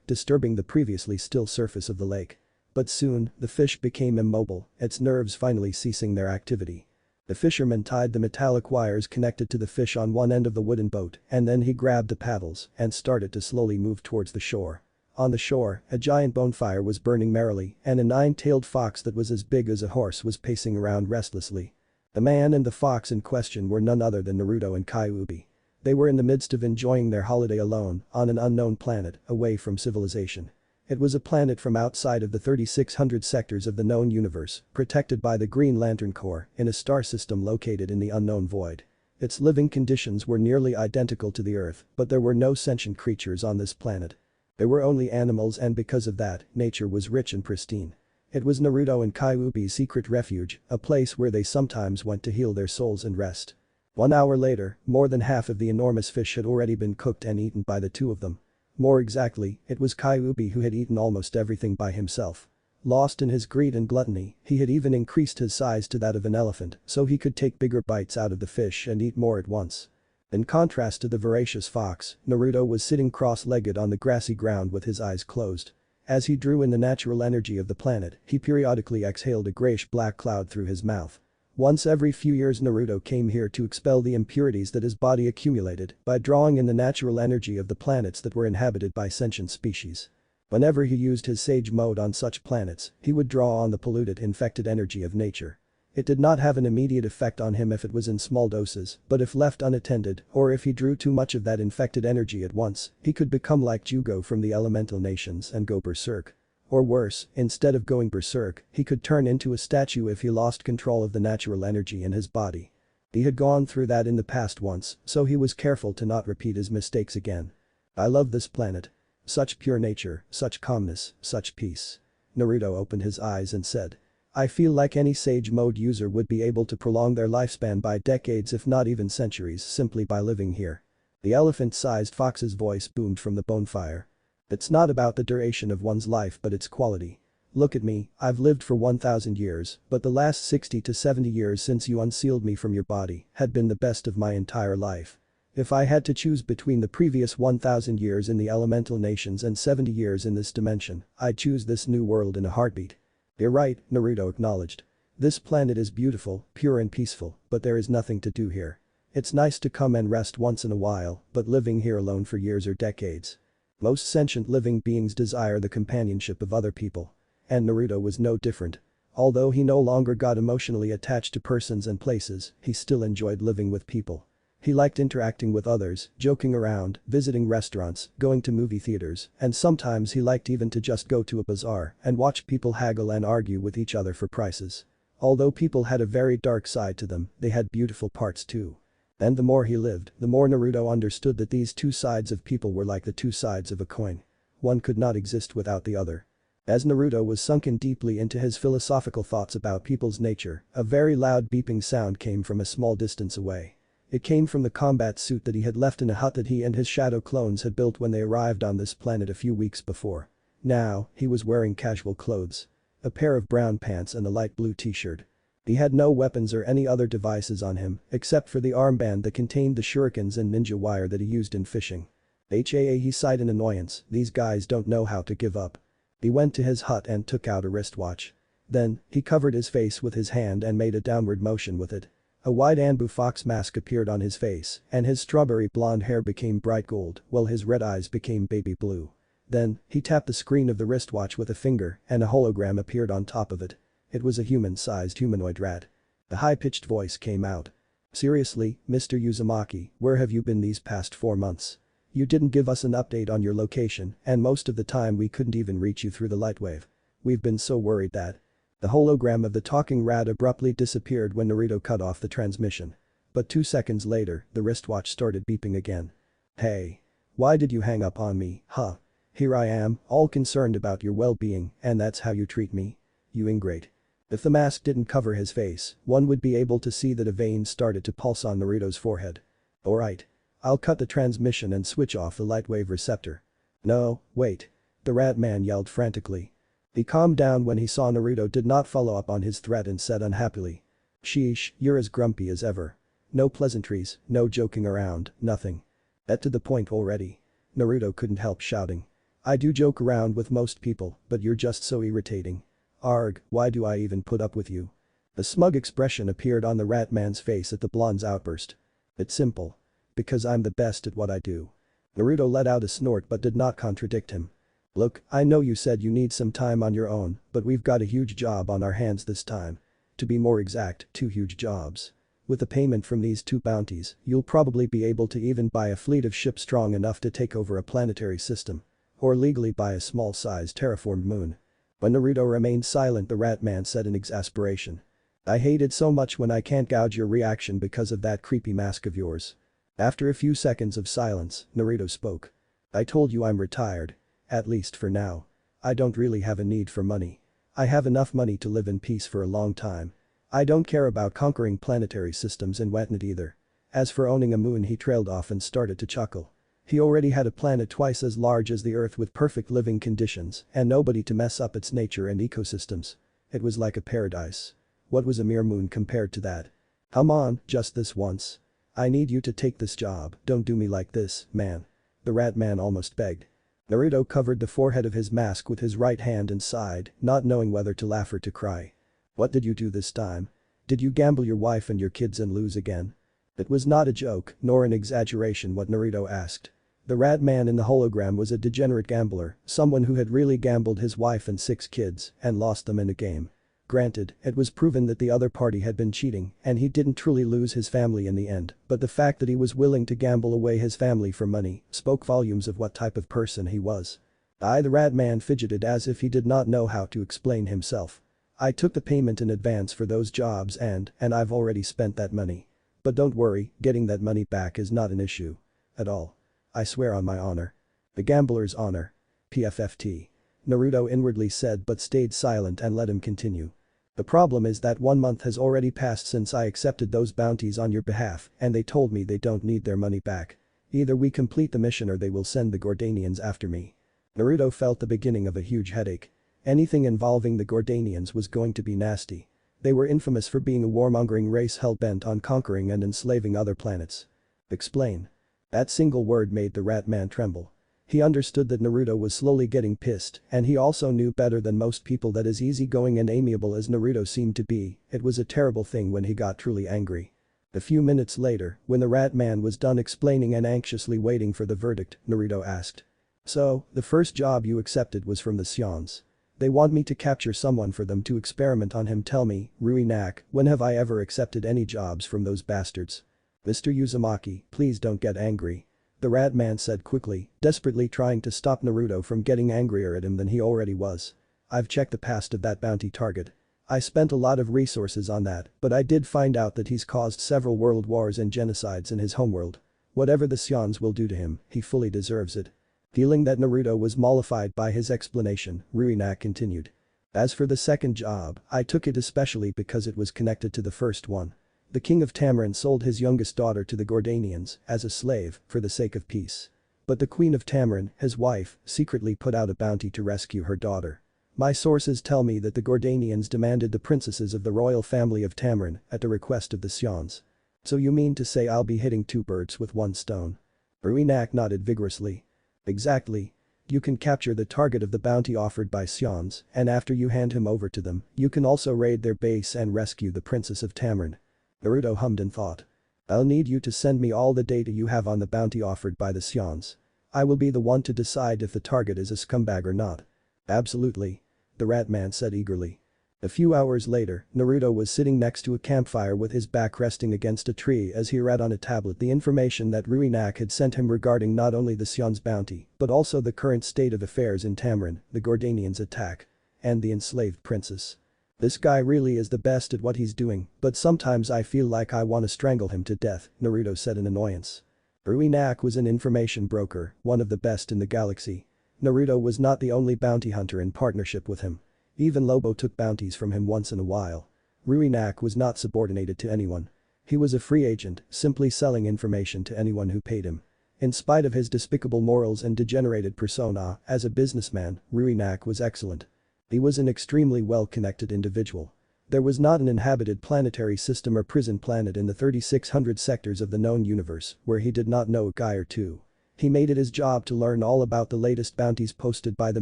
[SPEAKER 1] disturbing the previously still surface of the lake. But soon, the fish became immobile, its nerves finally ceasing their activity. The fisherman tied the metallic wires connected to the fish on one end of the wooden boat, and then he grabbed the paddles and started to slowly move towards the shore. On the shore, a giant bonfire was burning merrily, and a 9-tailed fox that was as big as a horse was pacing around restlessly. The man and the fox in question were none other than Naruto and Kyuubi. They were in the midst of enjoying their holiday alone, on an unknown planet, away from civilization. It was a planet from outside of the 3600 sectors of the known universe, protected by the Green Lantern Corps, in a star system located in the unknown void. Its living conditions were nearly identical to the Earth, but there were no sentient creatures on this planet. There were only animals, and because of that, nature was rich and pristine. It was Naruto and Kyuubi's secret refuge, a place where they sometimes went to heal their souls and rest. 1 hour later, more than half of the enormous fish had already been cooked and eaten by the two of them. More exactly, it was Kyuubi who had eaten almost everything by himself. Lost in his greed and gluttony, he had even increased his size to that of an elephant so he could take bigger bites out of the fish and eat more at once. In contrast to the voracious fox, Naruto was sitting cross-legged on the grassy ground with his eyes closed. As he drew in the natural energy of the planet, he periodically exhaled a grayish-black cloud through his mouth. Once every few years Naruto came here to expel the impurities that his body accumulated by drawing in the natural energy of the planets that were inhabited by sentient species. Whenever he used his sage mode on such planets, he would draw on the polluted, infected energy of nature. It did not have an immediate effect on him if it was in small doses, but if left unattended, or if he drew too much of that infected energy at once, he could become like Jugo from the elemental nations and go berserk. Or worse, instead of going berserk, he could turn into a statue if he lost control of the natural energy in his body. He had gone through that in the past once, so he was careful to not repeat his mistakes again. I love this planet. Such pure nature, such calmness, such peace. Naruto opened his eyes and said. I feel like any sage mode user would be able to prolong their lifespan by decades if not even centuries simply by living here. The elephant-sized fox's voice boomed from the bonfire. It's not about the duration of one's life but its quality. Look at me, I've lived for 1000 years, but the last 60 to 70 years since you unsealed me from your body had been the best of my entire life. If I had to choose between the previous 1000 years in the elemental nations and 70 years in this dimension, I'd choose this new world in a heartbeat. You're right, Naruto acknowledged. This planet is beautiful, pure and peaceful, but there is nothing to do here. It's nice to come and rest once in a while, but living here alone for years or decades. Most sentient living beings desire the companionship of other people. And Naruto was no different. Although he no longer got emotionally attached to persons and places, he still enjoyed living with people. He liked interacting with others, joking around, visiting restaurants, going to movie theaters, and sometimes he liked even to just go to a bazaar and watch people haggle and argue with each other for prices. Although people had a very dark side to them, they had beautiful parts too. And the more he lived, the more Naruto understood that these two sides of people were like the two sides of a coin. One could not exist without the other. As Naruto was sunken deeply into his philosophical thoughts about people's nature, a very loud beeping sound came from a small distance away. It came from the combat suit that he had left in a hut that he and his shadow clones had built when they arrived on this planet a few weeks before. Now, he was wearing casual clothes. A pair of brown pants and a light blue t-shirt. He had no weapons or any other devices on him, except for the armband that contained the shurikens and ninja wire that he used in fishing. He sighed in annoyance, these guys don't know how to give up. He went to his hut and took out a wristwatch. Then, he covered his face with his hand and made a downward motion with it. A wide Anbu fox mask appeared on his face, and his strawberry blonde hair became bright gold, while his red eyes became baby blue. Then, he tapped the screen of the wristwatch with a finger, and a hologram appeared on top of it. It was a human-sized humanoid rat. A high-pitched voice came out. Seriously, Mr. Uzumaki, where have you been these past 4 months? You didn't give us an update on your location, and most of the time we couldn't even reach you through the lightwave. We've been so worried that. The hologram of the talking rat abruptly disappeared when Naruto cut off the transmission. But 2 seconds later, the wristwatch started beeping again. Hey. Why did you hang up on me, huh? Here I am, all concerned about your well-being, and that's how you treat me? You ingrate. If the mask didn't cover his face, one would be able to see that a vein started to pulse on Naruto's forehead. Alright. I'll cut the transmission and switch off the lightwave receptor. No, wait. The rat man yelled frantically. He calmed down when he saw Naruto did not follow up on his threat and said unhappily. Sheesh, you're as grumpy as ever. No pleasantries, no joking around, nothing. Get to the point already. Naruto couldn't help shouting. I do joke around with most people, but you're just so irritating. Arg, why do I even put up with you? A smug expression appeared on the rat man's face at the blonde's outburst. It's simple. Because I'm the best at what I do. Naruto let out a snort but did not contradict him. Look, I know you said you need some time on your own, but we've got a huge job on our hands this time. To be more exact, 2 huge jobs. With the payment from these 2 bounties, you'll probably be able to even buy a fleet of ships strong enough to take over a planetary system. Or legally buy a small-sized terraformed moon. When Naruto remained silent, the rat man said in exasperation. I hate it so much when I can't gauge your reaction because of that creepy mask of yours. After a few seconds of silence, Naruto spoke. I told you I'm retired. At least for now. I don't really have a need for money. I have enough money to live in peace for a long time. I don't care about conquering planetary systems and whatnot either. As for owning a moon, he trailed off and started to chuckle. He already had a planet twice as large as the Earth with perfect living conditions and nobody to mess up its nature and ecosystems. It was like a paradise. What was a mere moon compared to that? Come on, just this once. I need you to take this job, don't do me like this, man. The rat man almost begged. Naruto covered the forehead of his mask with his right hand and sighed, not knowing whether to laugh or to cry. What did you do this time? Did you gamble your wife and your kids and lose again? It was not a joke, nor an exaggeration what Naruto asked. The rat man in the hologram was a degenerate gambler, someone who had really gambled his wife and 6 kids and lost them in a game. Granted, it was proven that the other party had been cheating and he didn't truly lose his family in the end, but the fact that he was willing to gamble away his family for money spoke volumes of what type of person he was. The rat man fidgeted as if he did not know how to explain himself. I took the payment in advance for those jobs and I've already spent that money. But don't worry, getting that money back is not an issue. At all. I swear on my honor. The gambler's honor. PFFT. Naruto inwardly said but stayed silent and let him continue. The problem is that 1 month has already passed since I accepted those bounties on your behalf and they told me they don't need their money back. Either we complete the mission or they will send the Gordanians after me. Naruto felt the beginning of a huge headache. Anything involving the Gordanians was going to be nasty. They were infamous for being a warmongering race hell-bent on conquering and enslaving other planets. Explain. That single word made the rat man tremble. He understood that Naruto was slowly getting pissed and he also knew better than most people that as easygoing and amiable as Naruto seemed to be, it was a terrible thing when he got truly angry. A few minutes later, when the rat man was done explaining and anxiously waiting for the verdict, Naruto asked. So, the first job you accepted was from the Sions. They want me to capture someone for them to experiment on him. Tell me, Ruinak, when have I ever accepted any jobs from those bastards? Mr. Uzumaki, please don't get angry. The rat man said quickly, desperately trying to stop Naruto from getting angrier at him than he already was. I've checked the past of that bounty target. I spent a lot of resources on that, but I did find out that he's caused several world wars and genocides in his homeworld. Whatever the Sions will do to him, he fully deserves it. Feeling that Naruto was mollified by his explanation, Ruinak continued. As for the second job, I took it especially because it was connected to the first one. The king of Tamarin sold his youngest daughter to the Gordanians as a slave for the sake of peace. But the queen of Tamarin, his wife, secretly put out a bounty to rescue her daughter. My sources tell me that the Gordanians demanded the princesses of the royal family of Tamarin at the request of the Sions. So you mean to say I'll be hitting 2 birds with 1 stone? Ruinak nodded vigorously. Exactly. You can capture the target of the bounty offered by Sions, and after you hand him over to them, you can also raid their base and rescue the princess of Tamarin. Naruto hummed in thought. I'll need you to send me all the data you have on the bounty offered by the Sions. I will be the one to decide if the target is a scumbag or not. Absolutely. The rat man said eagerly. A few hours later, Naruto was sitting next to a campfire with his back resting against a tree as he read on a tablet the information that Ruinak had sent him regarding not only the Sions bounty, but also the current state of affairs in Tamarin, the Gordanians' attack, and the enslaved princess. This guy really is the best at what he's doing, but sometimes I feel like I want to strangle him to death, Naruto said in annoyance. Ruinak was an information broker, one of the best in the galaxy. Naruto was not the only bounty hunter in partnership with him. Even Lobo took bounties from him once in a while. Ruinak was not subordinated to anyone. He was a free agent, simply selling information to anyone who paid him. In spite of his despicable morals and degenerated persona, as a businessman, Ruinak was excellent. He was an extremely well-connected individual. There was not an inhabited planetary system or prison planet in the 3600 sectors of the known universe where he did not know a guy or two. He made it his job to learn all about the latest bounties posted by the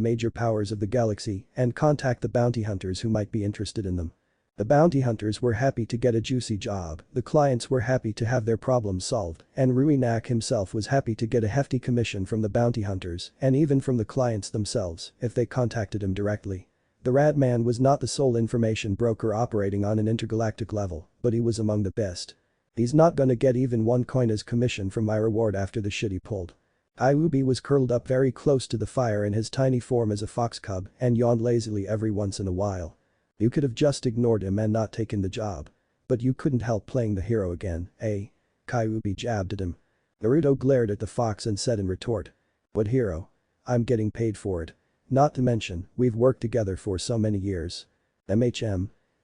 [SPEAKER 1] major powers of the galaxy and contact the bounty hunters who might be interested in them. The bounty hunters were happy to get a juicy job, the clients were happy to have their problems solved, and Ruinak himself was happy to get a hefty commission from the bounty hunters and even from the clients themselves if they contacted him directly. The Radman was not the sole information broker operating on an intergalactic level, but he was among the best. He's not gonna get even one coin as commission from my reward after the shit he pulled. Iubi was curled up very close to the fire in his tiny form as a fox cub and yawned lazily every once in a while. You could have just ignored him and not taken the job. But you couldn't help playing the hero again, eh? Kyuubi jabbed at him. Naruto glared at the fox and said in retort. What hero? I'm getting paid for it. Not to mention, we've worked together for so many years.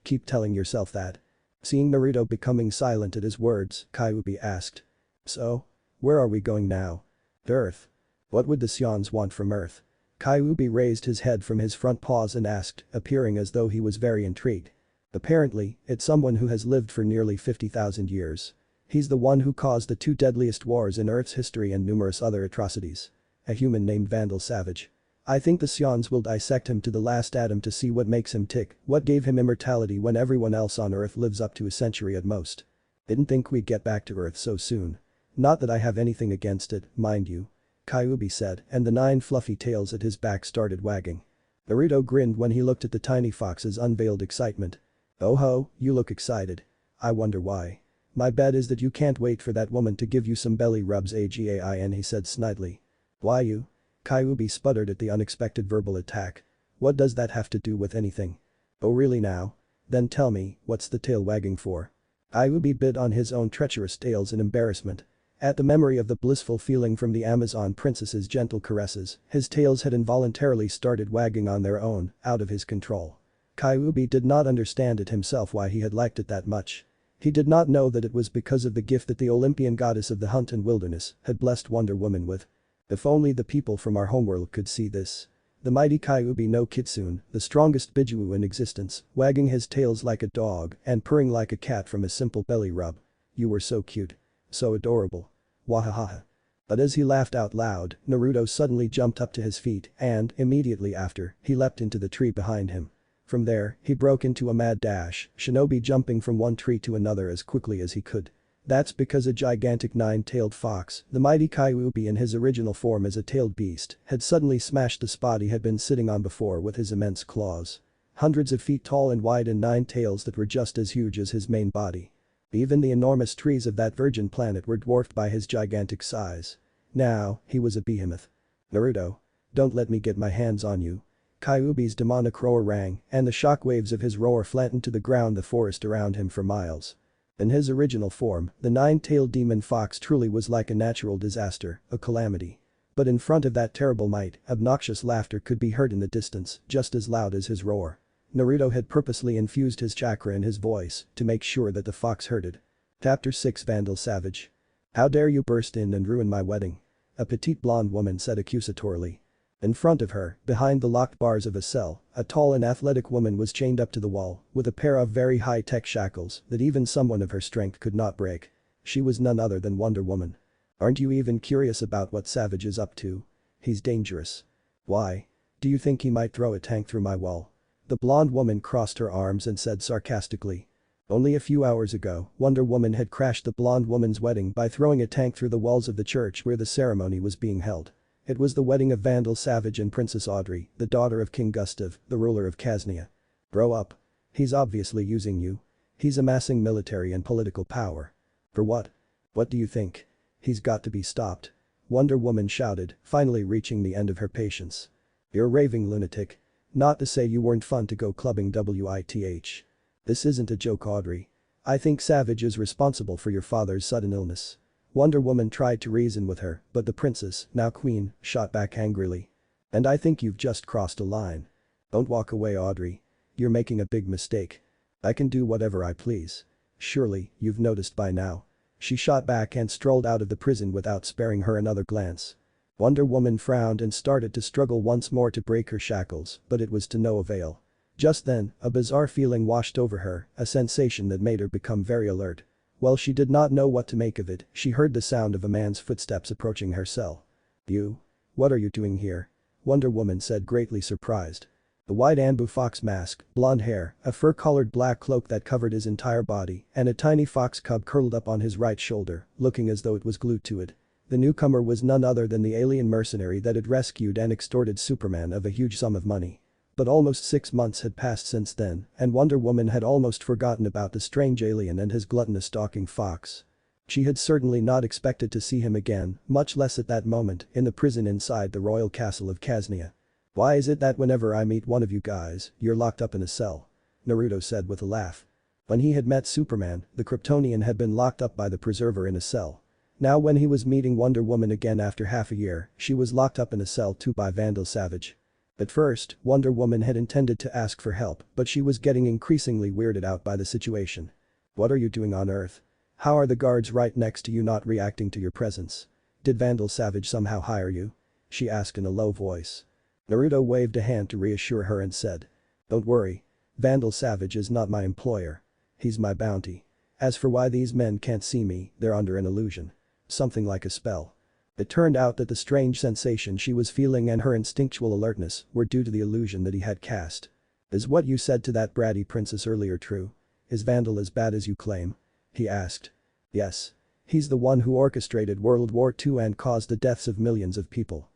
[SPEAKER 1] Keep telling yourself that. Seeing Naruto becoming silent at his words, Kyuubi asked. So? Where are we going now? Earth. What would the Sions want from Earth? Kyuubi raised his head from his front paws and asked, appearing as though he was very intrigued. Apparently, it's someone who has lived for nearly 50,000 years. He's the one who caused the two deadliest wars in Earth's history and numerous other atrocities. A human named Vandal Savage. I think the Sions will dissect him to the last atom to see what makes him tick, what gave him immortality when everyone else on Earth lives up to a century at most. Didn't think we'd get back to Earth so soon. Not that I have anything against it, mind you. Kyuubi said, and the 9 fluffy tails at his back started wagging. Naruto grinned when he looked at the tiny fox's unveiled excitement. Oh ho, you look excited. I wonder why. My bet is that you can't wait for that woman to give you some belly rubs again, he said snidely. Why you? Kyuubi sputtered at the unexpected verbal attack. What does that have to do with anything? Oh really now? Then tell me, what's the tail wagging for? Kyuubi bit on his own treacherous tails in embarrassment. At the memory of the blissful feeling from the Amazon princess's gentle caresses, his tails had involuntarily started wagging on their own, out of his control. Kyuubi did not understand it himself why he had liked it that much. He did not know that it was because of the gift that the Olympian goddess of the hunt and wilderness had blessed Wonder Woman with. If only the people from our homeworld could see this. The mighty Kyuubi no Kitsune, the strongest Bijuu in existence, wagging his tails like a dog and purring like a cat from a simple belly rub. You were so cute. So adorable. Wahahaha. But as he laughed out loud, Naruto suddenly jumped up to his feet and, immediately after, he leapt into the tree behind him. From there, he broke into a mad dash, shinobi jumping from one tree to another as quickly as he could. That's because a gigantic 9-tailed fox, the mighty Kyuubi in his original form as a tailed beast, had suddenly smashed the spot he had been sitting on before with his immense claws. Hundreds of feet tall and wide and 9 tails that were just as huge as his main body. Even the enormous trees of that virgin planet were dwarfed by his gigantic size. Now, he was a behemoth. Naruto. Don't let me get my hands on you. Kyuubi's demonic roar rang, and the shockwaves of his roar flattened to the ground the forest around him for miles. In his original form, the 9-tailed demon fox truly was like a natural disaster, a calamity. But in front of that terrible might, obnoxious laughter could be heard in the distance, just as loud as his roar. Naruto had purposely infused his chakra in his voice to make sure that the fox heard it. Chapter 6 Vandal Savage. How dare you burst in and ruin my wedding? A petite blonde woman said accusatorily. In front of her, behind the locked bars of a cell, a tall and athletic woman was chained up to the wall with a pair of very high-tech shackles that even someone of her strength could not break. She was none other than Wonder Woman. Aren't you even curious about what Savage is up to? He's dangerous. Why? Do you think he might throw a tank through my wall? The blonde woman crossed her arms and said sarcastically. Only a few hours ago, Wonder Woman had crashed the blonde woman's wedding by throwing a tank through the walls of the church where the ceremony was being held. It was the wedding of Vandal Savage and Princess Audrey, the daughter of King Gustav, the ruler of Kaznia. Grow up. He's obviously using you. He's amassing military and political power. For what? What do you think? He's got to be stopped. Wonder Woman shouted, finally reaching the end of her patience. You're a raving lunatic. Not to say you weren't fun to go clubbing with. This isn't a joke, Audrey. I think Savage is responsible for your father's sudden illness. Wonder Woman tried to reason with her, but the princess, now queen, shot back angrily. And I think you've just crossed a line. Don't walk away, Audrey. You're making a big mistake. I can do whatever I please. Surely, you've noticed by now. She shot back and strolled out of the prison without sparing her another glance. Wonder Woman frowned and started to struggle once more to break her shackles, but it was to no avail. Just then, a bizarre feeling washed over her, a sensation that made her become very alert. While she did not know what to make of it, she heard the sound of a man's footsteps approaching her cell. "You? What are you doing here?" Wonder Woman said, greatly surprised. The white Anbu fox mask, blonde hair, a fur-collared black cloak that covered his entire body, and a tiny fox cub curled up on his right shoulder, looking as though it was glued to it. The newcomer was none other than the alien mercenary that had rescued and extorted Superman of a huge sum of money. But almost 6 months had passed since then, and Wonder Woman had almost forgotten about the strange alien and his gluttonous stalking fox. She had certainly not expected to see him again, much less at that moment, in the prison inside the royal castle of Kaznia. "Why is it that whenever I meet one of you guys, you're locked up in a cell?" Naruto said with a laugh. When he had met Superman, the Kryptonian had been locked up by the Preserver in a cell. Now when he was meeting Wonder Woman again after half a year, she was locked up in a cell too by Vandal Savage. At first, Wonder Woman had intended to ask for help, but she was getting increasingly weirded out by the situation. "What are you doing on Earth? How are the guards right next to you not reacting to your presence? Did Vandal Savage somehow hire you?" she asked in a low voice. Naruto waved a hand to reassure her and said. "Don't worry. Vandal Savage is not my employer. He's my bounty. As for why these men can't see me, they're under an illusion. Something like a spell." It turned out that the strange sensation she was feeling and her instinctual alertness were due to the illusion that he had cast. "Is what you said to that bratty princess earlier true? Is Vandal as bad as you claim?" he asked. "Yes. He's the one who orchestrated World War II and caused the deaths of millions of people.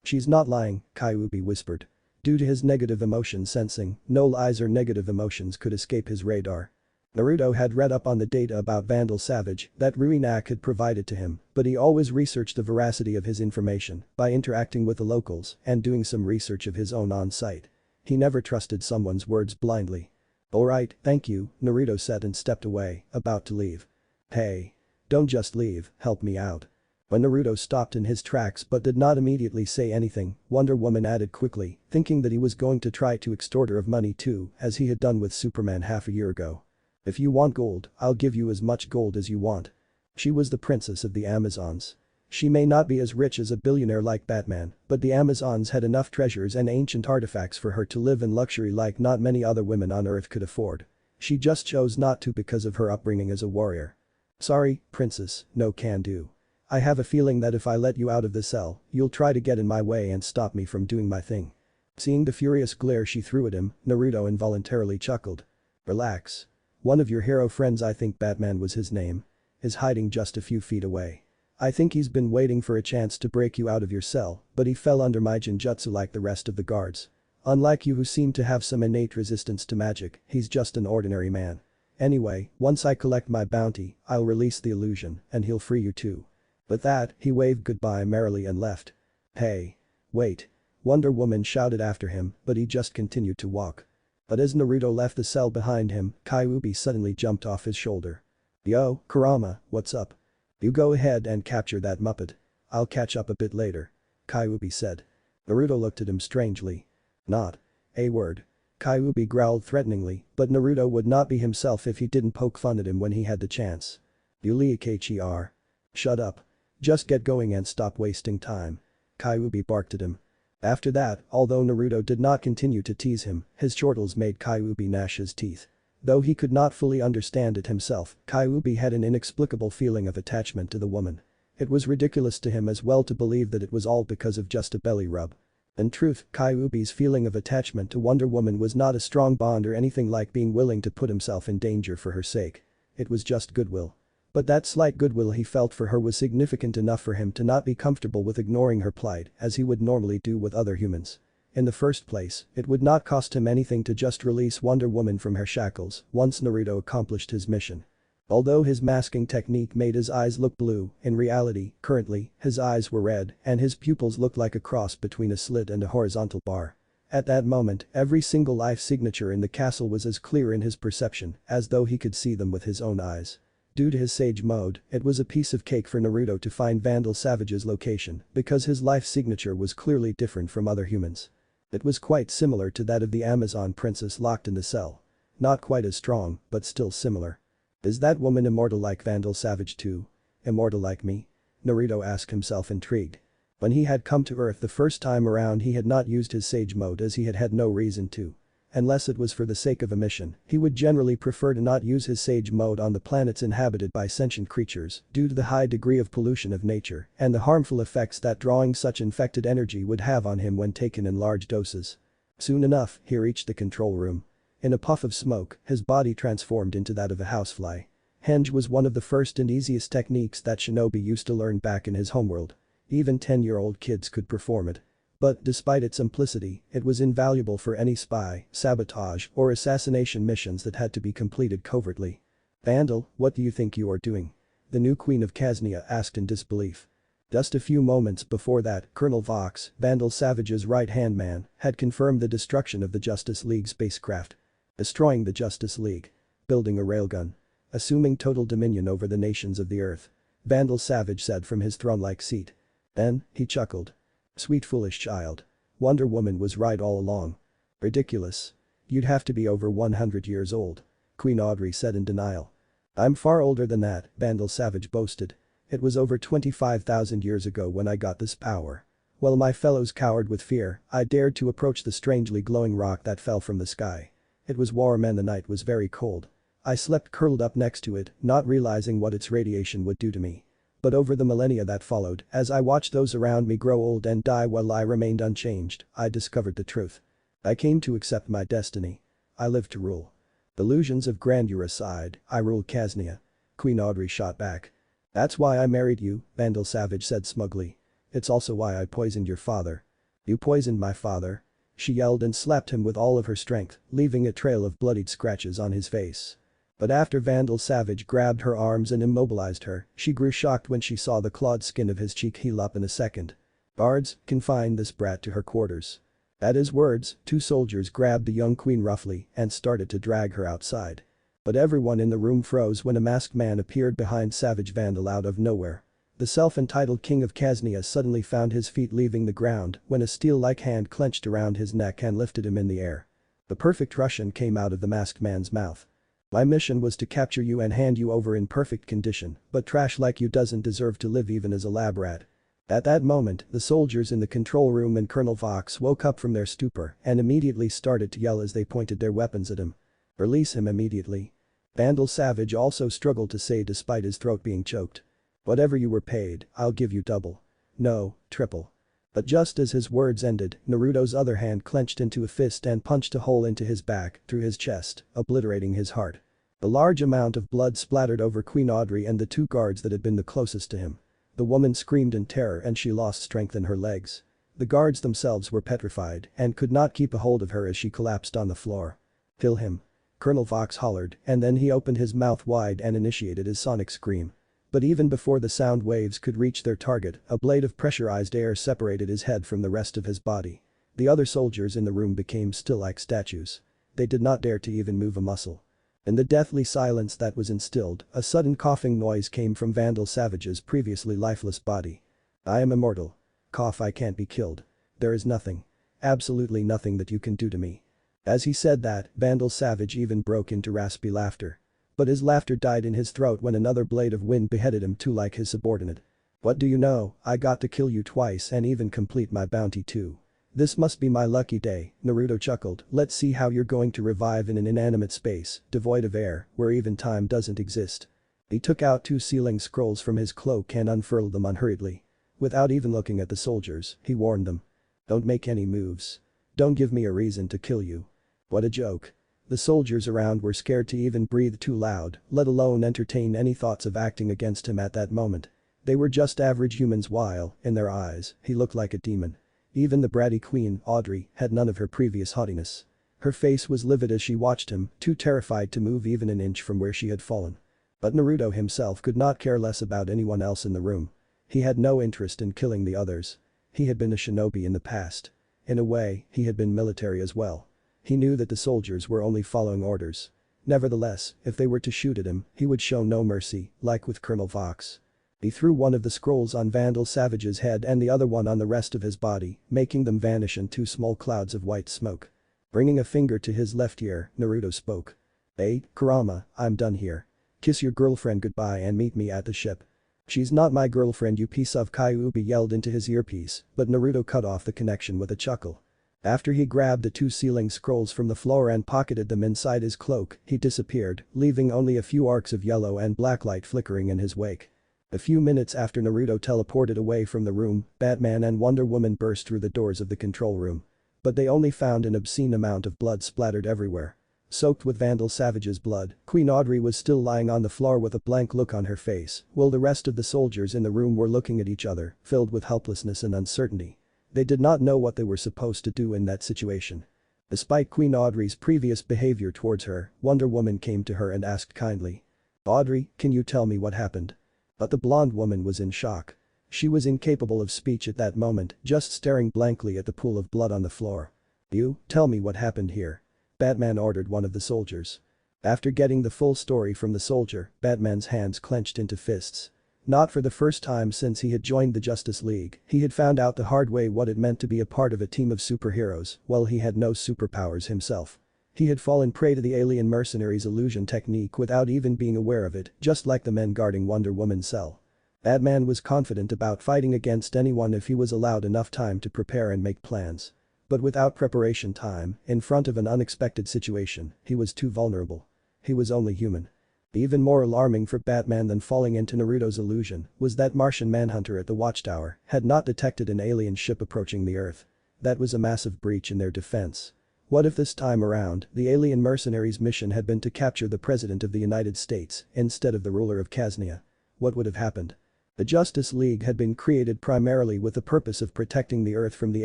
[SPEAKER 1] She's not lying," Kyuubi whispered. Due to his negative emotion sensing, no lies or negative emotions could escape his radar. Naruto had read up on the data about Vandal Savage that Ruinak had provided to him, but he always researched the veracity of his information by interacting with the locals and doing some research of his own on-site. He never trusted someone's words blindly. "Alright, thank you," Naruto said and stepped away, about to leave. "Hey. Don't just leave, help me out." When Naruto stopped in his tracks but did not immediately say anything, Wonder Woman added quickly, thinking that he was going to try to extort her of money too, as he had done with Superman half a year ago. "If you want gold, I'll give you as much gold as you want." She was the princess of the Amazons. She may not be as rich as a billionaire like Batman, but the Amazons had enough treasures and ancient artifacts for her to live in luxury like not many other women on Earth could afford. She just chose not to because of her upbringing as a warrior. "Sorry, princess, no can do. I have a feeling that if I let you out of the cell, you'll try to get in my way and stop me from doing my thing." Seeing the furious glare she threw at him, Naruto involuntarily chuckled. "Relax. One of your hero friends, I think Batman was his name, is hiding just a few feet away. I think he's been waiting for a chance to break you out of your cell, but he fell under my genjutsu like the rest of the guards. Unlike you who seem to have some innate resistance to magic, he's just an ordinary man. Anyway, once I collect my bounty, I'll release the illusion and he'll free you too." With that, he waved goodbye merrily and left. "Hey. Wait." Wonder Woman shouted after him, but he just continued to walk. But as Naruto left the cell behind him, Kyuubi suddenly jumped off his shoulder. "Yo, Kurama, what's up? You go ahead and capture that Muppet. I'll catch up a bit later," Kyuubi said. Naruto looked at him strangely. "Not a word." Kyuubi growled threateningly, but Naruto would not be himself if he didn't poke fun at him when he had the chance. "Yuliakhr. Shut up. Just get going and stop wasting time," Kyuubi barked at him. After that, although Naruto did not continue to tease him, his chortles made Kyuubi gnash his teeth. Though he could not fully understand it himself, Kyuubi had an inexplicable feeling of attachment to the woman. It was ridiculous to him as well to believe that it was all because of just a belly rub. In truth, Kyuubi's feeling of attachment to Wonder Woman was not a strong bond or anything like being willing to put himself in danger for her sake. It was just goodwill. But that slight goodwill he felt for her was significant enough for him to not be comfortable with ignoring her plight as he would normally do with other humans. In the first place, it would not cost him anything to just release Wonder Woman from her shackles once Naruto accomplished his mission. Although his masking technique made his eyes look blue, in reality, currently, his eyes were red and his pupils looked like a cross between a slit and a horizontal bar. At that moment, every single life signature in the castle was as clear in his perception as though he could see them with his own eyes. Due to his sage mode, it was a piece of cake for Naruto to find Vandal Savage's location because his life signature was clearly different from other humans. It was quite similar to that of the Amazon princess locked in the cell. Not quite as strong, but still similar. Is that woman immortal like Vandal Savage too? Immortal like me? Naruto asked himself intrigued. When he had come to Earth the first time around he had not used his sage mode as he had had no reason to. Unless it was for the sake of a mission, he would generally prefer to not use his sage mode on the planets inhabited by sentient creatures due to the high degree of pollution of nature and the harmful effects that drawing such infected energy would have on him when taken in large doses. Soon enough, he reached the control room. In a puff of smoke, his body transformed into that of a housefly. Henge was one of the first and easiest techniques that shinobi used to learn back in his homeworld. Even 10-year-old kids could perform it. But despite its simplicity, it was invaluable for any spy, sabotage, or assassination missions that had to be completed covertly. Vandal, what do you think you are doing? The new queen of Khaznia asked in disbelief. Just a few moments before that, Colonel Vox, Vandal Savage's right-hand man, had confirmed the destruction of the Justice League spacecraft. Destroying the Justice League. Building a railgun. Assuming total dominion over the nations of the Earth. Vandal Savage said from his throne-like seat. Then, he chuckled. Sweet foolish child. Wonder Woman was right all along. Ridiculous. You'd have to be over 100 years old. Queen Audrey said in denial. I'm far older than that, Vandal Savage boasted. It was over 25,000 years ago when I got this power. While my fellows cowered with fear, I dared to approach the strangely glowing rock that fell from the sky. It was warm and the night was very cold. I slept curled up next to it, not realizing what its radiation would do to me. But over the millennia that followed, as I watched those around me grow old and die while I remained unchanged, I discovered the truth. I came to accept my destiny. I lived to rule. Illusions of grandeur aside, I ruled Khaznia. Queen Audrey shot back. That's why I married you, Vandal Savage said smugly. It's also why I poisoned your father. You poisoned my father? She yelled and slapped him with all of her strength, leaving a trail of bloodied scratches on his face. But after Vandal Savage grabbed her arms and immobilized her, she grew shocked when she saw the clawed skin of his cheek heal up in a second. Guards, confine this brat to her quarters. At his words, 2 soldiers grabbed the young queen roughly and started to drag her outside. But everyone in the room froze when a masked man appeared behind Savage Vandal out of nowhere. The self-entitled king of Khaznia suddenly found his feet leaving the ground when a steel-like hand clenched around his neck and lifted him in the air. The perfect Russian came out of the masked man's mouth. My mission was to capture you and hand you over in perfect condition, but trash like you doesn't deserve to live even as a lab rat. At that moment, the soldiers in the control room and Colonel Vox woke up from their stupor and immediately started to yell as they pointed their weapons at him. Release him immediately. Vandal Savage also struggled to say despite his throat being choked. Whatever you were paid, I'll give you double. No, triple. But just as his words ended, Naruto's other hand clenched into a fist and punched a hole into his back, through his chest, obliterating his heart. A large amount of blood splattered over Queen Audrey and the 2 guards that had been the closest to him. The woman screamed in terror and she lost strength in her legs. The guards themselves were petrified and could not keep a hold of her as she collapsed on the floor. Kill him. Colonel Vox hollered, and then he opened his mouth wide and initiated his sonic scream. But even before the sound waves could reach their target, a blade of pressurized air separated his head from the rest of his body. The other soldiers in the room became still like statues. They did not dare to even move a muscle. In the deathly silence that was instilled, a sudden coughing noise came from Vandal Savage's previously lifeless body. I am immortal. Cough, I can't be killed. There is nothing. Absolutely nothing that you can do to me. As he said that, Vandal Savage even broke into raspy laughter. But his laughter died in his throat when another blade of wind beheaded him too like his subordinate. What do you know, I got to kill you twice and even complete my bounty too. This must be my lucky day, Naruto chuckled. Let's see how you're going to revive in an inanimate space, devoid of air, where even time doesn't exist. He took out 2 sealing scrolls from his cloak and unfurled them unhurriedly. Without even looking at the soldiers, he warned them. Don't make any moves. Don't give me a reason to kill you. What a joke. The soldiers around were scared to even breathe too loud, let alone entertain any thoughts of acting against him at that moment. They were just average humans while, in their eyes, he looked like a demon. Even the bratty queen, Audrey, had none of her previous haughtiness. Her face was livid as she watched him, too terrified to move even an inch from where she had fallen. But Naruto himself could not care less about anyone else in the room. He had no interest in killing the others. He had been a shinobi in the past. In a way, he had been military as well. He knew that the soldiers were only following orders. Nevertheless, if they were to shoot at him, he would show no mercy, like with Colonel Vox. He threw one of the scrolls on Vandal Savage's head and the other one on the rest of his body, making them vanish in two small clouds of white smoke. Bringing a finger to his left ear, Naruto spoke. "Hey, Kurama, I'm done here. Kiss your girlfriend goodbye and meet me at the ship." "She's not my girlfriend, you piece of Kyuubi," yelled into his earpiece, but Naruto cut off the connection with a chuckle. After he grabbed the two sealing scrolls from the floor and pocketed them inside his cloak, he disappeared, leaving only a few arcs of yellow and black light flickering in his wake. A few minutes after Naruto teleported away from the room, Batman and Wonder Woman burst through the doors of the control room. But they only found an obscene amount of blood splattered everywhere. Soaked with Vandal Savage's blood, Queen Audrey was still lying on the floor with a blank look on her face, while the rest of the soldiers in the room were looking at each other, filled with helplessness and uncertainty. They did not know what they were supposed to do in that situation. Despite Queen Audrey's previous behavior towards her, Wonder Woman came to her and asked kindly. "Audrey, can you tell me what happened?" But the blonde woman was in shock. She was incapable of speech at that moment, just staring blankly at the pool of blood on the floor. "You, tell me what happened here," Batman ordered one of the soldiers. After getting the full story from the soldier, Batman's hands clenched into fists. Not for the first time since he had joined the Justice League, he had found out the hard way what it meant to be a part of a team of superheroes while he had no superpowers himself. He had fallen prey to the alien mercenaries' illusion technique without even being aware of it, just like the men guarding Wonder Woman's cell. Batman was confident about fighting against anyone if he was allowed enough time to prepare and make plans. But without preparation time, in front of an unexpected situation, he was too vulnerable. He was only human. Even more alarming for Batman than falling into Naruto's illusion was that Martian Manhunter at the Watchtower had not detected an alien ship approaching the Earth. That was a massive breach in their defense. What if this time around, the alien mercenaries' mission had been to capture the President of the United States instead of the ruler of Kaznia? What would have happened? The Justice League had been created primarily with the purpose of protecting the Earth from the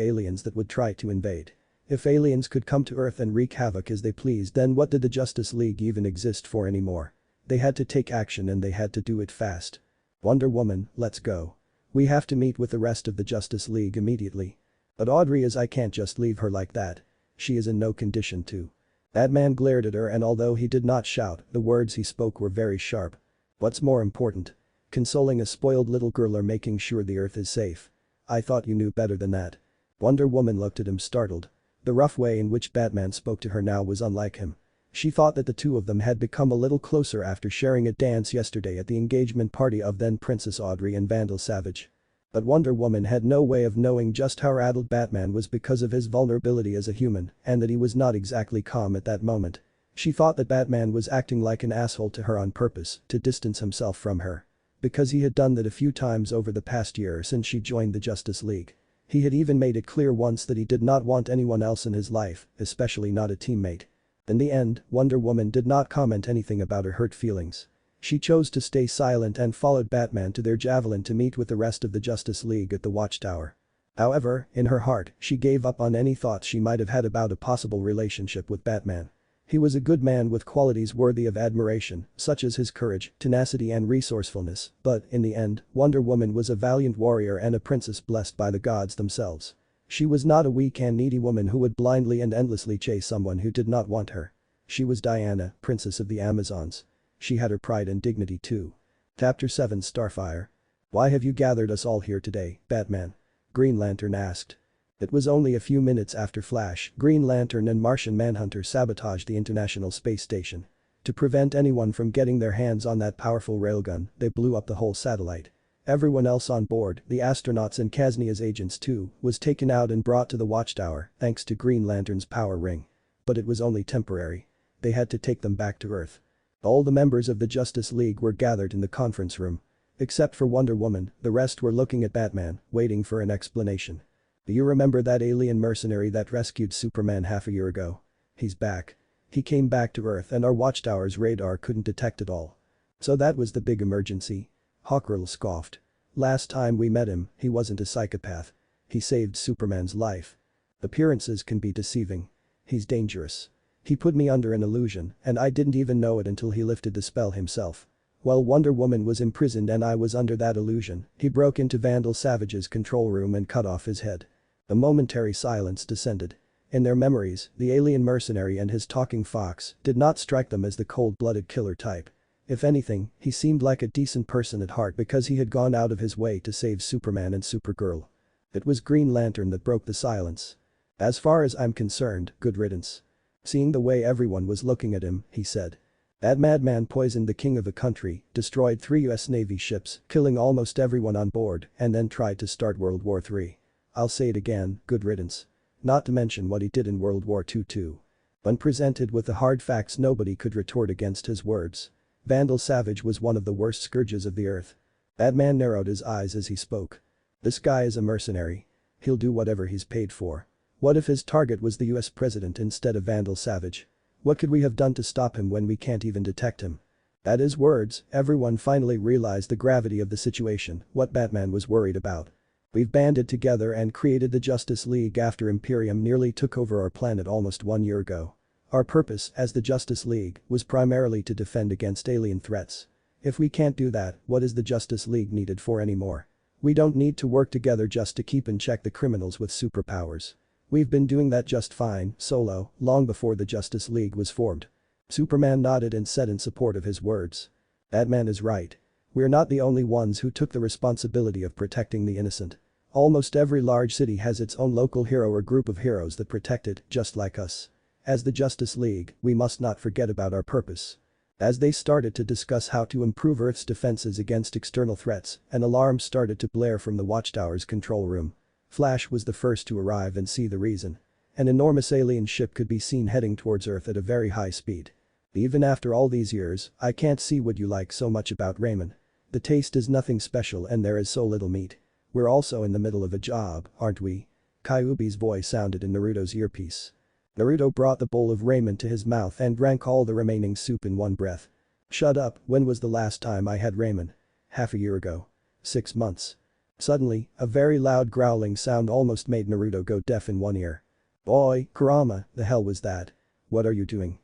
[SPEAKER 1] aliens that would try to invade. If aliens could come to Earth and wreak havoc as they pleased, then what did the Justice League even exist for anymore? They had to take action and they had to do it fast. "Wonder Woman, let's go. We have to meet with the rest of the Justice League immediately." "But Audrey I can't just leave her like that. She is in no condition to." Batman glared at her and although he did not shout, the words he spoke were very sharp. "What's more important? Consoling a spoiled little girl or making sure the Earth is safe? I thought you knew better than that." Wonder Woman looked at him startled. The rough way in which Batman spoke to her now was unlike him. She thought that the two of them had become a little closer after sharing a dance yesterday at the engagement party of then Princess Audrey and Vandal Savage. But Wonder Woman had no way of knowing just how rattled Batman was because of his vulnerability as a human and that he was not exactly calm at that moment. She thought that Batman was acting like an asshole to her on purpose to distance himself from her. Because he had done that a few times over the past year since she joined the Justice League. He had even made it clear once that he did not want anyone else in his life, especially not a teammate. In the end, Wonder Woman did not comment anything about her hurt feelings. She chose to stay silent and followed Batman to their javelin to meet with the rest of the Justice League at the Watchtower. However, in her heart, she gave up on any thoughts she might have had about a possible relationship with Batman. He was a good man with qualities worthy of admiration, such as his courage, tenacity and resourcefulness, but, in the end, Wonder Woman was a valiant warrior and a princess blessed by the gods themselves. She was not a weak and needy woman who would blindly and endlessly chase someone who did not want her. She was Diana, Princess of the Amazons. She had her pride and dignity too. Chapter 7 Starfire. "Why have you gathered us all here today, Batman?" Green Lantern asked. It was only a few minutes after Flash, Green Lantern and Martian Manhunter sabotaged the International Space Station. To prevent anyone from getting their hands on that powerful railgun, they blew up the whole satellite. Everyone else on board, the astronauts and Kaznia's agents too, was taken out and brought to the Watchtower thanks to Green Lantern's power ring. But it was only temporary. They had to take them back to Earth. All the members of the Justice League were gathered in the conference room. Except for Wonder Woman, the rest were looking at Batman, waiting for an explanation. "Do you remember that alien mercenary that rescued Superman half a year ago? He's back. He came back to Earth and our Watchtower's radar couldn't detect it all." "So that was the big emergency?" Hawkgirl scoffed. "Last time we met him, he wasn't a psychopath. He saved Superman's life. Appearances can be deceiving. He's dangerous. He put me under an illusion and I didn't even know it until he lifted the spell himself. While Wonder Woman was imprisoned and I was under that illusion, he broke into Vandal Savage's control room and cut off his head." A momentary silence descended. In their memories, the alien mercenary and his talking fox did not strike them as the cold-blooded killer type. If anything, he seemed like a decent person at heart because he had gone out of his way to save Superman and Supergirl. It was Green Lantern that broke the silence. "As far as I'm concerned, good riddance." Seeing the way everyone was looking at him, he said. "That madman poisoned the king of the country, destroyed 3 US Navy ships, killing almost everyone on board, and then tried to start World War III. I'll say it again, good riddance. Not to mention what he did in World War II too." When presented with the hard facts, nobody could retort against his words. Vandal Savage was one of the worst scourges of the earth. That man narrowed his eyes as he spoke. "This guy is a mercenary. He'll do whatever he's paid for. What if his target was the US president instead of Vandal Savage? What could we have done to stop him when we can't even detect him?" At his words, everyone finally realized the gravity of the situation, what Batman was worried about. "We've banded together and created the Justice League after Imperium nearly took over our planet almost 1 year ago. Our purpose, as the Justice League, was primarily to defend against alien threats. If we can't do that, what is the Justice League needed for anymore? We don't need to work together just to keep in check the criminals with superpowers. We've been doing that just fine, solo, long before the Justice League was formed." Superman nodded and said in support of his words. "That man is right. We're not the only ones who took the responsibility of protecting the innocent. Almost every large city has its own local hero or group of heroes that protect it, just like us. As the Justice League, we must not forget about our purpose." As they started to discuss how to improve Earth's defenses against external threats, an alarm started to blare from the Watchtower's control room. Flash was the first to arrive and see the reason. An enormous alien ship could be seen heading towards Earth at a very high speed. "Even after all these years, I can't see what you like so much about ramen. The taste is nothing special and there is so little meat. We're also in the middle of a job, aren't we?" Kyuubi's voice sounded in Naruto's earpiece. Naruto brought the bowl of ramen to his mouth and drank all the remaining soup in one breath. "Shut up, when was the last time I had ramen? Half a year ago. 6 months. Suddenly, a very loud growling sound almost made Naruto go deaf in one ear. "Boy, Kurama, the hell was that? What are you doing?"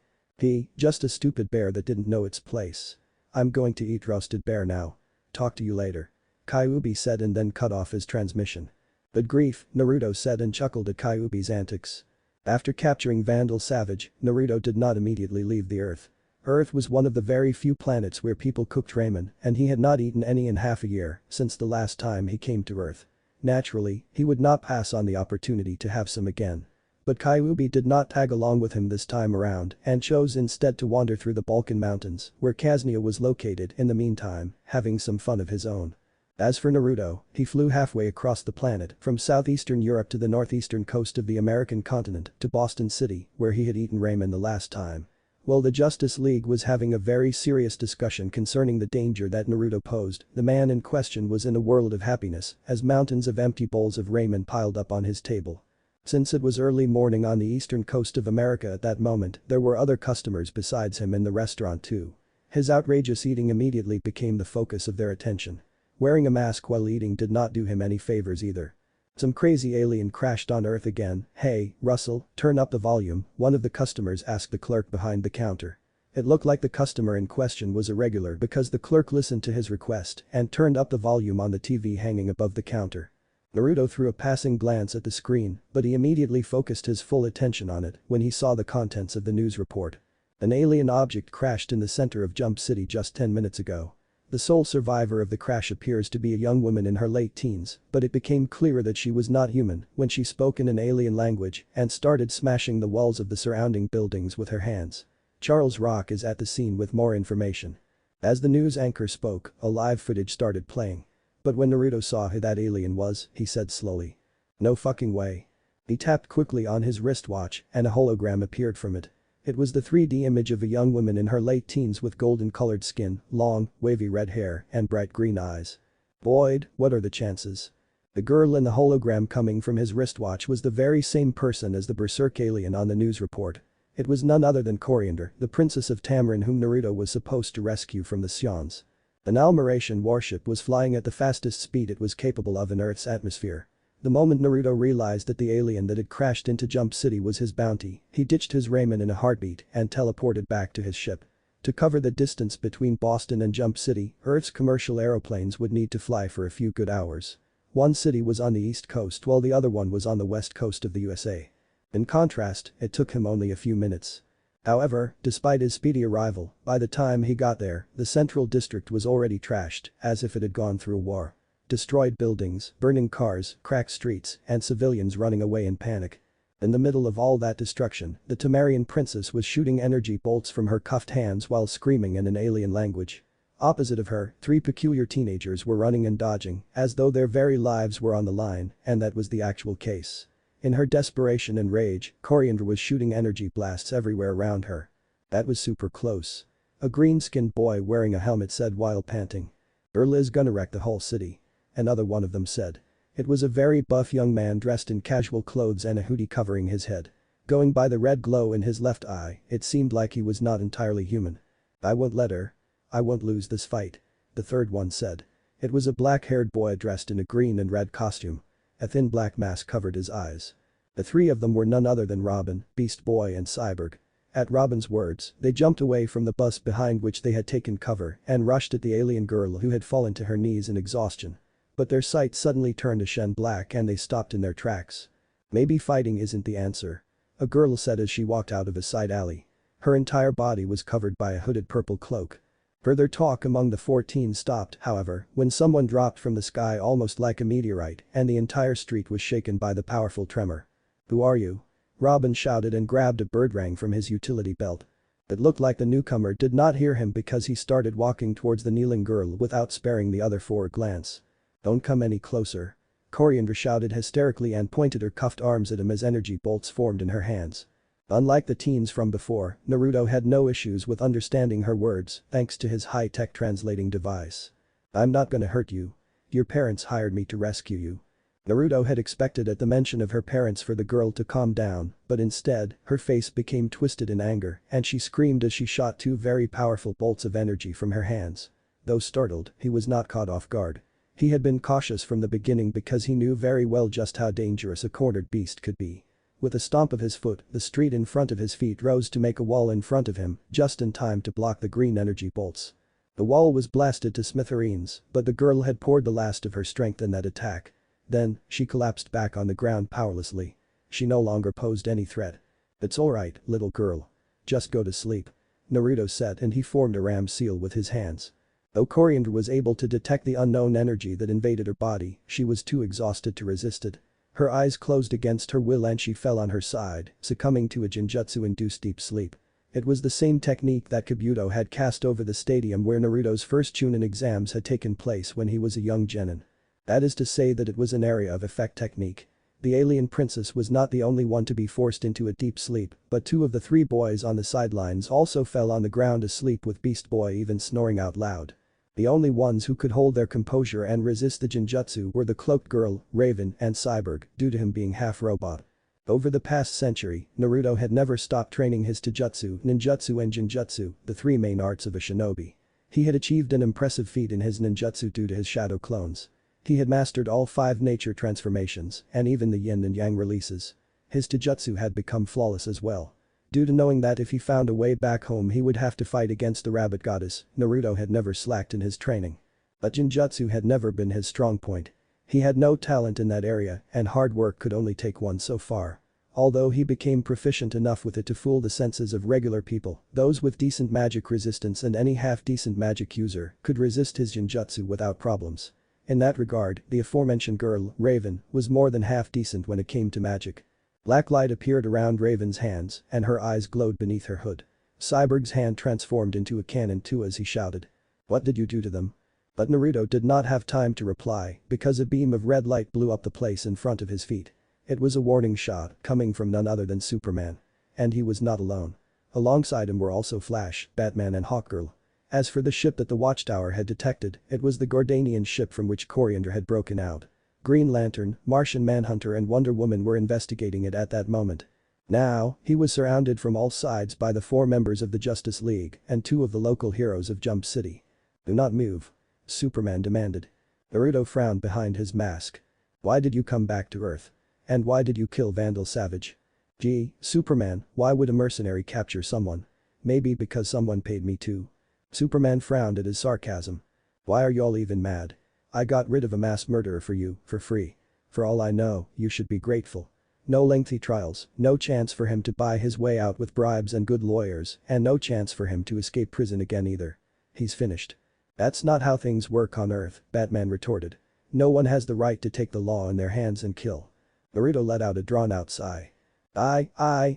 [SPEAKER 1] Just a stupid bear that didn't know its place. "I'm going to eat roasted bear now. Talk to you later." Kyuubi said and then cut off his transmission. "Good grief," Naruto said and chuckled at Kyuubi's antics. After capturing Vandal Savage, Naruto did not immediately leave the Earth. Earth was one of the very few planets where people cooked ramen, and he had not eaten any in half a year since the last time he came to Earth. Naturally, he would not pass on the opportunity to have some again. But Kyuubi did not tag along with him this time around and chose instead to wander through the Balkan Mountains, where Kaznia was located in the meantime, having some fun of his own. As for Naruto, he flew halfway across the planet from southeastern Europe to the northeastern coast of the American continent to Boston City, where he had eaten ramen the last time. While the Justice League was having a very serious discussion concerning the danger that Naruto posed, the man in question was in a world of happiness as mountains of empty bowls of ramen piled up on his table. Since it was early morning on the eastern coast of America at that moment, there were other customers besides him in the restaurant too. His outrageous eating immediately became the focus of their attention. Wearing a mask while eating did not do him any favors either. Some crazy alien crashed on Earth again. "Hey, Russell, turn up the volume," one of the customers asked the clerk behind the counter. It looked like the customer in question was a regular because the clerk listened to his request and turned up the volume on the TV hanging above the counter. Naruto threw a passing glance at the screen, but he immediately focused his full attention on it when he saw the contents of the news report. An alien object crashed in the center of Jump City just 10 minutes ago. The sole survivor of the crash appears to be a young woman in her late teens, but it became clear that she was not human when she spoke in an alien language and started smashing the walls of the surrounding buildings with her hands. Charles Rock is at the scene with more information. As the news anchor spoke, a live footage started playing. But when Naruto saw who that alien was, he said slowly. "No fucking way." He tapped quickly on his wristwatch and a hologram appeared from it. It was the 3D image of a young woman in her late teens with golden-colored skin, long, wavy red hair, and bright green eyes. "Boyd, what are the chances?" The girl in the hologram coming from his wristwatch was the very same person as the berserk alien on the news report. It was none other than Coriander, the princess of Tamarin whom Naruto was supposed to rescue from the Sions. An Almaration warship was flying at the fastest speed it was capable of in Earth's atmosphere. The moment Naruto realized that the alien that had crashed into Jump City was his bounty, he ditched his ramen in a heartbeat and teleported back to his ship. To cover the distance between Boston and Jump City, Earth's commercial aeroplanes would need to fly for a few good hours. One city was on the east coast while the other one was on the west coast of the USA. In contrast, it took him only a few minutes. However, despite his speedy arrival, by the time he got there, the central district was already trashed, as if it had gone through a war. Destroyed buildings, burning cars, cracked streets, and civilians running away in panic. In the middle of all that destruction, the Temerian princess was shooting energy bolts from her cuffed hands while screaming in an alien language. Opposite of her, 3 peculiar teenagers were running and dodging, as though their very lives were on the line, and that was the actual case. In her desperation and rage, Coriander was shooting energy blasts everywhere around her. That was super close. A green-skinned boy wearing a helmet said while panting. "Liz gonna wreck the whole city." Another one of them said. It was a very buff young man dressed in casual clothes and a hoodie covering his head. Going by the red glow in his left eye, it seemed like he was not entirely human. "I won't let her. I won't lose this fight," the third one said. It was a black-haired boy dressed in a green and red costume. A thin black mask covered his eyes. The 3 of them were none other than Robin, Beast Boy and Cyborg. At Robin's words, they jumped away from the bus behind which they had taken cover and rushed at the alien girl who had fallen to her knees in exhaustion. But their sight suddenly turned to Shen black and they stopped in their tracks. "Maybe fighting isn't the answer," a girl said as she walked out of a side alley. Her entire body was covered by a hooded purple cloak. Further talk among the 14 stopped, however, when someone dropped from the sky almost like a meteorite and the entire street was shaken by the powerful tremor. "Who are you?" Robin shouted and grabbed a birdwang from his utility belt. It looked like the newcomer did not hear him because he started walking towards the kneeling girl without sparing the other 4 a glance. "Don't come any closer." Coriander shouted hysterically and pointed her cuffed arms at him as energy bolts formed in her hands. Unlike the teens from before, Naruto had no issues with understanding her words thanks to his high-tech translating device. "I'm not gonna hurt you. Your parents hired me to rescue you." Naruto had expected at the mention of her parents for the girl to calm down, but instead, her face became twisted in anger and she screamed as she shot 2 very powerful bolts of energy from her hands. Though startled, he was not caught off guard. He had been cautious from the beginning because he knew very well just how dangerous a cornered beast could be. With a stomp of his foot, the street in front of his feet rose to make a wall in front of him, just in time to block the green energy bolts. The wall was blasted to smithereens, but the girl had poured the last of her strength in that attack. Then, she collapsed back on the ground powerlessly. She no longer posed any threat. "It's alright, little girl. Just go to sleep," Naruto said and he formed a ram seal with his hands. Though Coriander was able to detect the unknown energy that invaded her body, she was too exhausted to resist it. Her eyes closed against her will and she fell on her side, succumbing to a Genjutsu-induced deep sleep. It was the same technique that Kabuto had cast over the stadium where Naruto's first Chunin exams had taken place when he was a young genin. That is to say that it was an area of effect technique. The alien princess was not the only one to be forced into a deep sleep, but 2 of the 3 boys on the sidelines also fell on the ground asleep with Beast Boy even snoring out loud. The only ones who could hold their composure and resist the Genjutsu were the cloaked girl, Raven, and Cyborg, due to him being half-robot. Over the past century, Naruto had never stopped training his taijutsu, ninjutsu and genjutsu, the 3 main arts of a shinobi. He had achieved an impressive feat in his ninjutsu due to his shadow clones. He had mastered all 5 nature transformations and even the yin and yang releases. His taijutsu had become flawless as well. Due to knowing that if he found a way back home he would have to fight against the rabbit goddess, Naruto had never slacked in his training. But genjutsu had never been his strong point. He had no talent in that area and hard work could only take one so far. Although he became proficient enough with it to fool the senses of regular people, those with decent magic resistance and any half-decent magic user could resist his genjutsu without problems. In that regard, the aforementioned girl, Raven, was more than half-decent when it came to magic. Black light appeared around Raven's hands and her eyes glowed beneath her hood. Cyborg's hand transformed into a cannon too as he shouted. "What did you do to them?" But Naruto did not have time to reply because a beam of red light blew up the place in front of his feet. It was a warning shot coming from none other than Superman. And he was not alone. Alongside him were also Flash, Batman and Hawkgirl. As for the ship that the Watchtower had detected, it was the Gordanian ship from which Coriander had broken out. Green Lantern, Martian Manhunter and Wonder Woman were investigating it at that moment. Now, he was surrounded from all sides by the 4 members of the Justice League and 2 of the local heroes of Jump City. "Do not move," Superman demanded. Naruto frowned behind his mask. "Why did you come back to Earth? And why did you kill Vandal Savage?" "Gee, Superman, why would a mercenary capture someone? Maybe because someone paid me to." Superman frowned at his sarcasm. "Why are y'all even mad? I got rid of a mass murderer for you, for free. For all I know, you should be grateful." No lengthy trials, no chance for him to buy his way out with bribes and good lawyers, and no chance for him to escape prison again either. He's finished. That's not how things work on Earth, Batman retorted. No one has the right to take the law in their hands and kill. Naruto let out a drawn-out sigh.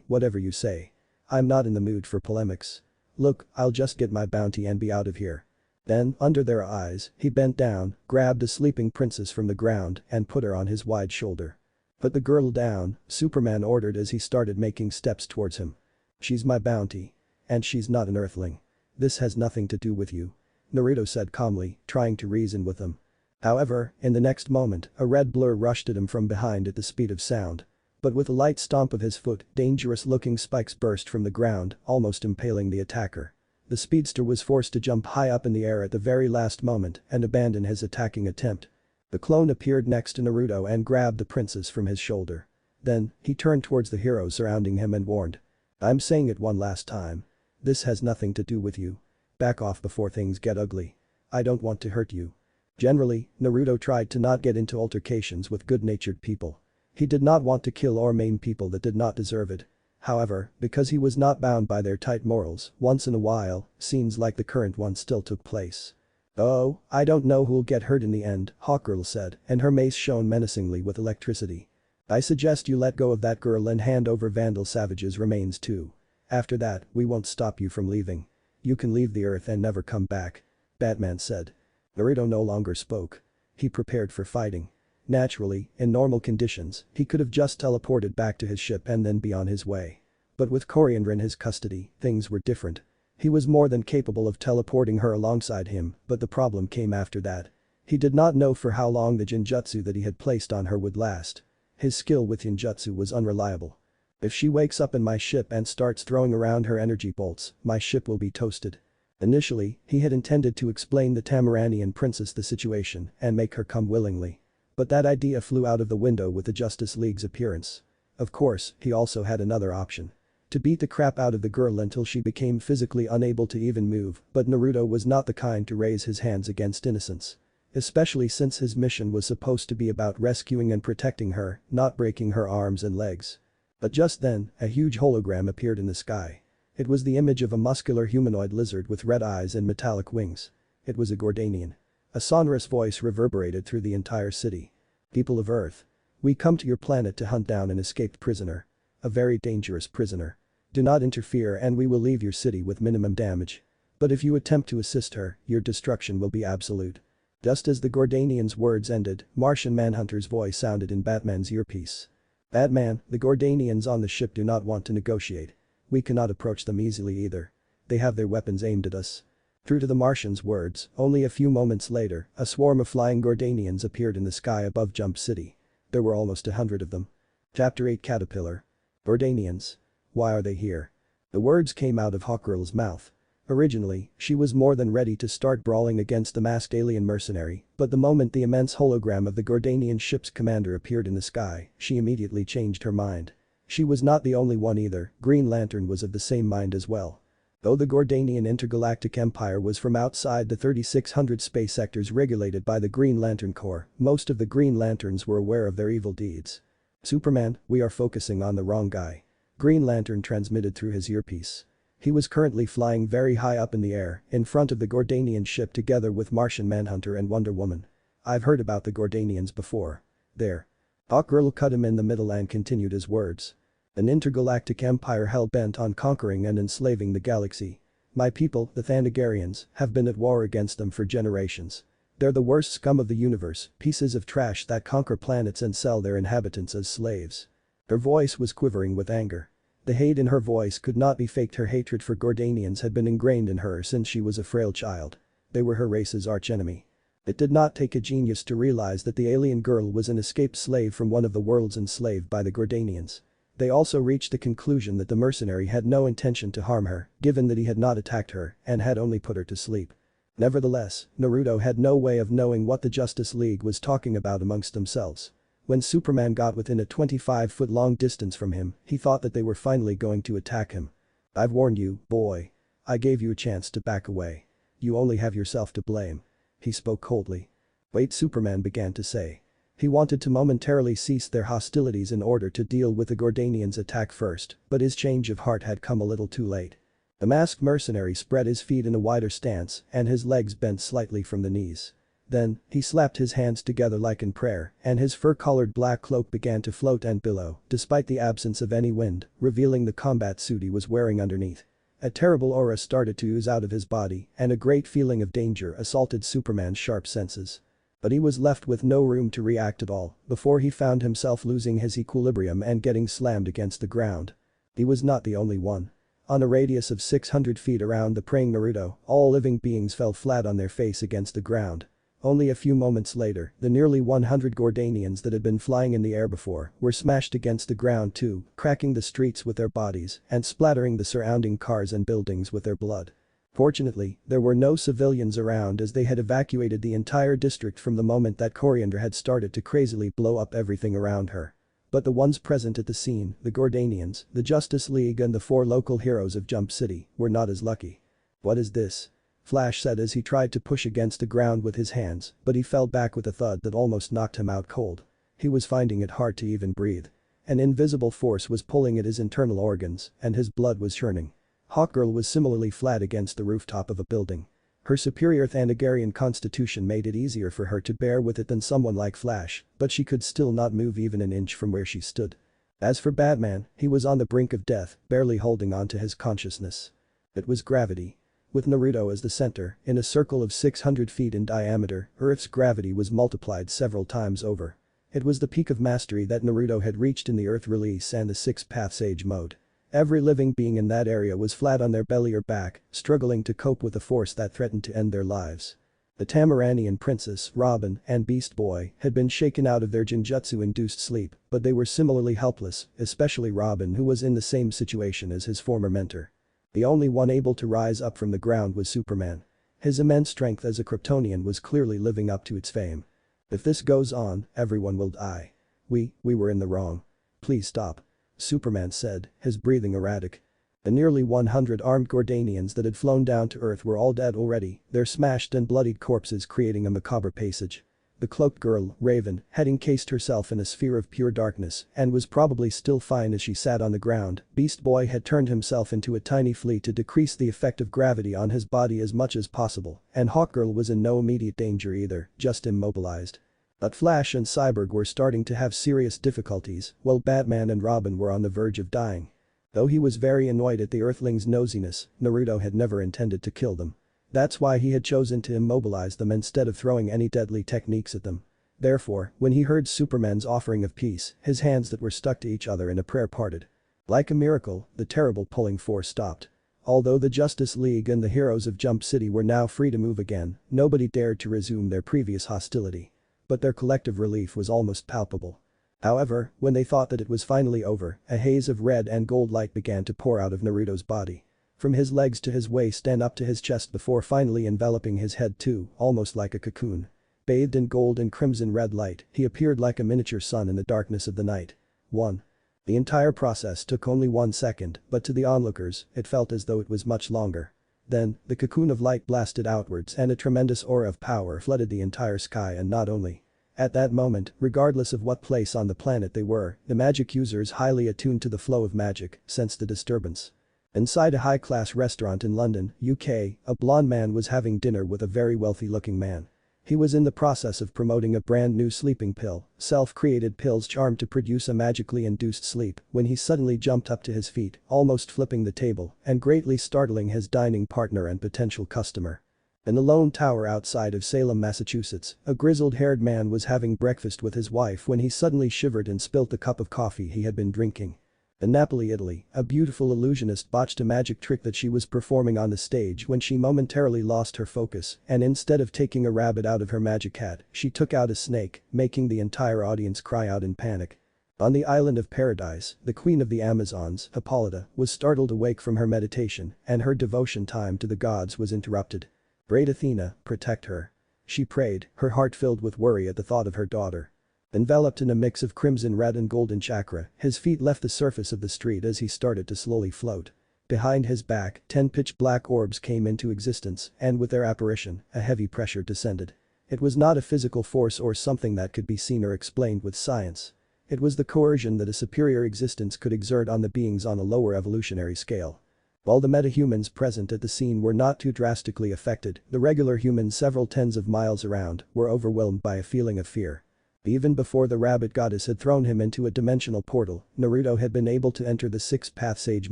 [SPEAKER 1] Whatever you say. I'm not in the mood for polemics. Look, I'll just get my bounty and be out of here. Then, under their eyes, he bent down, grabbed a sleeping princess from the ground and put her on his wide shoulder. Put the girl down, Superman ordered as he started making steps towards him. She's my bounty. And she's not an Earthling. This has nothing to do with you. Naruto said calmly, trying to reason with him. However, in the next moment, a red blur rushed at him from behind at the speed of sound. But with a light stomp of his foot, dangerous-looking spikes burst from the ground, almost impaling the attacker. The speedster was forced to jump high up in the air at the very last moment and abandon his attacking attempt. The clone appeared next to Naruto and grabbed the princess from his shoulder. Then, he turned towards the heroes surrounding him and warned. I'm saying it one last time. This has nothing to do with you. Back off before things get ugly. I don't want to hurt you. Generally, Naruto tried to not get into altercations with good-natured people. He did not want to kill or maim people that did not deserve it. However, because he was not bound by their tight morals, once in a while, scenes like the current one still took place. Oh, I don't know who'll get hurt in the end, Hawkgirl said, and her mace shone menacingly with electricity. I suggest you let go of that girl and hand over Vandal Savage's remains too. After that, we won't stop you from leaving. You can leave the Earth and never come back. Batman said. Naruto no longer spoke. He prepared for fighting. Naturally, in normal conditions, he could have just teleported back to his ship and then be on his way. But with Coriander in his custody, things were different. He was more than capable of teleporting her alongside him, but the problem came after that. He did not know for how long the Genjutsu that he had placed on her would last. His skill with Genjutsu was unreliable. If she wakes up in my ship and starts throwing around her energy bolts, my ship will be toasted. Initially, he had intended to explain the Tamaranian princess the situation and make her come willingly. But that idea flew out of the window with the Justice League's appearance. Of course, he also had another option. To beat the crap out of the girl until she became physically unable to even move, but Naruto was not the kind to raise his hands against innocents. Especially since his mission was supposed to be about rescuing and protecting her, not breaking her arms and legs. But just then, a huge hologram appeared in the sky. It was the image of a muscular humanoid lizard with red eyes and metallic wings. It was a Gordanian. A sonorous voice reverberated through the entire city. People of Earth. We come to your planet to hunt down an escaped prisoner. A very dangerous prisoner. Do not interfere and we will leave your city with minimum damage. But if you attempt to assist her, your destruction will be absolute. Just as the Gordanian's words ended, Martian Manhunter's voice sounded in Batman's earpiece. Batman, the Gordanians on the ship do not want to negotiate. We cannot approach them easily either. They have their weapons aimed at us. True to the Martian's words, only a few moments later, a swarm of flying Gordanians appeared in the sky above Jump City. There were almost 100 of them. Chapter 8 Caterpillar. Gordanians. Why are they here? The words came out of Hawkgirl's mouth. Originally, she was more than ready to start brawling against the masked alien mercenary, but the moment the immense hologram of the Gordanian ship's commander appeared in the sky, she immediately changed her mind. She was not the only one either, Green Lantern was of the same mind as well. Though the Gordanian Intergalactic Empire was from outside the 3600 space sectors regulated by the Green Lantern Corps, most of the Green Lanterns were aware of their evil deeds. Superman, we are focusing on the wrong guy. Green Lantern transmitted through his earpiece. He was currently flying very high up in the air, in front of the Gordanian ship together with Martian Manhunter and Wonder Woman. I've heard about the Gordanians before. There. Hawkgirl cut him in the middle and continued his words. An intergalactic empire hell-bent on conquering and enslaving the galaxy. My people, the Thanagarians, have been at war against them for generations. They're the worst scum of the universe, pieces of trash that conquer planets and sell their inhabitants as slaves. Her voice was quivering with anger. The hate in her voice could not be faked. Her hatred for Gordanians had been ingrained in her since she was a frail child. They were her race's archenemy. It did not take a genius to realize that the alien girl was an escaped slave from one of the worlds enslaved by the Gordanians. They also reached the conclusion that the mercenary had no intention to harm her, given that he had not attacked her and had only put her to sleep. Nevertheless, Naruto had no way of knowing what the Justice League was talking about amongst themselves. When Superman got within a 25-foot-long distance from him, he thought that they were finally going to attack him. I've warned you, boy. I gave you a chance to back away. You only have yourself to blame. He spoke coldly. Wait, Superman began to say. He wanted to momentarily cease their hostilities in order to deal with the Gordanians' attack first, but his change of heart had come a little too late. The masked mercenary spread his feet in a wider stance and his legs bent slightly from the knees. Then, he slapped his hands together like in prayer, and his fur-collared black cloak began to float and billow, despite the absence of any wind, revealing the combat suit he was wearing underneath. A terrible aura started to ooze out of his body, and a great feeling of danger assaulted Superman's sharp senses. But he was left with no room to react at all before he found himself losing his equilibrium and getting slammed against the ground. He was not the only one. On a radius of 600 feet around the praying Naruto, all living beings fell flat on their face against the ground. Only a few moments later, the nearly 100 Gordanians that had been flying in the air before were smashed against the ground too, cracking the streets with their bodies and splattering the surrounding cars and buildings with their blood. Fortunately, there were no civilians around as they had evacuated the entire district from the moment that Coriander had started to crazily blow up everything around her. But the ones present at the scene, the Gordanians, the Justice League and the 4 local heroes of Jump City, were not as lucky. "What is this?" Flash said as he tried to push against the ground with his hands, but he fell back with a thud that almost knocked him out cold. He was finding it hard to even breathe. An invisible force was pulling at his internal organs, and his blood was churning. Hawkgirl was similarly flat against the rooftop of a building. Her superior Thanagarian constitution made it easier for her to bear with it than someone like Flash, but she could still not move even an inch from where she stood. As for Batman, he was on the brink of death, barely holding on to his consciousness. It was gravity. With Naruto as the center, in a circle of 600 feet in diameter, Earth's gravity was multiplied several times over. It was the peak of mastery that Naruto had reached in the Earth release and the 6 Paths Age mode. Every living being in that area was flat on their belly or back, struggling to cope with a force that threatened to end their lives. The Tamaranian princess, Robin, and Beast Boy had been shaken out of their Genjutsu-induced sleep, but they were similarly helpless, especially Robin who was in the same situation as his former mentor. The only one able to rise up from the ground was Superman. His immense strength as a Kryptonian was clearly living up to its fame. "If this goes on, everyone will die. We were in the wrong. Please stop," Superman said, his breathing erratic. The nearly 100 armed Gordanians that had flown down to Earth were all dead already, their smashed and bloodied corpses creating a macabre passage. The cloaked girl, Raven, had encased herself in a sphere of pure darkness and was probably still fine as she sat on the ground. Beast Boy had turned himself into a tiny flea to decrease the effect of gravity on his body as much as possible, and Hawkgirl was in no immediate danger either, just immobilized. But Flash and Cyborg were starting to have serious difficulties, while Batman and Robin were on the verge of dying. Though he was very annoyed at the Earthlings' nosiness, Naruto had never intended to kill them. That's why he had chosen to immobilize them instead of throwing any deadly techniques at them. Therefore, when he heard Superman's offering of peace, his hands that were stuck to each other in a prayer parted. Like a miracle, the terrible pulling force stopped. Although the Justice League and the heroes of Jump City were now free to move again, nobody dared to resume their previous hostility. But their collective relief was almost palpable. However, when they thought that it was finally over, a haze of red and gold light began to pour out of Naruto's body. From his legs to his waist and up to his chest before finally enveloping his head too, almost like a cocoon. Bathed in gold and crimson red light, he appeared like a miniature sun in the darkness of the night. 1. The entire process took only 1 second, but to the onlookers, it felt as though it was much longer. Then, the cocoon of light blasted outwards and a tremendous aura of power flooded the entire sky and not only. At that moment, regardless of what place on the planet they were, the magic users highly attuned to the flow of magic sensed the disturbance. Inside a high-class restaurant in London, UK, a blonde man was having dinner with a very wealthy-looking man. He was in the process of promoting a brand new sleeping pill, self-created pills charmed to produce a magically induced sleep, when he suddenly jumped up to his feet, almost flipping the table and greatly startling his dining partner and potential customer. In the lone tower outside of Salem, Massachusetts, a grizzled-haired man was having breakfast with his wife when he suddenly shivered and spilt the cup of coffee he had been drinking. In Napoli, Italy, a beautiful illusionist botched a magic trick that she was performing on the stage when she momentarily lost her focus, and instead of taking a rabbit out of her magic hat, she took out a snake, making the entire audience cry out in panic. On the island of Paradise, the queen of the Amazons, Hippolyta, was startled awake from her meditation, and her devotion time to the gods was interrupted. "Great Athena, protect her," she prayed, her heart filled with worry at the thought of her daughter. Enveloped in a mix of crimson red and golden chakra, his feet left the surface of the street as he started to slowly float. Behind his back, 10 pitch black orbs came into existence, and with their apparition, a heavy pressure descended. It was not a physical force or something that could be seen or explained with science. It was the coercion that a superior existence could exert on the beings on a lower evolutionary scale. While the metahumans present at the scene were not too drastically affected, the regular humans several tens of miles around were overwhelmed by a feeling of fear. Even before the rabbit goddess had thrown him into a dimensional portal, Naruto had been able to enter the six-path sage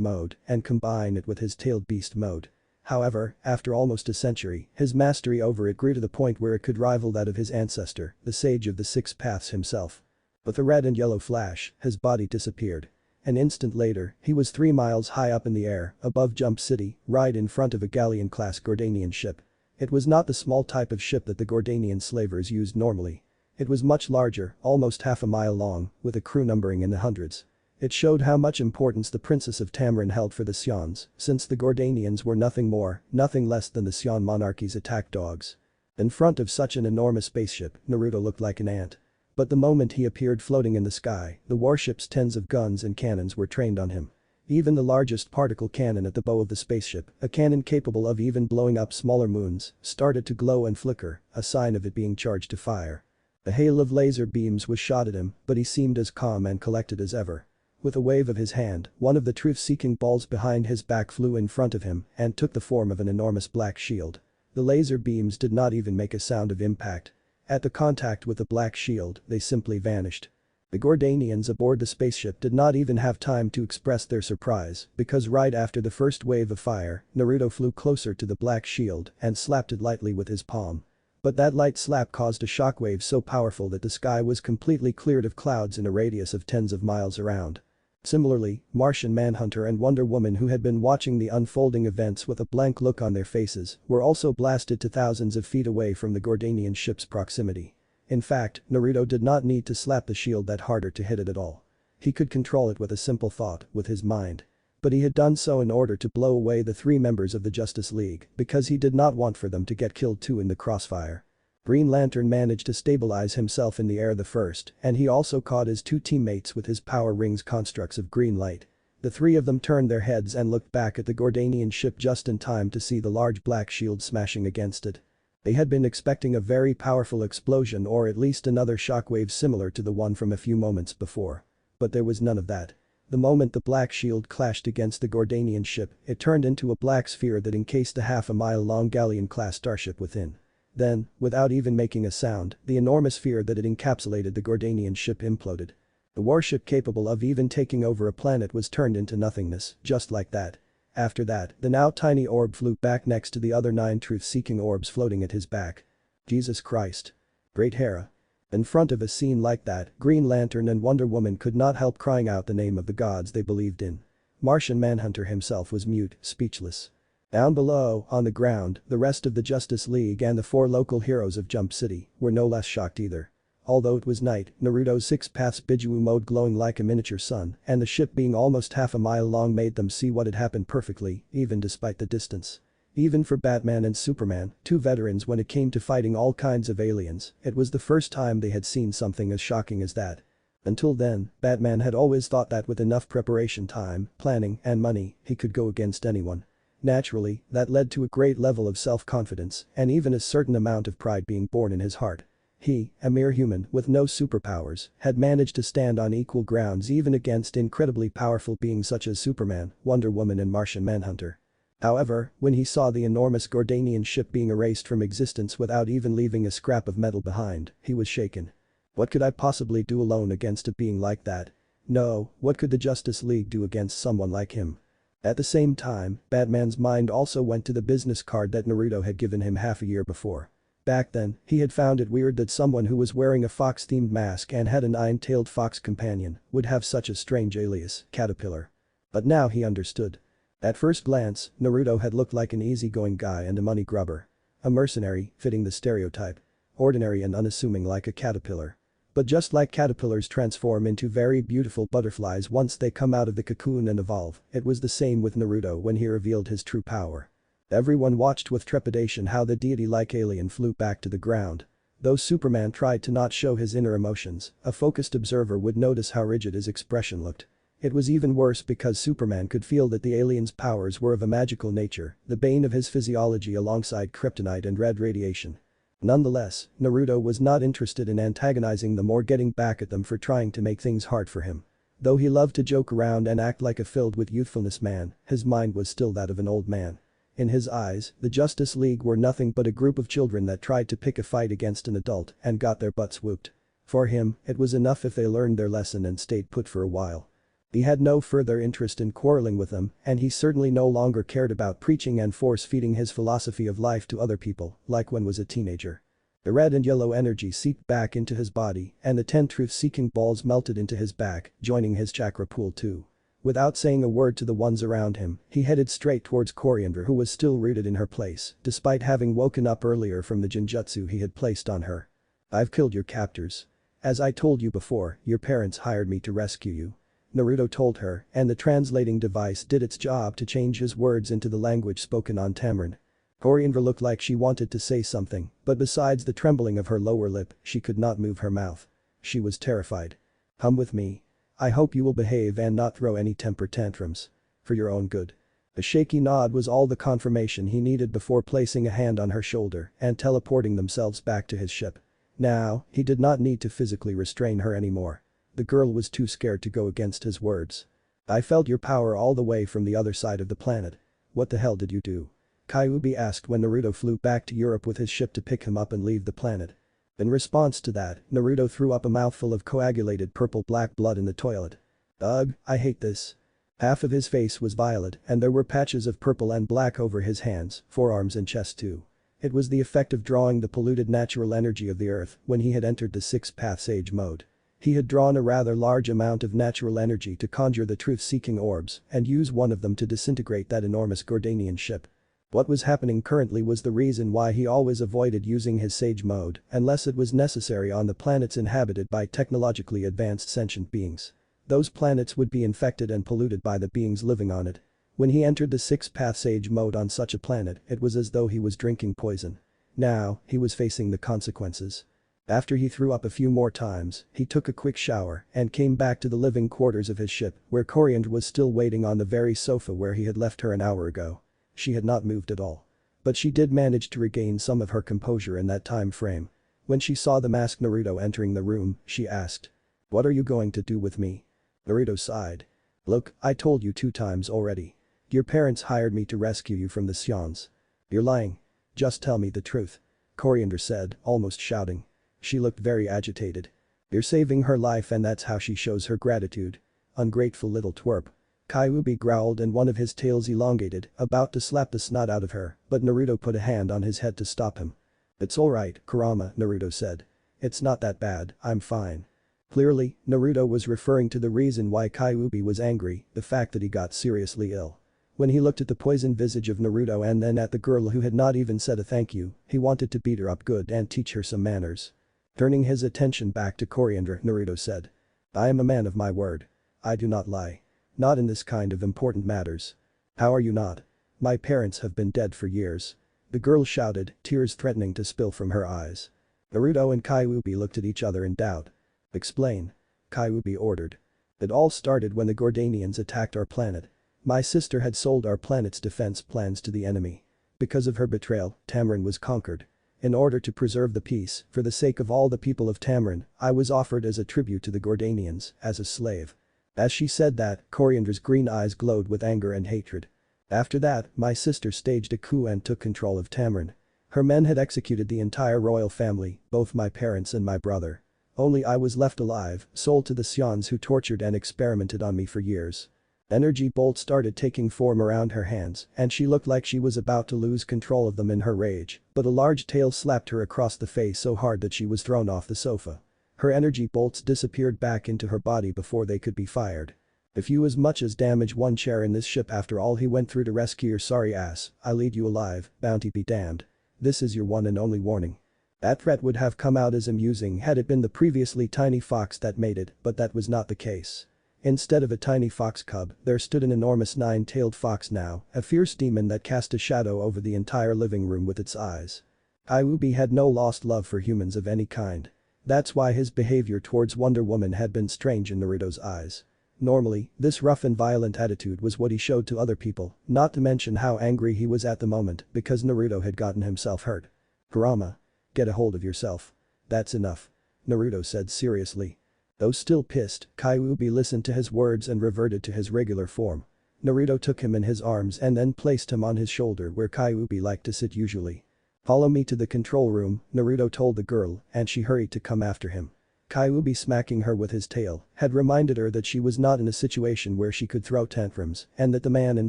[SPEAKER 1] mode and combine it with his tailed beast mode. However, after almost a century, his mastery over it grew to the point where it could rival that of his ancestor, the sage of the six paths himself. With a red and yellow flash, his body disappeared. An instant later, he was 3 miles high up in the air, above Jump City, right in front of a galleon-class Gordanian ship. It was not the small type of ship that the Gordanian slavers used normally. It was much larger, almost half a mile long, with a crew numbering in the hundreds. It showed how much importance the Princess of Tamarin held for the Sions, since the Gordanians were nothing more, nothing less than the Sion monarchy's attack dogs. In front of such an enormous spaceship, Naruto looked like an ant. But the moment he appeared floating in the sky, the warship's tens of guns and cannons were trained on him. Even the largest particle cannon at the bow of the spaceship, a cannon capable of even blowing up smaller moons, started to glow and flicker, a sign of it being charged to fire. A hail of laser beams was shot at him, but he seemed as calm and collected as ever. With a wave of his hand, one of the truth-seeking balls behind his back flew in front of him and took the form of an enormous black shield. The laser beams did not even make a sound of impact. At the contact with the black shield, they simply vanished. The Gordanians aboard the spaceship did not even have time to express their surprise because right after the first wave of fire, Naruto flew closer to the black shield and slapped it lightly with his palm. But that light slap caused a shockwave so powerful that the sky was completely cleared of clouds in a radius of tens of miles around. Similarly, Martian Manhunter and Wonder Woman, who had been watching the unfolding events with a blank look on their faces, were also blasted to thousands of feet away from the Gordanian ship's proximity. In fact, Naruto did not need to slap the shield that harder to hit it at all. He could control it with a simple thought, with his mind. But he had done so in order to blow away the 3 members of the Justice League because he did not want for them to get killed too in the crossfire. Green Lantern managed to stabilize himself in the air the first, and he also caught his 2 teammates with his power rings constructs of green light. The 3 of them turned their heads and looked back at the Gordanian ship just in time to see the large black shield smashing against it. They had been expecting a very powerful explosion or at least another shockwave similar to the one from a few moments before. But there was none of that. The moment the black shield clashed against the Gordanian ship, it turned into a black sphere that encased a half-a-mile-long galleon-class starship within. Then, without even making a sound, the enormous sphere that had encapsulated the Gordanian ship imploded. The warship capable of even taking over a planet was turned into nothingness, just like that. After that, the now tiny orb flew back next to the other 9 truth-seeking orbs floating at his back. Jesus Christ. Great Hera. In front of a scene like that, Green Lantern and Wonder Woman could not help crying out the name of the gods they believed in. Martian Manhunter himself was mute, speechless. Down below, on the ground, the rest of the Justice League and the 4 local heroes of Jump City were no less shocked either. Although it was night, Naruto's 6 paths Biju mode glowing like a miniature sun and the ship being almost half a mile long made them see what had happened perfectly, even despite the distance. Even for Batman and Superman, 2 veterans when it came to fighting all kinds of aliens, it was the first time they had seen something as shocking as that. Until then, Batman had always thought that with enough preparation time, planning, and money, he could go against anyone. Naturally, that led to a great level of self-confidence and even a certain amount of pride being born in his heart. He, a mere human with no superpowers, had managed to stand on equal grounds even against incredibly powerful beings such as Superman, Wonder Woman and Martian Manhunter. However, when he saw the enormous Gordanian ship being erased from existence without even leaving a scrap of metal behind, he was shaken. What could I possibly do alone against a being like that? No, what could the Justice League do against someone like him? At the same time, Batman's mind also went to the business card that Naruto had given him half a year before. Back then, he had found it weird that someone who was wearing a fox-themed mask and had a 9-tailed fox companion would have such a strange alias, Caterpillar. But now he understood. At first glance, Naruto had looked like an easygoing guy and a money grubber. A mercenary, fitting the stereotype. Ordinary and unassuming like a caterpillar. But just like caterpillars transform into very beautiful butterflies once they come out of the cocoon and evolve, it was the same with Naruto when he revealed his true power. Everyone watched with trepidation how the deity-like alien flew back to the ground. Though Superman tried to not show his inner emotions, a focused observer would notice how rigid his expression looked. It was even worse because Superman could feel that the alien's powers were of a magical nature, the bane of his physiology alongside kryptonite and red radiation. Nonetheless, Naruto was not interested in antagonizing them or getting back at them for trying to make things hard for him. Though he loved to joke around and act like a filled with youthfulness man, his mind was still that of an old man. In his eyes, the Justice League were nothing but a group of children that tried to pick a fight against an adult and got their butts whooped. For him, it was enough if they learned their lesson and stayed put for a while. He had no further interest in quarreling with them, and he certainly no longer cared about preaching and force-feeding his philosophy of life to other people, like when was a teenager. The red and yellow energy seeped back into his body, and the 10 truth-seeking balls melted into his back, joining his chakra pool too. Without saying a word to the ones around him, he headed straight towards Coriander, who was still rooted in her place, despite having woken up earlier from the genjutsu he had placed on her. "I've killed your captors. As I told you before, your parents hired me to rescue you," Naruto told her, and the translating device did its job to change his words into the language spoken on Tamarin. Coriander looked like she wanted to say something, but besides the trembling of her lower lip, she could not move her mouth. She was terrified. "Come with me. I hope you will behave and not throw any temper tantrums. For your own good." A shaky nod was all the confirmation he needed before placing a hand on her shoulder and teleporting themselves back to his ship. Now, he did not need to physically restrain her anymore. The girl was too scared to go against his words. "I felt your power all the way from the other side of the planet. What the hell did you do?" Kyuubi asked when Naruto flew back to Europe with his ship to pick him up and leave the planet. In response to that, Naruto threw up a mouthful of coagulated purple-black blood in the toilet. "Ugh, I hate this." Half of his face was violet and there were patches of purple and black over his hands, forearms and chest too. It was the effect of drawing the polluted natural energy of the earth when he had entered the six-path sage mode. He had drawn a rather large amount of natural energy to conjure the truth-seeking orbs and use one of them to disintegrate that enormous Gordanian ship. What was happening currently was the reason why he always avoided using his sage mode unless it was necessary on the planets inhabited by technologically advanced sentient beings. Those planets would be infected and polluted by the beings living on it. When he entered the six-path sage mode on such a planet, it was as though he was drinking poison. Now, he was facing the consequences. After he threw up a few more times, he took a quick shower and came back to the living quarters of his ship, where Coriander was still waiting on the very sofa where he had left her an hour ago. She had not moved at all. But she did manage to regain some of her composure in that time frame. When she saw the masked Naruto entering the room, she asked, "What are you going to do with me?" Naruto sighed. "Look, I told you 2 times already. Your parents hired me to rescue you from the Sions." "You're lying. Just tell me the truth," Coriander said, almost shouting. She looked very agitated. "You're saving her life and that's how she shows her gratitude. Ungrateful little twerp." Kyuubi growled and one of his tails elongated, about to slap the snot out of her, but Naruto put a hand on his head to stop him. "It's alright, Kurama," Naruto said. "It's not that bad, I'm fine." Clearly, Naruto was referring to the reason why Kyuubi was angry, the fact that he got seriously ill. When he looked at the poisoned visage of Naruto and then at the girl who had not even said a thank you, he wanted to beat her up good and teach her some manners. Turning his attention back to Coriander, Naruto said, "I am a man of my word. I do not lie. Not in this kind of important matters." "How are you not? My parents have been dead for years." The girl shouted, tears threatening to spill from her eyes. Naruto and Kyuubi looked at each other in doubt. "Explain," Kyuubi ordered. "It all started when the Gordanians attacked our planet. My sister had sold our planet's defense plans to the enemy. Because of her betrayal, Tamarin was conquered. In order to preserve the peace, for the sake of all the people of Tamarin, I was offered as a tribute to the Gordanians, as a slave." As she said that, Coriander's green eyes glowed with anger and hatred. "After that, my sister staged a coup and took control of Tamarin. Her men had executed the entire royal family, both my parents and my brother. Only I was left alive, sold to the Sions who tortured and experimented on me for years." Energy bolts started taking form around her hands and she looked like she was about to lose control of them in her rage, but a large tail slapped her across the face so hard that she was thrown off the sofa. Her energy bolts disappeared back into her body before they could be fired. "If you as much as damage one chair in this ship after all he went through to rescue your sorry ass, I'll eat you alive, bounty be damned. This is your one and only warning." That threat would have come out as amusing had it been the previously tiny fox that made it, but that was not the case. Instead of a tiny fox cub, there stood an enormous 9-tailed fox now, a fierce demon that cast a shadow over the entire living room with its eyes. Kyuubi had no lost love for humans of any kind. That's why his behavior towards Wonder Woman had been strange in Naruto's eyes. Normally, this rough and violent attitude was what he showed to other people, not to mention how angry he was at the moment because Naruto had gotten himself hurt. "Kurama. get a hold of yourself. That's enough. Naruto said seriously. Though still pissed, Kyuubi listened to his words and reverted to his regular form. Naruto took him in his arms and then placed him on his shoulder where Kyuubi liked to sit usually. Follow me to the control room, Naruto told the girl, and she hurried to come after him. Kyuubi, smacking her with his tail, had reminded her that she was not in a situation where she could throw tantrums and that the man in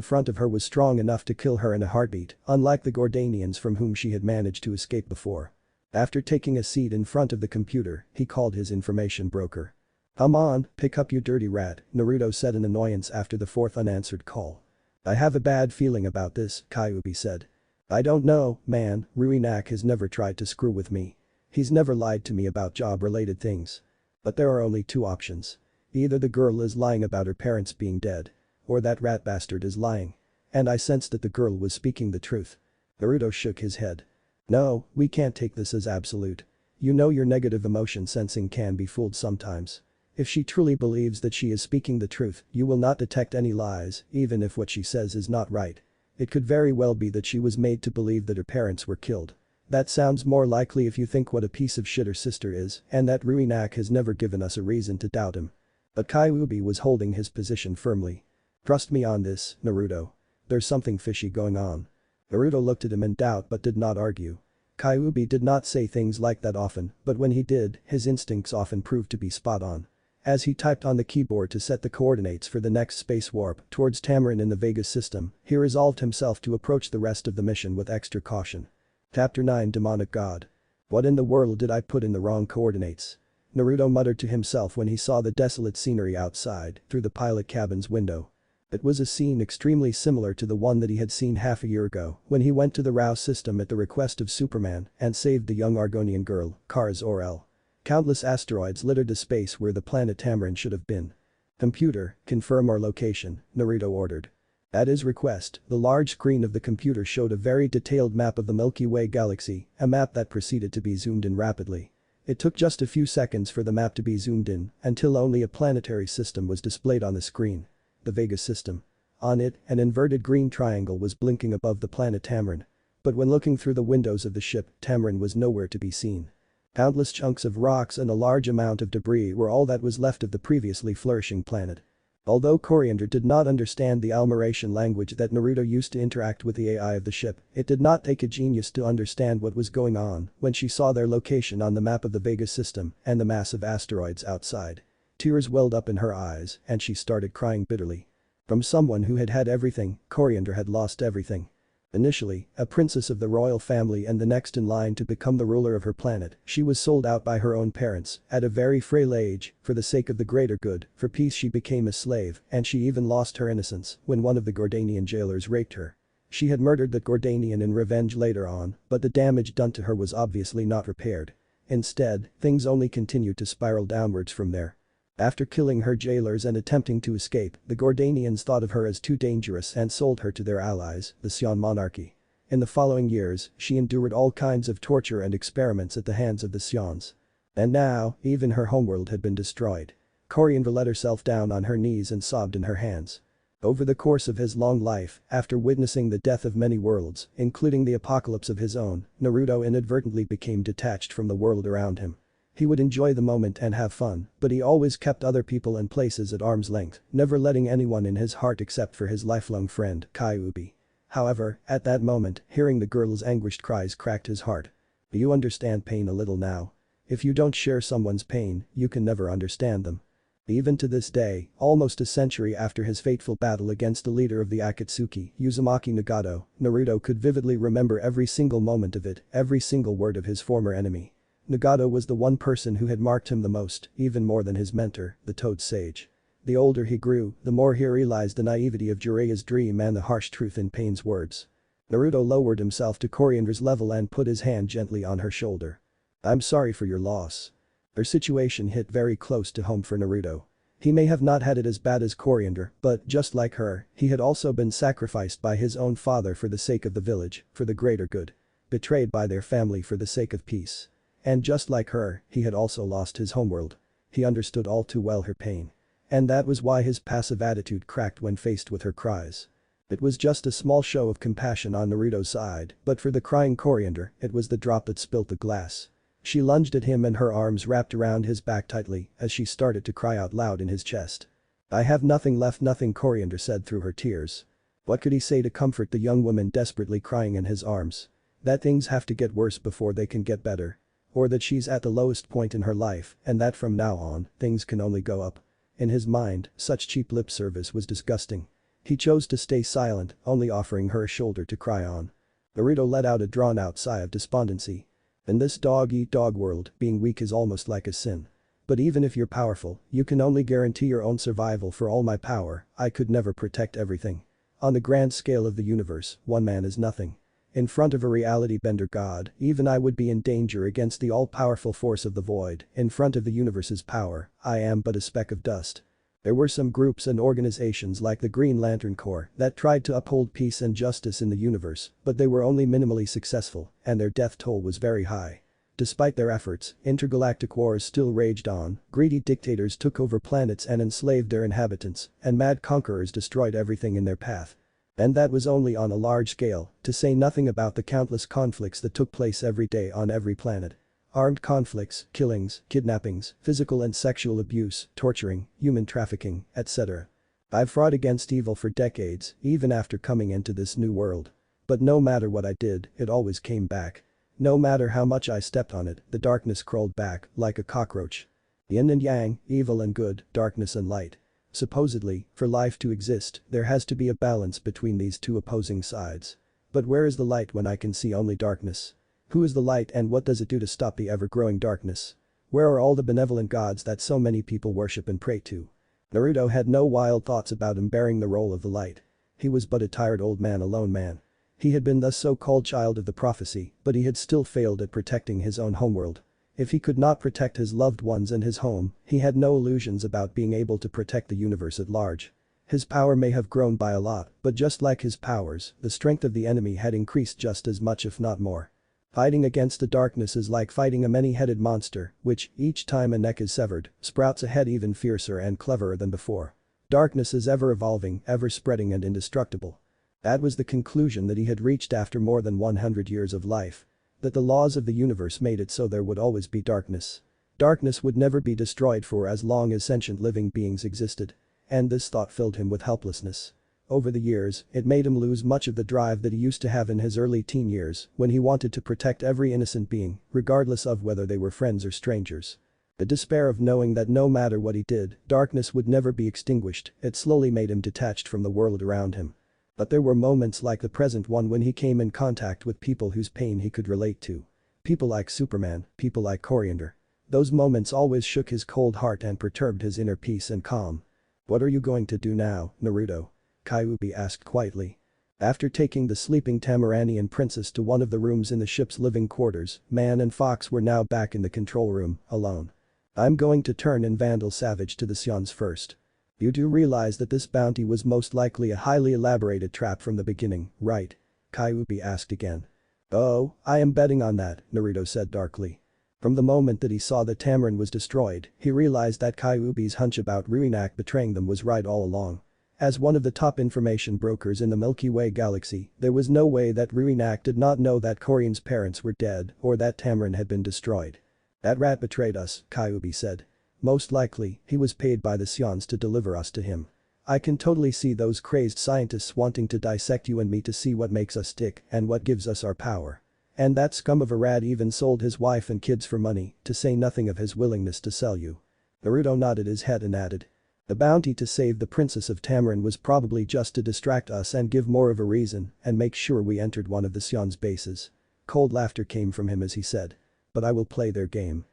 [SPEAKER 1] front of her was strong enough to kill her in a heartbeat, unlike the Gordanians from whom she had managed to escape before. After taking a seat in front of the computer, he called his information broker. "Come on, pick up you dirty rat," Naruto said in annoyance after the fourth unanswered call. "I have a bad feeling about this," Kyuubi said. "I don't know, man, Ruinak has never tried to screw with me. He's never lied to me about job-related things. But there are only two options. Either the girl is lying about her parents being dead. Or that rat bastard is lying." And I sensed that the girl was speaking the truth. Naruto shook his head. "No, we can't take this as absolute. You know your negative emotion sensing can be fooled sometimes. If she truly believes that she is speaking the truth, you will not detect any lies, even if what she says is not right. It could very well be that she was made to believe that her parents were killed. That sounds more likely if you think what a piece of shit her sister is and that Ruinak has never given us a reason to doubt him." But Kyuubi was holding his position firmly. "Trust me on this, Naruto. There's something fishy going on." Naruto looked at him in doubt but did not argue. Kyuubi did not say things like that often, but when he did, his instincts often proved to be spot on. As he typed on the keyboard to set the coordinates for the next space warp towards Tamarin in the Vegas system, he resolved himself to approach the rest of the mission with extra caution. Chapter 9 Demonic God. What in the world did I put in the wrong coordinates? Naruto muttered to himself when he saw the desolate scenery outside through the pilot cabin's window. It was a scene extremely similar to the one that he had seen half a year ago when he went to the Rao system at the request of Superman and saved the young Argonian girl, Kars Orel. Countless asteroids littered the space where the planet Tamarin should have been. "Computer, confirm our location," Naruto ordered. At his request, the large screen of the computer showed a very detailed map of the Milky Way galaxy, a map that proceeded to be zoomed in rapidly. It took just a few seconds for the map to be zoomed in until only a planetary system was displayed on the screen. The Vega system. On it, an inverted green triangle was blinking above the planet Tamarin. But when looking through the windows of the ship, Tamarin was nowhere to be seen. Countless chunks of rocks and a large amount of debris were all that was left of the previously flourishing planet. Although Coriander did not understand the Almeratian language that Naruto used to interact with the AI of the ship, it did not take a genius to understand what was going on when she saw their location on the map of the Vega system and the massive asteroids outside. Tears welled up in her eyes and she started crying bitterly. From someone who had had everything, Coriander had lost everything. Initially, a princess of the royal family and the next in line to become the ruler of her planet, she was sold out by her own parents at a very frail age for the sake of the greater good. For peace she became a slave and she even lost her innocence when one of the Gordanian jailers raped her. She had murdered that Gordanian in revenge later on, but the damage done to her was obviously not repaired. Instead, things only continued to spiral downwards from there. After killing her jailers and attempting to escape, the Gordanians thought of her as too dangerous and sold her to their allies, the Sion monarchy. In the following years, she endured all kinds of torture and experiments at the hands of the Sions. And now, even her homeworld had been destroyed. Coriander let herself down on her knees and sobbed in her hands. Over the course of his long life, after witnessing the death of many worlds, including the apocalypse of his own, Naruto inadvertently became detached from the world around him. He would enjoy the moment and have fun, but he always kept other people and places at arm's length, never letting anyone in his heart except for his lifelong friend, Kyuubi. However, at that moment, hearing the girl's anguished cries cracked his heart. You understand pain a little now. If you don't share someone's pain, you can never understand them. Even to this day, almost a century after his fateful battle against the leader of the Akatsuki, Uzumaki Nagato, Naruto could vividly remember every single moment of it, every single word of his former enemy. Nagato was the one person who had marked him the most, even more than his mentor, the Toad Sage. The older he grew, the more he realized the naivety of Jiraiya's dream and the harsh truth in Pain's words. Naruto lowered himself to Coriander's level and put his hand gently on her shoulder. "I'm sorry for your loss." Her situation hit very close to home for Naruto. He may have not had it as bad as Coriander, but just like her, he had also been sacrificed by his own father for the sake of the village, for the greater good. Betrayed by their family for the sake of peace. And just like her, he had also lost his homeworld. He understood all too well her pain. And that was why his passive attitude cracked when faced with her cries. It was just a small show of compassion on Naruto's side, but for the crying Coriander, it was the drop that spilt the glass. She lunged at him and her arms wrapped around his back tightly as she started to cry out loud in his chest. "I have nothing left, nothing," Coriander said through her tears. What could he say to comfort the young woman desperately crying in his arms? That things have to get worse before they can get better. Or that she's at the lowest point in her life and that from now on, things can only go up. In his mind, such cheap lip service was disgusting. He chose to stay silent, only offering her a shoulder to cry on. Naruto let out a drawn-out sigh of despondency. In this dog-eat-dog world, being weak is almost like a sin. But even if you're powerful, you can only guarantee your own survival. For all my power, I could never protect everything. On the grand scale of the universe, one man is nothing. In front of a reality-bender god, even I would be in danger against the all-powerful force of the void. In front of the universe's power, I am but a speck of dust. There were some groups and organizations like the Green Lantern Corps that tried to uphold peace and justice in the universe, but they were only minimally successful, and their death toll was very high. Despite their efforts, intergalactic wars still raged on, greedy dictators took over planets and enslaved their inhabitants, and mad conquerors destroyed everything in their path. And that was only on a large scale, to say nothing about the countless conflicts that took place every day on every planet. Armed conflicts, killings, kidnappings, physical and sexual abuse, torturing, human trafficking, etc. I've fought against evil for decades, even after coming into this new world. But no matter what I did, it always came back. No matter how much I stepped on it, the darkness crawled back, like a cockroach. Yin and yang, evil and good, darkness and light. Supposedly, for life to exist, there has to be a balance between these two opposing sides. But where is the light when I can see only darkness? Who is the light and what does it do to stop the ever-growing darkness? Where are all the benevolent gods that so many people worship and pray to? Naruto had no wild thoughts about him bearing the role of the light. He was but a tired old man, a lone man. He had been the so-called child of the prophecy, but he had still failed at protecting his own homeworld. If he could not protect his loved ones and his home, he had no illusions about being able to protect the universe at large. His power may have grown by a lot, but just like his powers, the strength of the enemy had increased just as much if not more. Fighting against the darkness is like fighting a many-headed monster, which, each time a neck is severed, sprouts a head even fiercer and cleverer than before. Darkness is ever-evolving, ever-spreading and indestructible. That was the conclusion that he had reached after more than 100 years of life. That the laws of the universe made it so there would always be darkness. Darkness would never be destroyed for as long as sentient living beings existed. And this thought filled him with helplessness. Over the years, it made him lose much of the drive that he used to have in his early teen years when he wanted to protect every innocent being, regardless of whether they were friends or strangers. The despair of knowing that no matter what he did, darkness would never be extinguished, it slowly made him detached from the world around him. But there were moments like the present one when he came in contact with people whose pain he could relate to. People like Superman, people like Coriander. Those moments always shook his cold heart and perturbed his inner peace and calm. "What are you going to do now, Naruto?" Kyuubi asked quietly. After taking the sleeping Tamaranian princess to one of the rooms in the ship's living quarters, Man and Fox were now back in the control room, alone. "I'm going to turn in Vandal Savage to the Sions first. You do realize that this bounty was most likely a highly elaborated trap from the beginning, right?" Kyuubi asked again. "Oh, I am betting on that," Naruto said darkly. From the moment that he saw that Tamarin was destroyed, he realized that Kyuubi's hunch about Ruinak betraying them was right all along. As one of the top information brokers in the Milky Way galaxy, there was no way that Ruinak did not know that Corian's parents were dead or that Tamarin had been destroyed. "That rat betrayed us," Kyuubi said. "Most likely, he was paid by the Sions to deliver us to him. I can totally see those crazed scientists wanting to dissect you and me to see what makes us tick and what gives us our power. And that scum of a rat even sold his wife and kids for money, to say nothing of his willingness to sell you." Naruto nodded his head and added. "The bounty to save the Princess of Tamarin was probably just to distract us and give more of a reason and make sure we entered one of the Sions bases." Cold laughter came from him as he said. "But I will play their game."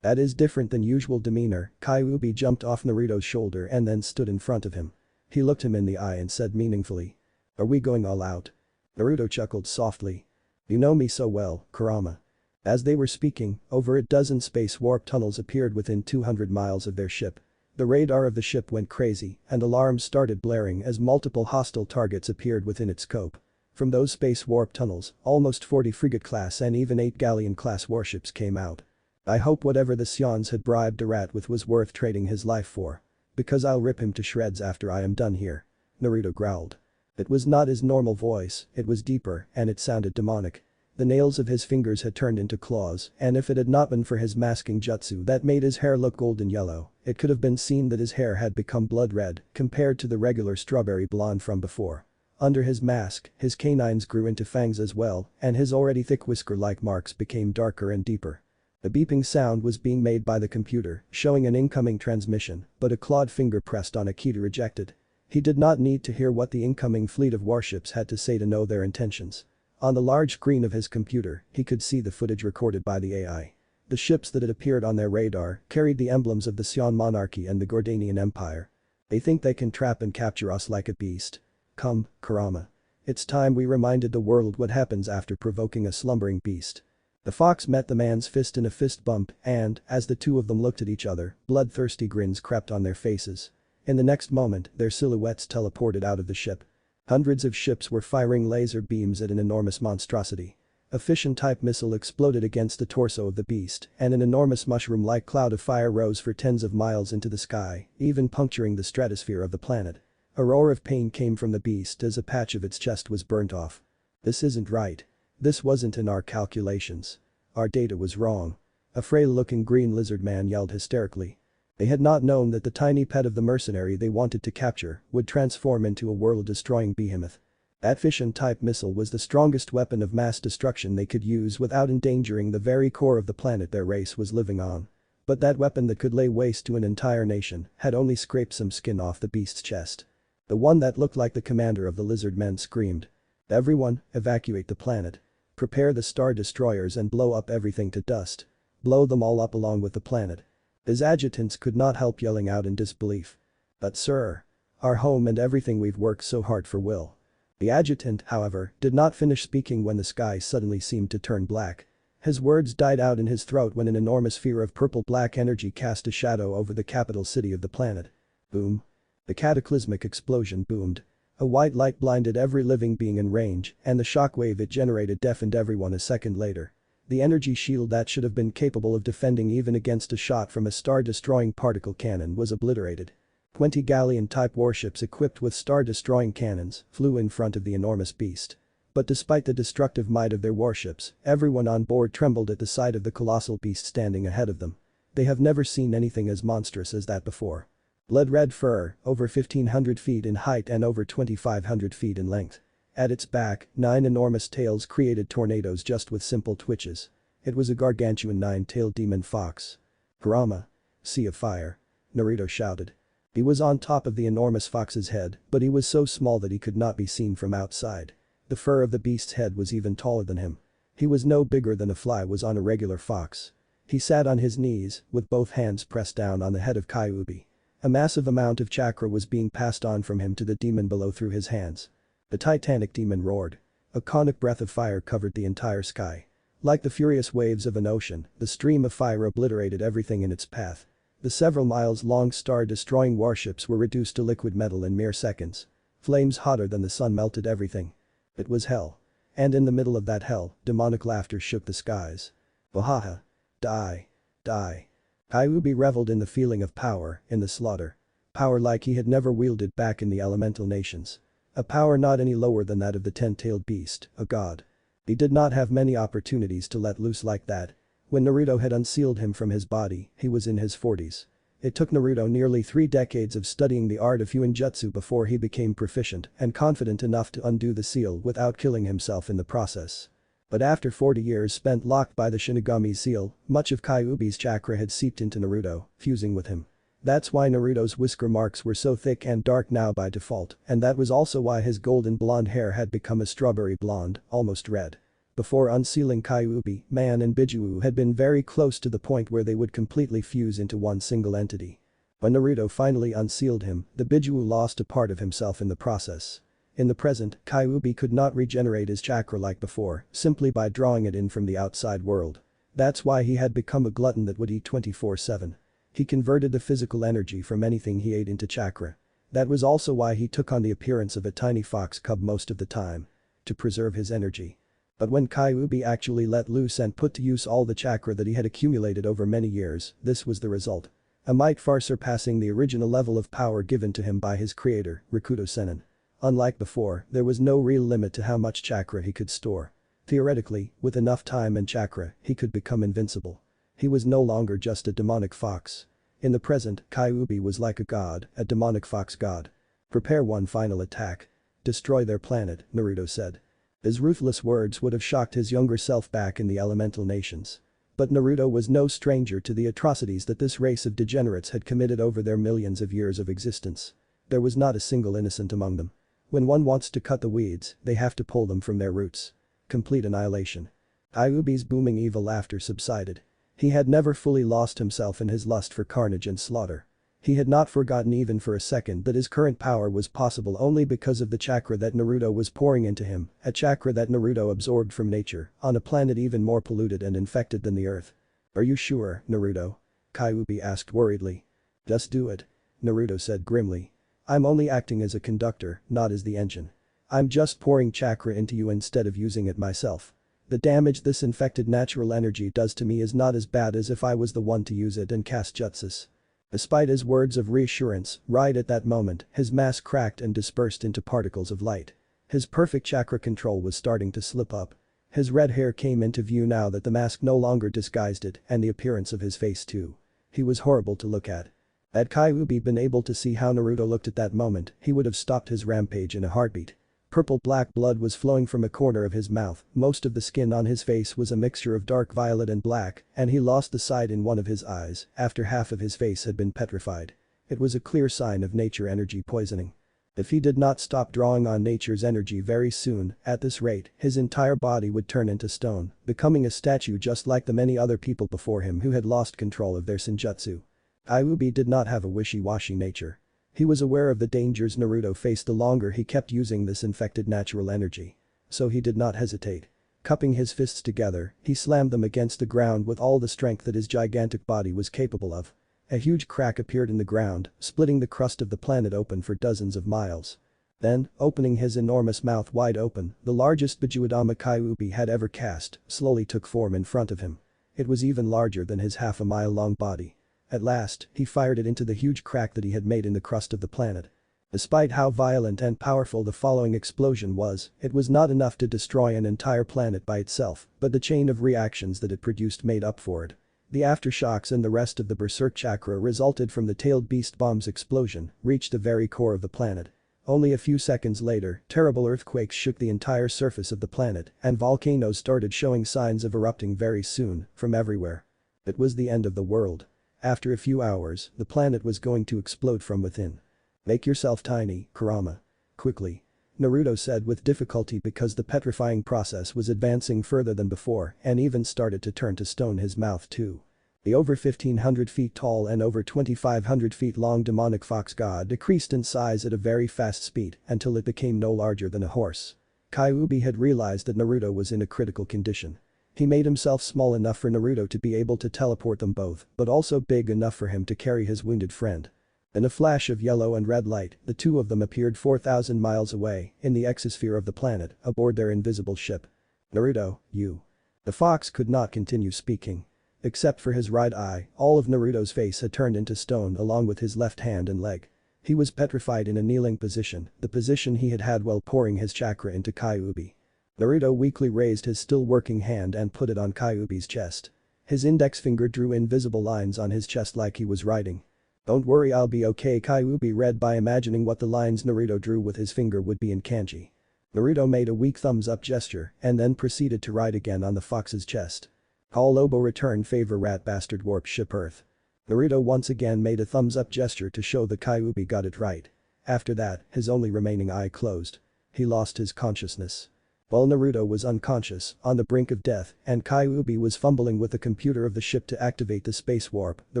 [SPEAKER 1] That is different than usual demeanor. Kyuubi jumped off Naruto's shoulder and then stood in front of him. He looked him in the eye and said meaningfully. "Are we going all out?" Naruto chuckled softly. "You know me so well, Kurama." As they were speaking, over a dozen space warp tunnels appeared within 200 miles of their ship. The radar of the ship went crazy and alarms started blaring as multiple hostile targets appeared within its scope. From those space warp tunnels, almost 40 frigate-class and even 8 galleon-class warships came out. "I hope whatever the Sions had bribed a rat with was worth trading his life for. Because I'll rip him to shreds after I am done here," Naruto growled. It was not his normal voice, it was deeper, and it sounded demonic. The nails of his fingers had turned into claws, and if it had not been for his masking jutsu that made his hair look golden yellow, it could have been seen that his hair had become blood red compared to the regular strawberry blonde from before. Under his mask, his canines grew into fangs as well, and his already thick whisker-like marks became darker and deeper. The beeping sound was being made by the computer, showing an incoming transmission, but a clawed finger pressed on a key to reject it. He did not need to hear what the incoming fleet of warships had to say to know their intentions. On the large screen of his computer, he could see the footage recorded by the AI. The ships that had appeared on their radar carried the emblems of the Sion monarchy and the Gordanian Empire. They think they can trap and capture us like a beast. Come, Kurama. It's time we reminded the world what happens after provoking a slumbering beast. The fox met the man's fist in a fist bump and, as the two of them looked at each other, bloodthirsty grins crept on their faces. In the next moment, their silhouettes teleported out of the ship. Hundreds of ships were firing laser beams at an enormous monstrosity. A fission-type missile exploded against the torso of the beast, and an enormous mushroom-like cloud of fire rose for tens of miles into the sky, even puncturing the stratosphere of the planet. A roar of pain came from the beast as a patch of its chest was burnt off. This isn't right. This wasn't in our calculations. Our data was wrong. A frail-looking green lizard man yelled hysterically. They had not known that the tiny pet of the mercenary they wanted to capture would transform into a world-destroying behemoth. That fission-type missile was the strongest weapon of mass destruction they could use without endangering the very core of the planet their race was living on. But that weapon that could lay waste to an entire nation had only scraped some skin off the beast's chest. The one that looked like the commander of the lizard men screamed. Everyone, evacuate the planet. Prepare the star destroyers and blow up everything to dust. Blow them all up along with the planet. His adjutants could not help yelling out in disbelief. But sir. Our home and everything we've worked so hard for will. The adjutant, however, did not finish speaking when the sky suddenly seemed to turn black. His words died out in his throat when an enormous sphere of purple-black energy cast a shadow over the capital city of the planet. Boom. The cataclysmic explosion boomed. A white light blinded every living being in range, and the shockwave it generated deafened everyone a second later. The energy shield that should have been capable of defending even against a shot from a star-destroying particle cannon was obliterated. 20 galleon-type warships equipped with star-destroying cannons flew in front of the enormous beast. But despite the destructive might of their warships, everyone on board trembled at the sight of the colossal beast standing ahead of them. They have never seen anything as monstrous as that before. Blood-red fur, over 1,500 feet in height and over 2,500 feet in length. At its back, 9 enormous tails created tornadoes just with simple twitches. It was a gargantuan 9-tailed demon fox. Kurama. Sea of Fire. Naruto shouted. He was on top of the enormous fox's head, but he was so small that he could not be seen from outside. The fur of the beast's head was even taller than him. He was no bigger than a fly was on a regular fox. He sat on his knees, with both hands pressed down on the head of Kyuubi. A massive amount of chakra was being passed on from him to the demon below through his hands. The titanic demon roared. A conic breath of fire covered the entire sky. Like the furious waves of an ocean, the stream of fire obliterated everything in its path. The several miles-long star-destroying warships were reduced to liquid metal in mere seconds. Flames hotter than the sun melted everything. It was hell. And in the middle of that hell, demonic laughter shook the skies. Wahaha. Die. Die. Kyuubi reveled in the feeling of power, in the slaughter. Power like he had never wielded back in the elemental nations. A power not any lower than that of the 10-tailed beast, a god. He did not have many opportunities to let loose like that. When Naruto had unsealed him from his body, he was in his 40s. It took Naruto nearly 3 decades of studying the art of Huinjutsu before he became proficient and confident enough to undo the seal without killing himself in the process. But after 40 years spent locked by the Shinigami seal, much of Kyuubi's chakra had seeped into Naruto, fusing with him. That's why Naruto's whisker marks were so thick and dark now by default, and that was also why his golden blonde hair had become a strawberry blonde, almost red. Before unsealing Kyuubi, Man and Biju had been very close to the point where they would completely fuse into one single entity. When Naruto finally unsealed him, the Biju lost a part of himself in the process. In the present, Kyuubi could not regenerate his chakra like before, simply by drawing it in from the outside world. That's why he had become a glutton that would eat 24/7. He converted the physical energy from anything he ate into chakra. That was also why he took on the appearance of a tiny fox cub most of the time. To preserve his energy. But when Kyuubi actually let loose and put to use all the chakra that he had accumulated over many years, this was the result. A might far surpassing the original level of power given to him by his creator, Rikudo Sennin. Unlike before, there was no real limit to how much chakra he could store. Theoretically, with enough time and chakra, he could become invincible. He was no longer just a demonic fox. In the present, Kyuubi was like a god, a demonic fox god. Prepare one final attack. Destroy their planet, Naruto said. His ruthless words would have shocked his younger self back in the elemental nations. But Naruto was no stranger to the atrocities that this race of degenerates had committed over their millions of years of existence. There was not a single innocent among them. When one wants to cut the weeds, they have to pull them from their roots. Complete annihilation. Kyuubi's booming evil laughter subsided. He had never fully lost himself in his lust for carnage and slaughter. He had not forgotten even for a second that his current power was possible only because of the chakra that Naruto was pouring into him, a chakra that Naruto absorbed from nature, on a planet even more polluted and infected than the Earth. Are you sure, Naruto? Kyuubi asked worriedly. Just do it. Naruto said grimly. I'm only acting as a conductor, not as the engine. I'm just pouring chakra into you instead of using it myself. The damage this infected natural energy does to me is not as bad as if I was the one to use it and cast jutsus. Despite his words of reassurance, right at that moment, his mask cracked and dispersed into particles of light. His perfect chakra control was starting to slip up. His red hair came into view now that the mask no longer disguised it, and the appearance of his face too. He was horrible to look at. Had Kyuubi been able to see how Naruto looked at that moment, he would have stopped his rampage in a heartbeat. Purple-black blood was flowing from a corner of his mouth, most of the skin on his face was a mixture of dark violet and black, and he lost the sight in one of his eyes after half of his face had been petrified. It was a clear sign of nature energy poisoning. If he did not stop drawing on nature's energy very soon, at this rate, his entire body would turn into stone, becoming a statue just like the many other people before him who had lost control of their senjutsu. Kyuubi did not have a wishy-washy nature. He was aware of the dangers Naruto faced the longer he kept using this infected natural energy. So he did not hesitate. Cupping his fists together, he slammed them against the ground with all the strength that his gigantic body was capable of. A huge crack appeared in the ground, splitting the crust of the planet open for dozens of miles. Then, opening his enormous mouth wide open, the largest Bijuadama Kyuubi had ever cast, slowly took form in front of him. It was even larger than his half-a-mile-long body. At last, he fired it into the huge crack that he had made in the crust of the planet. Despite how violent and powerful the following explosion was, it was not enough to destroy an entire planet by itself, but the chain of reactions that it produced made up for it. The aftershocks and the rest of the berserk chakra resulted from the tailed beast bomb's explosion, reached the very core of the planet. Only a few seconds later, terrible earthquakes shook the entire surface of the planet, and volcanoes started showing signs of erupting very soon, from everywhere. It was the end of the world. After a few hours, the planet was going to explode from within. Make yourself tiny, Kurama. Quickly. Naruto said with difficulty because the petrifying process was advancing further than before and even started to turn to stone his mouth too. The over 1500 feet tall and over 2500 feet long demonic fox god decreased in size at a very fast speed until it became no larger than a horse. Kyuubi had realized that Naruto was in a critical condition. He made himself small enough for Naruto to be able to teleport them both, but also big enough for him to carry his wounded friend. In a flash of yellow and red light, the two of them appeared 4,000 miles away, in the exosphere of the planet, aboard their invisible ship. Naruto, you. The fox could not continue speaking. Except for his right eye, all of Naruto's face had turned into stone along with his left hand and leg. He was petrified in a kneeling position, the position he had had while pouring his chakra into Kyuubi. Naruto weakly raised his still working hand and put it on Kyuubi's chest. His index finger drew invisible lines on his chest like he was writing. Don't worry, I'll be okay, Kyuubi read by imagining what the lines Naruto drew with his finger would be in kanji. Naruto made a weak thumbs up gesture and then proceeded to write again on the fox's chest. Call Lobo, return favor, rat bastard, warp ship Earth. Naruto once again made a thumbs up gesture to show that Kyuubi got it right. After that, his only remaining eye closed. He lost his consciousness. While Naruto was unconscious, on the brink of death, and Kyuubi was fumbling with the computer of the ship to activate the space warp, the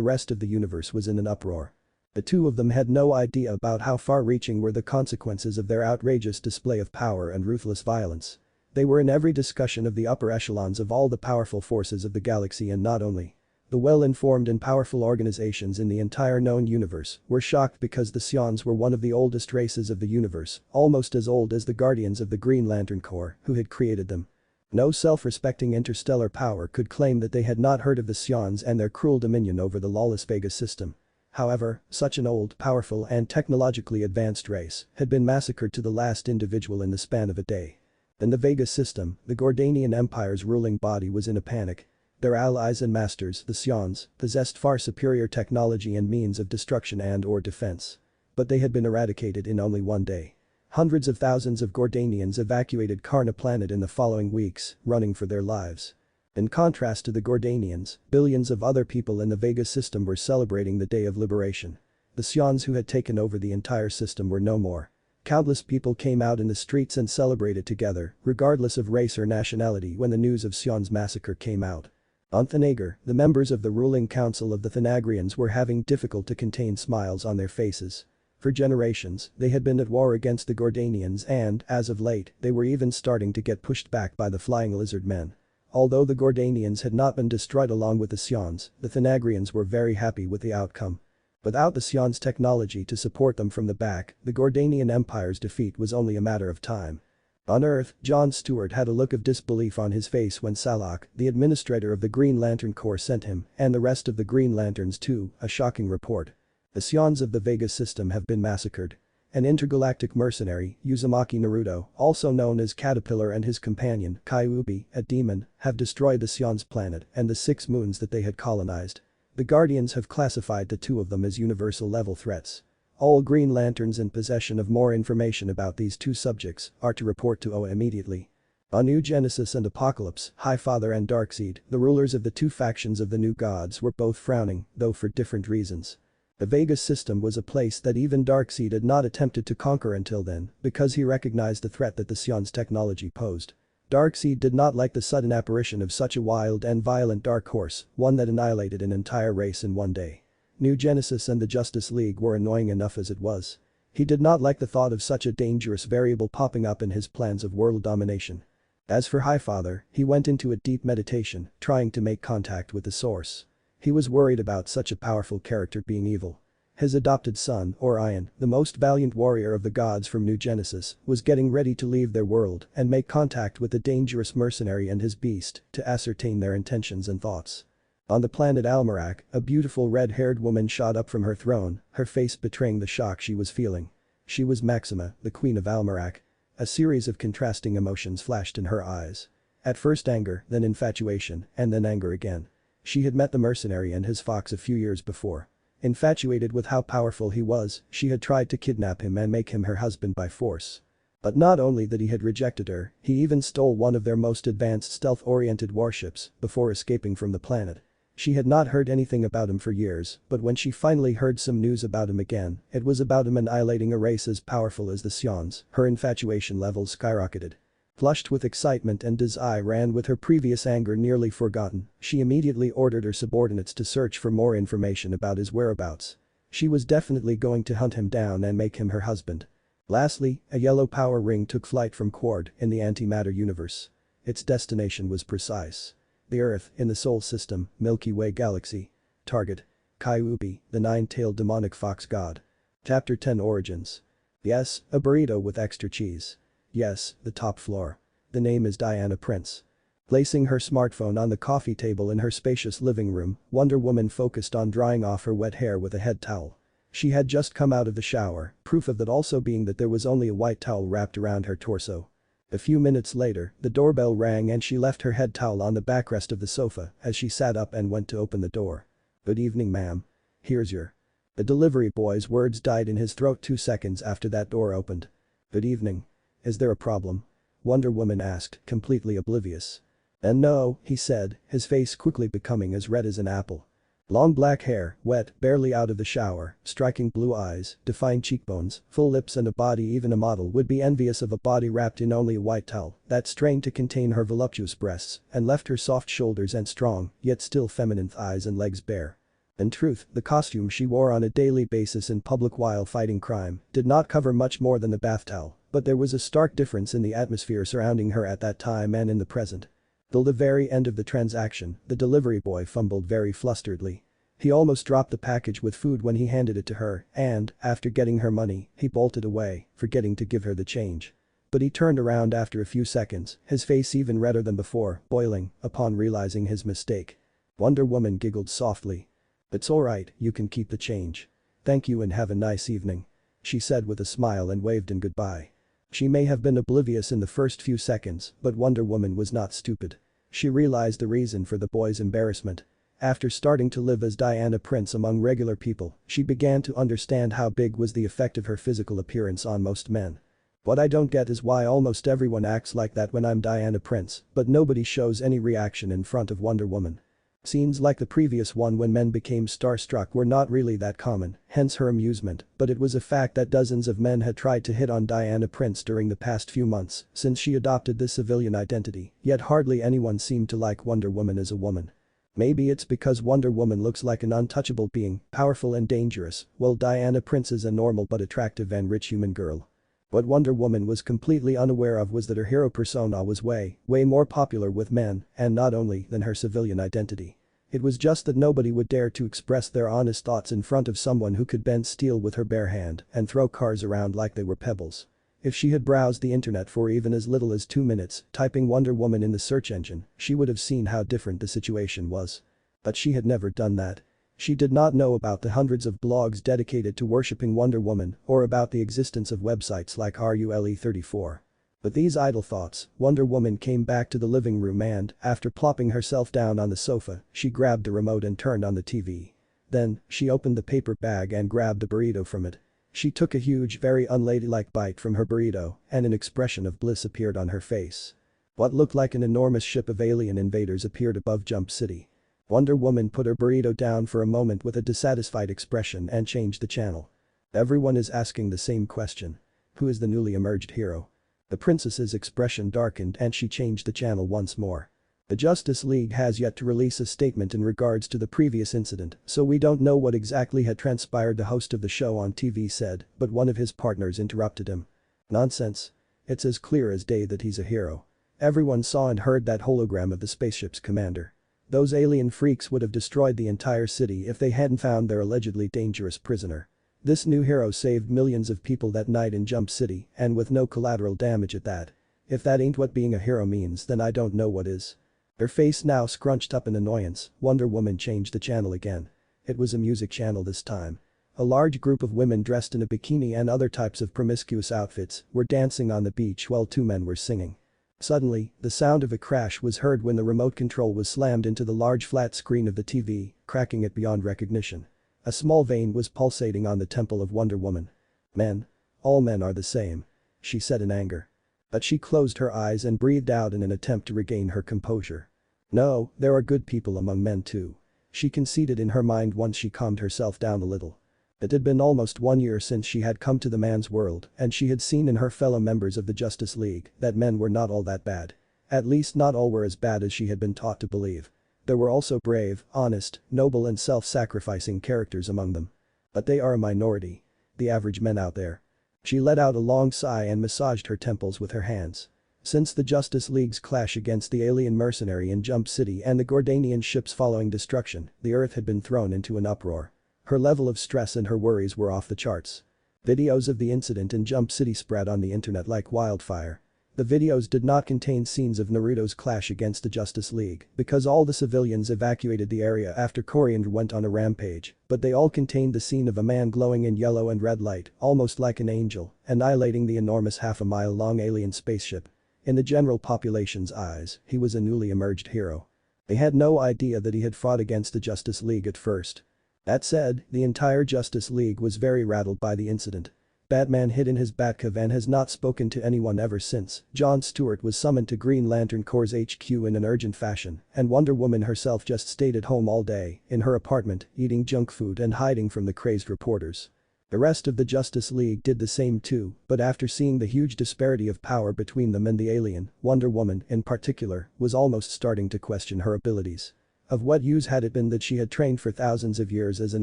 [SPEAKER 1] rest of the universe was in an uproar. The two of them had no idea about how far-reaching were the consequences of their outrageous display of power and ruthless violence. They were in every discussion of the upper echelons of all the powerful forces of the galaxy, and not only. The well-informed and powerful organizations in the entire known universe were shocked because the Sions were one of the oldest races of the universe, almost as old as the Guardians of the Green Lantern Corps who had created them. No self-respecting interstellar power could claim that they had not heard of the Sions and their cruel dominion over the lawless Vega system. However, such an old, powerful and technologically advanced race had been massacred to the last individual in the span of a day. In the Vega system, the Gordanian Empire's ruling body was in a panic. Their allies and masters, the Sions, possessed far superior technology and means of destruction and/or defense. But they had been eradicated in only one day. Hundreds of thousands of Gordanians evacuated Karna planet in the following weeks, running for their lives. In contrast to the Gordanians, billions of other people in the Vega system were celebrating the day of liberation. The Sions who had taken over the entire system were no more. Countless people came out in the streets and celebrated together, regardless of race or nationality when the news of Sion's massacre came out. On Thanagar, the members of the ruling council of the Thanagrians were having difficult to contain smiles on their faces. For generations, they had been at war against the Gordanians and, as of late, they were even starting to get pushed back by the Flying Lizard Men. Although the Gordanians had not been destroyed along with the Sions, the Thanagrians were very happy with the outcome. Without the Sions' technology to support them from the back, the Gordanian Empire's defeat was only a matter of time. On Earth, Jon Stewart had a look of disbelief on his face when Salak, the administrator of the Green Lantern Corps, sent him, and the rest of the Green Lanterns too, a shocking report. The Sions of the Vega system have been massacred. An intergalactic mercenary, Uzumaki Naruto, also known as Caterpillar, and his companion, Kyuubi, a demon, have destroyed the Sions planet and the 6 moons that they had colonized. The Guardians have classified the 2 of them as universal-level threats. All Green Lanterns in possession of more information about these 2 subjects are to report to OA immediately. On New Genesis and Apocalypse, Highfather and Darkseid, the rulers of the 2 factions of the New Gods, were both frowning, though for different reasons. The Vega system was a place that even Darkseid had not attempted to conquer until then, because he recognized the threat that the Sions technology posed. Darkseid did not like the sudden apparition of such a wild and violent dark horse, one that annihilated an entire race in one day. New Genesis and the Justice League were annoying enough as it was. He did not like the thought of such a dangerous variable popping up in his plans of world domination. As for Highfather, he went into a deep meditation, trying to make contact with the source. He was worried about such a powerful character being evil. His adopted son, Orion, the most valiant warrior of the gods from New Genesis, was getting ready to leave their world and make contact with the dangerous mercenary and his beast to ascertain their intentions and thoughts. On the planet Almerac, a beautiful red-haired woman shot up from her throne, her face betraying the shock she was feeling. She was Maxima, the queen of Almerac. A series of contrasting emotions flashed in her eyes. At first anger, then infatuation, and then anger again. She had met the mercenary and his fox a few years before. Infatuated with how powerful he was, she had tried to kidnap him and make him her husband by force. But not only that he had rejected her, he even stole one of their most advanced stealth-oriented warships before escaping from the planet. She had not heard anything about him for years, but when she finally heard some news about him again, it was about him annihilating a race as powerful as the Sions. Her infatuation levels skyrocketed. Flushed with excitement and as eye ran with her previous anger nearly forgotten, she immediately ordered her subordinates to search for more information about his whereabouts. She was definitely going to hunt him down and make him her husband. Lastly, a yellow power ring took flight from Quard in the antimatter universe. Its destination was precise. The Earth, in the Sol system, Milky Way galaxy. Target: Kyuubi, the 9-tailed demonic fox god. Chapter 10 Origins. Yes, a burrito with extra cheese. Yes, the top floor. The name is Diana Prince. Placing her smartphone on the coffee table in her spacious living room, Wonder Woman focused on drying off her wet hair with a head towel. She had just come out of the shower, proof of that also being that there was only a white towel wrapped around her torso. A few minutes later, the doorbell rang and she left her head towel on the backrest of the sofa as she sat up and went to open the door. "Good evening, ma'am. Here's your..." The delivery boy's words died in his throat 2 seconds after that door opened. "Good evening. Is there a problem?" Wonder Woman asked, completely oblivious. "And no," he said, his face quickly becoming as red as an apple. Long black hair, wet, barely out of the shower, striking blue eyes, defined cheekbones, full lips and a body even a model would be envious of a body wrapped in only a white towel that strained to contain her voluptuous breasts and left her soft shoulders and strong, yet still feminine thighs and legs bare. In truth, the costume she wore on a daily basis in public while fighting crime did not cover much more than the bath towel, but there was a stark difference in the atmosphere surrounding her at that time and in the present. Till the very end of the transaction, the delivery boy fumbled very flusteredly. He almost dropped the package with food when he handed it to her and, after getting her money, he bolted away, forgetting to give her the change. But he turned around after a few seconds, his face even redder than before, boiling, upon realizing his mistake. Wonder Woman giggled softly. "It's alright, you can keep the change. Thank you and have a nice evening," she said with a smile and waved in goodbye. She may have been oblivious in the first few seconds, but Wonder Woman was not stupid. She realized the reason for the boy's embarrassment. After starting to live as Diana Prince among regular people, she began to understand how big was the effect of her physical appearance on most men. "What I don't get is why almost everyone acts like that when I'm Diana Prince, but nobody shows any reaction in front of Wonder Woman." Scenes like the previous one when men became starstruck were not really that common, hence her amusement, but it was a fact that dozens of men had tried to hit on Diana Prince during the past few months since she adopted this civilian identity, yet hardly anyone seemed to like Wonder Woman as a woman. Maybe it's because Wonder Woman looks like an untouchable being, powerful and dangerous, while Diana Prince is a normal but attractive and rich human girl. What Wonder Woman was completely unaware of was that her hero persona was way more popular with men, and not only than her civilian identity. It was just that nobody would dare to express their honest thoughts in front of someone who could bend steel with her bare hand and throw cars around like they were pebbles. If she had browsed the internet for even as little as 2 minutes, typing Wonder Woman in the search engine, she would have seen how different the situation was. But she had never done that. She did not know about the hundreds of blogs dedicated to worshipping Wonder Woman or about the existence of websites like RULE34. With these idle thoughts, Wonder Woman came back to the living room and, after plopping herself down on the sofa, she grabbed the remote and turned on the TV. Then, she opened the paper bag and grabbed a burrito from it. She took a huge, very unladylike bite from her burrito, and an expression of bliss appeared on her face. What looked like an enormous ship of alien invaders appeared above Jump City. Wonder Woman put her burrito down for a moment with a dissatisfied expression and changed the channel. Everyone is asking the same question. Who is the newly emerged hero? The princess's expression darkened and she changed the channel once more. The Justice League has yet to release a statement in regards to the previous incident, so we don't know what exactly had transpired, the host of the show on TV said, but one of his partners interrupted him. "Nonsense. It's as clear as day that he's a hero. Everyone saw and heard that hologram of the spaceship's commander. Those alien freaks would have destroyed the entire city if they hadn't found their allegedly dangerous prisoner. This new hero saved millions of people that night in Jump City and with no collateral damage at that. If that ain't what being a hero means, then I don't know what is." Her face now scrunched up in annoyance, Wonder Woman changed the channel again. It was a music channel this time. A large group of women dressed in a bikini and other types of promiscuous outfits were dancing on the beach while 2 men were singing. Suddenly, the sound of a crash was heard when the remote control was slammed into the large flat screen of the TV, cracking it beyond recognition. A small vein was pulsating on the temple of Wonder Woman. "Men. All men are the same," she said in anger. But she closed her eyes and breathed out in an attempt to regain her composure. "No, there are good people among men too," she conceded in her mind once she calmed herself down a little. It had been almost 1 year since she had come to the man's world and she had seen in her fellow members of the Justice League that men were not all that bad. At least not all were as bad as she had been taught to believe. There were also brave, honest, noble and self-sacrificing characters among them. But they are a minority. The average men out there. She let out a long sigh and massaged her temples with her hands. Since the Justice League's clash against the alien mercenary in Jump City and the Gordanian ships following destruction, the Earth had been thrown into an uproar. Her level of stress and her worries were off the charts. Videos of the incident in Jump City spread on the internet like wildfire. The videos did not contain scenes of Naruto's clash against the Justice League because all the civilians evacuated the area after Coriander went on a rampage, but they all contained the scene of a man glowing in yellow and red light, almost like an angel, annihilating the enormous half-a-mile-long alien spaceship. In the general population's eyes, he was a newly emerged hero. They had no idea that he had fought against the Justice League at first. That said, the entire Justice League was very rattled by the incident. Batman hid in his Batcave and has not spoken to anyone ever since. John Stewart was summoned to Green Lantern Corps HQ in an urgent fashion, and Wonder Woman herself just stayed at home all day, in her apartment, eating junk food and hiding from the crazed reporters. The rest of the Justice League did the same too, but after seeing the huge disparity of power between them and the alien, Wonder Woman, in particular, was almost starting to question her abilities. Of what use had it been that she had trained for thousands of years as an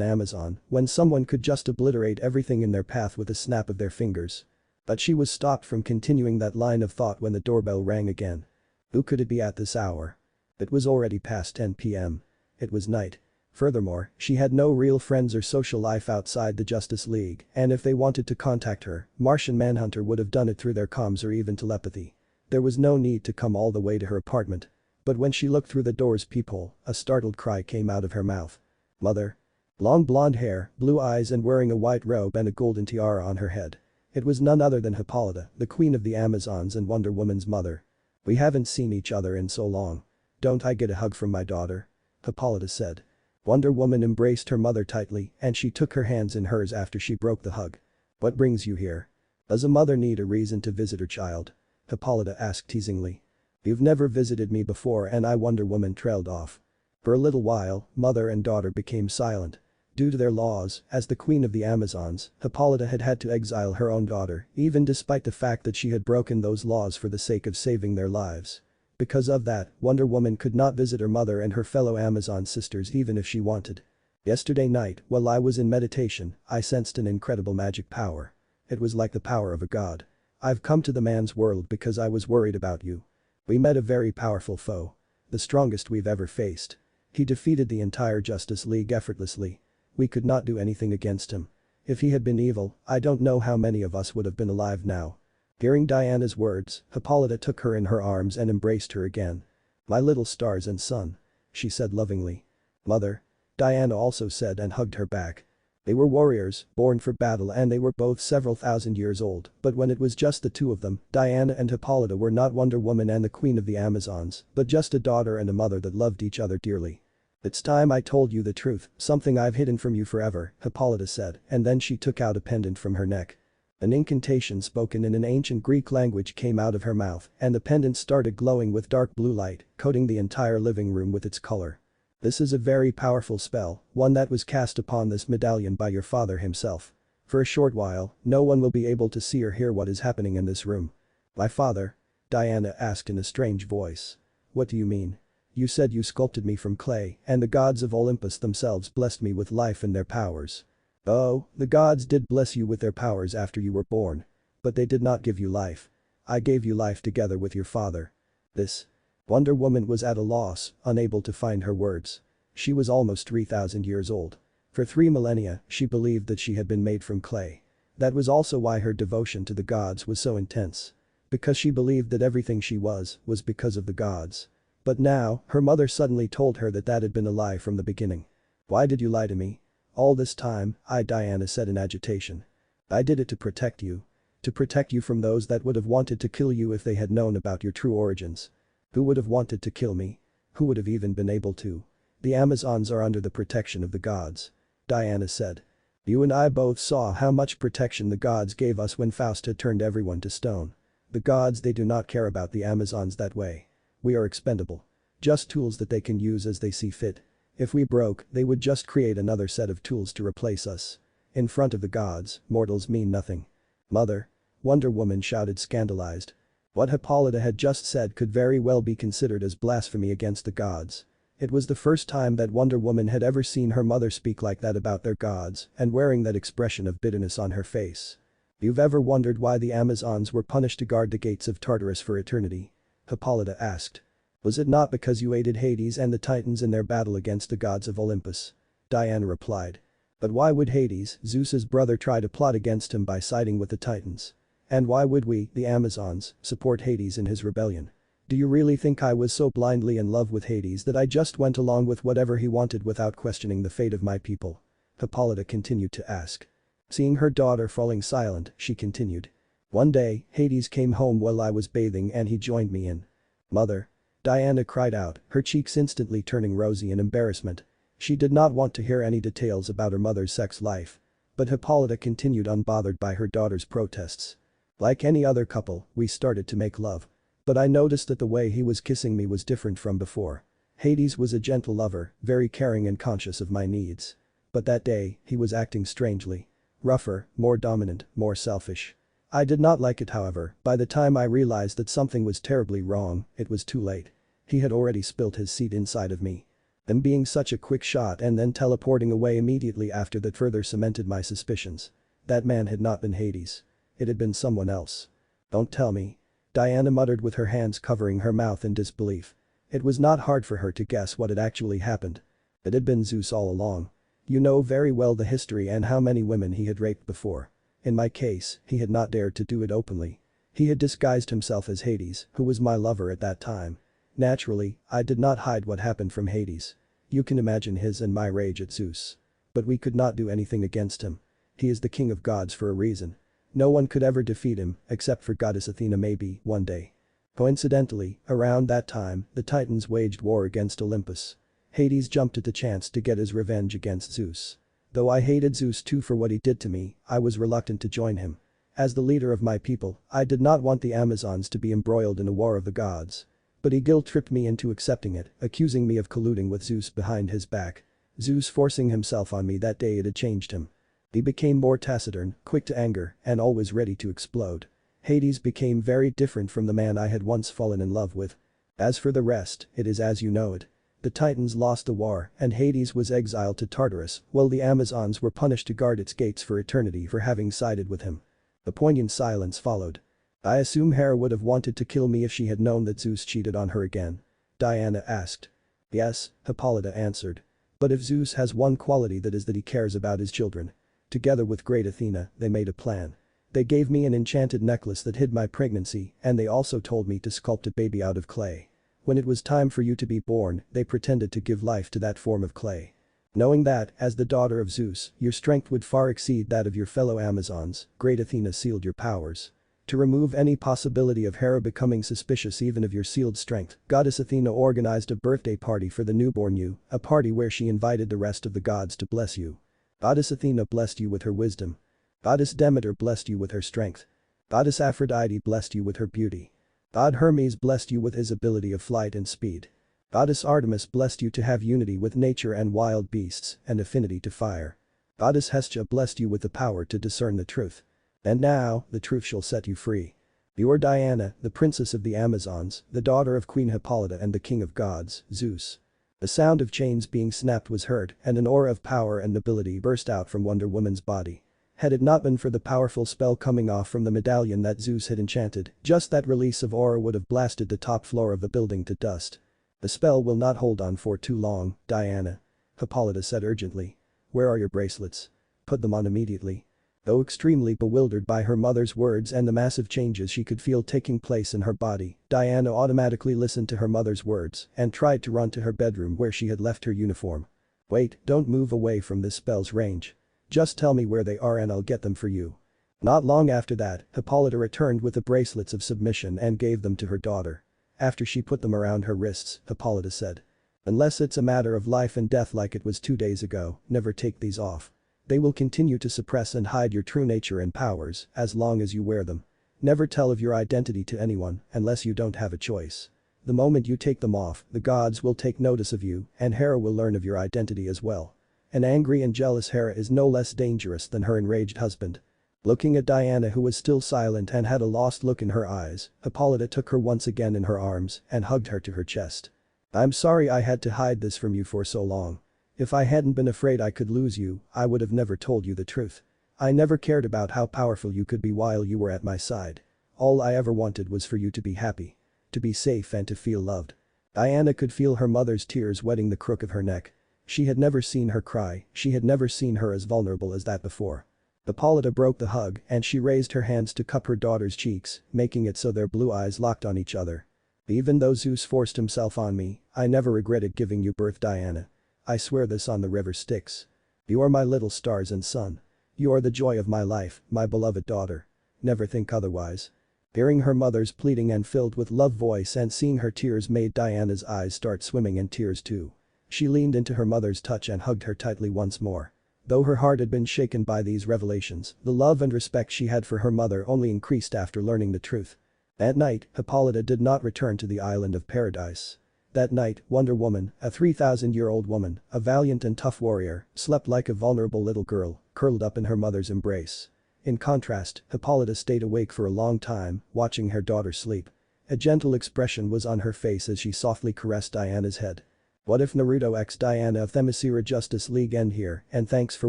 [SPEAKER 1] Amazon when someone could just obliterate everything in their path with a snap of their fingers? But she was stopped from continuing that line of thought when the doorbell rang again. Who could it be at this hour? It was already past 10 p.m. It was night. Furthermore, she had no real friends or social life outside the Justice League, and if they wanted to contact her, Martian Manhunter would have done it through their comms or even telepathy. There was no need to come all the way to her apartment. But when she looked through the door's peephole, a startled cry came out of her mouth. "Mother." Long blonde hair, blue eyes and wearing a white robe and a golden tiara on her head. It was none other than Hippolyta, the queen of the Amazons and Wonder Woman's mother. We haven't seen each other in so long. Don't I get a hug from my daughter? Hippolyta said. Wonder Woman embraced her mother tightly and she took her hands in hers after she broke the hug. What brings you here? Does a mother need a reason to visit her child? Hippolyta asked teasingly. You've never visited me before and Wonder Woman trailed off. For a little while, mother and daughter became silent. Due to their laws, as the queen of the Amazons, Hippolyta had had to exile her own daughter, even despite the fact that she had broken those laws for the sake of saving their lives. Because of that, Wonder Woman could not visit her mother and her fellow Amazon sisters even if she wanted. Yesterday night, while I was in meditation, I sensed an incredible magic power. It was like the power of a god. I've come to the man's world because I was worried about you. We met a very powerful foe. The strongest we've ever faced. He defeated the entire Justice League effortlessly. We could not do anything against him. If he had been evil, I don't know how many of us would have been alive now. Hearing Diana's words, Hippolyta took her in her arms and embraced her again. My little stars and sun. She said lovingly. Mother. Diana also said and hugged her back. They were warriors, born for battle and they were both several thousand years old, but when it was just the two of them, Diana and Hippolyta were not Wonder Woman and the Queen of the Amazons, but just a daughter and a mother that loved each other dearly. It's time I told you the truth, something I've hidden from you forever, Hippolyta said, and then she took out a pendant from her neck. An incantation spoken in an ancient Greek language came out of her mouth, and the pendant started glowing with dark blue light, coating the entire living room with its color. This is a very powerful spell, one that was cast upon this medallion by your father himself. For a short while, no one will be able to see or hear what is happening in this room. My father? Diana asked in a strange voice. What do you mean? You said you sculpted me from clay, and the gods of Olympus themselves blessed me with life and their powers. Oh, the gods did bless you with their powers after you were born. But they did not give you life. I gave you life together with your father. This. Wonder Woman was at a loss, unable to find her words. She was almost 3,000 years old. For 3 millennia, she believed that she had been made from clay. That was also why her devotion to the gods was so intense. Because she believed that everything she was because of the gods. But now, her mother suddenly told her that had been a lie from the beginning. Why did you lie to me? All this time, Diana said in agitation. I did it to protect you. To protect you from those that would have wanted to kill you if they had known about your true origins. Who would have wanted to kill me? Who would have even been able to? The Amazons are under the protection of the gods. Diana said. You and I both saw how much protection the gods gave us when Faust had turned everyone to stone. The gods, they do not care about the Amazons that way. We are expendable. Just tools that they can use as they see fit. If we broke, they would just create another set of tools to replace us. In front of the gods, mortals mean nothing. Mother. Wonder Woman shouted scandalized. What Hippolyta had just said could very well be considered as blasphemy against the gods. It was the first time that Wonder Woman had ever seen her mother speak like that about their gods and wearing that expression of bitterness on her face. You've ever wondered why the Amazons were punished to guard the gates of Tartarus for eternity? Hippolyta asked. Was it not because you aided Hades and the Titans in their battle against the gods of Olympus? Diana replied. But why would Hades, Zeus's brother, try to plot against him by siding with the Titans? And why would we, the Amazons, support Hades in his rebellion? Do you really think I was so blindly in love with Hades that I just went along with whatever he wanted without questioning the fate of my people? Hippolyta continued to ask. Seeing her daughter falling silent, she continued. One day, Hades came home while I was bathing and he joined me in. Mother. Diana cried out, her cheeks instantly turning rosy in embarrassment. She did not want to hear any details about her mother's sex life. But Hippolyta continued unbothered by her daughter's protests. Like any other couple, we started to make love. But I noticed that the way he was kissing me was different from before. Hades was a gentle lover, very caring and conscious of my needs. But that day, he was acting strangely. Rougher, more dominant, more selfish. I did not like it, however. By the time I realized that something was terribly wrong, it was too late. He had already spilt his seed inside of me. Them being such a quick shot and then teleporting away immediately after that further cemented my suspicions. That man had not been Hades. It had been someone else. Don't tell me. Diana muttered with her hands covering her mouth in disbelief. It was not hard for her to guess what had actually happened. It had been Zeus all along. You know very well the history and how many women he had raped before. In my case, he had not dared to do it openly. He had disguised himself as Hades, who was my lover at that time. Naturally, I did not hide what happened from Hades. You can imagine his and my rage at Zeus. But we could not do anything against him. He is the king of gods for a reason. No one could ever defeat him, except for goddess Athena maybe, one day. Coincidentally, around that time, the Titans waged war against Olympus. Hades jumped at the chance to get his revenge against Zeus. Though I hated Zeus too for what he did to me, I was reluctant to join him. As the leader of my people, I did not want the Amazons to be embroiled in a war of the gods. But he guilt-tripped me into accepting it, accusing me of colluding with Zeus behind his back. Zeus forcing himself on me that day, it had changed him. He became more taciturn, quick to anger, and always ready to explode. Hades became very different from the man I had once fallen in love with. As for the rest, it is as you know it. The Titans lost the war and Hades was exiled to Tartarus, while the Amazons were punished to guard its gates for eternity for having sided with him. A poignant silence followed. I assume Hera would have wanted to kill me if she had known that Zeus cheated on her again. Diana asked. Yes, Hippolyta answered. But if Zeus has one quality, that is that he cares about his children. Together with great Athena, they made a plan. They gave me an enchanted necklace that hid my pregnancy, and they also told me to sculpt a baby out of clay. When it was time for you to be born, they pretended to give life to that form of clay. Knowing that, as the daughter of Zeus, your strength would far exceed that of your fellow Amazons, great Athena sealed your powers. To remove any possibility of Hera becoming suspicious even of your sealed strength, goddess Athena organized a birthday party for the newborn you, a party where she invited the rest of the gods to bless you. Goddess Athena blessed you with her wisdom. Goddess Demeter blessed you with her strength. Goddess Aphrodite blessed you with her beauty. God Hermes blessed you with his ability of flight and speed. Goddess Artemis blessed you to have unity with nature and wild beasts and affinity to fire. Goddess Hestia blessed you with the power to discern the truth. And now, the truth shall set you free. You are Diana, the princess of the Amazons, the daughter of Queen Hippolyta and the king of gods, Zeus. The sound of chains being snapped was heard and an aura of power and nobility burst out from Wonder Woman's body. Had it not been for the powerful spell coming off from the medallion that Zeus had enchanted, just that release of aura would have blasted the top floor of the building to dust. The spell will not hold on for too long, Diana. Hippolyta said urgently. Where are your bracelets? Put them on immediately. Though extremely bewildered by her mother's words and the massive changes she could feel taking place in her body, Diana automatically listened to her mother's words and tried to run to her bedroom where she had left her uniform. Wait, don't move away from this spell's range. Just tell me where they are and I'll get them for you. Not long after that, Hippolyta returned with the bracelets of submission and gave them to her daughter. After she put them around her wrists, Hippolyta said. Unless it's a matter of life and death like it was 2 days ago, never take these off. They will continue to suppress and hide your true nature and powers as long as you wear them. Never tell of your identity to anyone unless you don't have a choice. The moment you take them off, the gods will take notice of you and Hera will learn of your identity as well. An angry and jealous Hera is no less dangerous than her enraged husband. Looking at Diana, who was still silent and had a lost look in her eyes, Hippolyta took her once again in her arms and hugged her to her chest. I'm sorry I had to hide this from you for so long. If I hadn't been afraid I could lose you, I would have never told you the truth. I never cared about how powerful you could be while you were at my side. All I ever wanted was for you to be happy. To be safe and to feel loved. Diana could feel her mother's tears wetting the crook of her neck. She had never seen her cry, she had never seen her as vulnerable as that before. Hippolyta broke the hug and she raised her hands to cup her daughter's cheeks, making it so their blue eyes locked on each other. Even though Zeus forced himself on me, I never regretted giving you birth, Diana. I swear this on the river Styx. You are my little stars and sun. You are the joy of my life, my beloved daughter. Never think otherwise. Hearing her mother's pleading and filled with love voice and seeing her tears made Diana's eyes start swimming in tears too. She leaned into her mother's touch and hugged her tightly once more. Though her heart had been shaken by these revelations, the love and respect she had for her mother only increased after learning the truth. At night, Hippolyta did not return to the island of paradise. That night, Wonder Woman, a 3,000-year-old woman, a valiant and tough warrior, slept like a vulnerable little girl, curled up in her mother's embrace. In contrast, Hippolyta stayed awake for a long time, watching her daughter sleep. A gentle expression was on her face as she softly caressed Diana's head. What if Naruto x Diana of Themyscira Justice League end here, and thanks for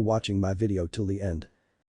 [SPEAKER 1] watching my video till the end.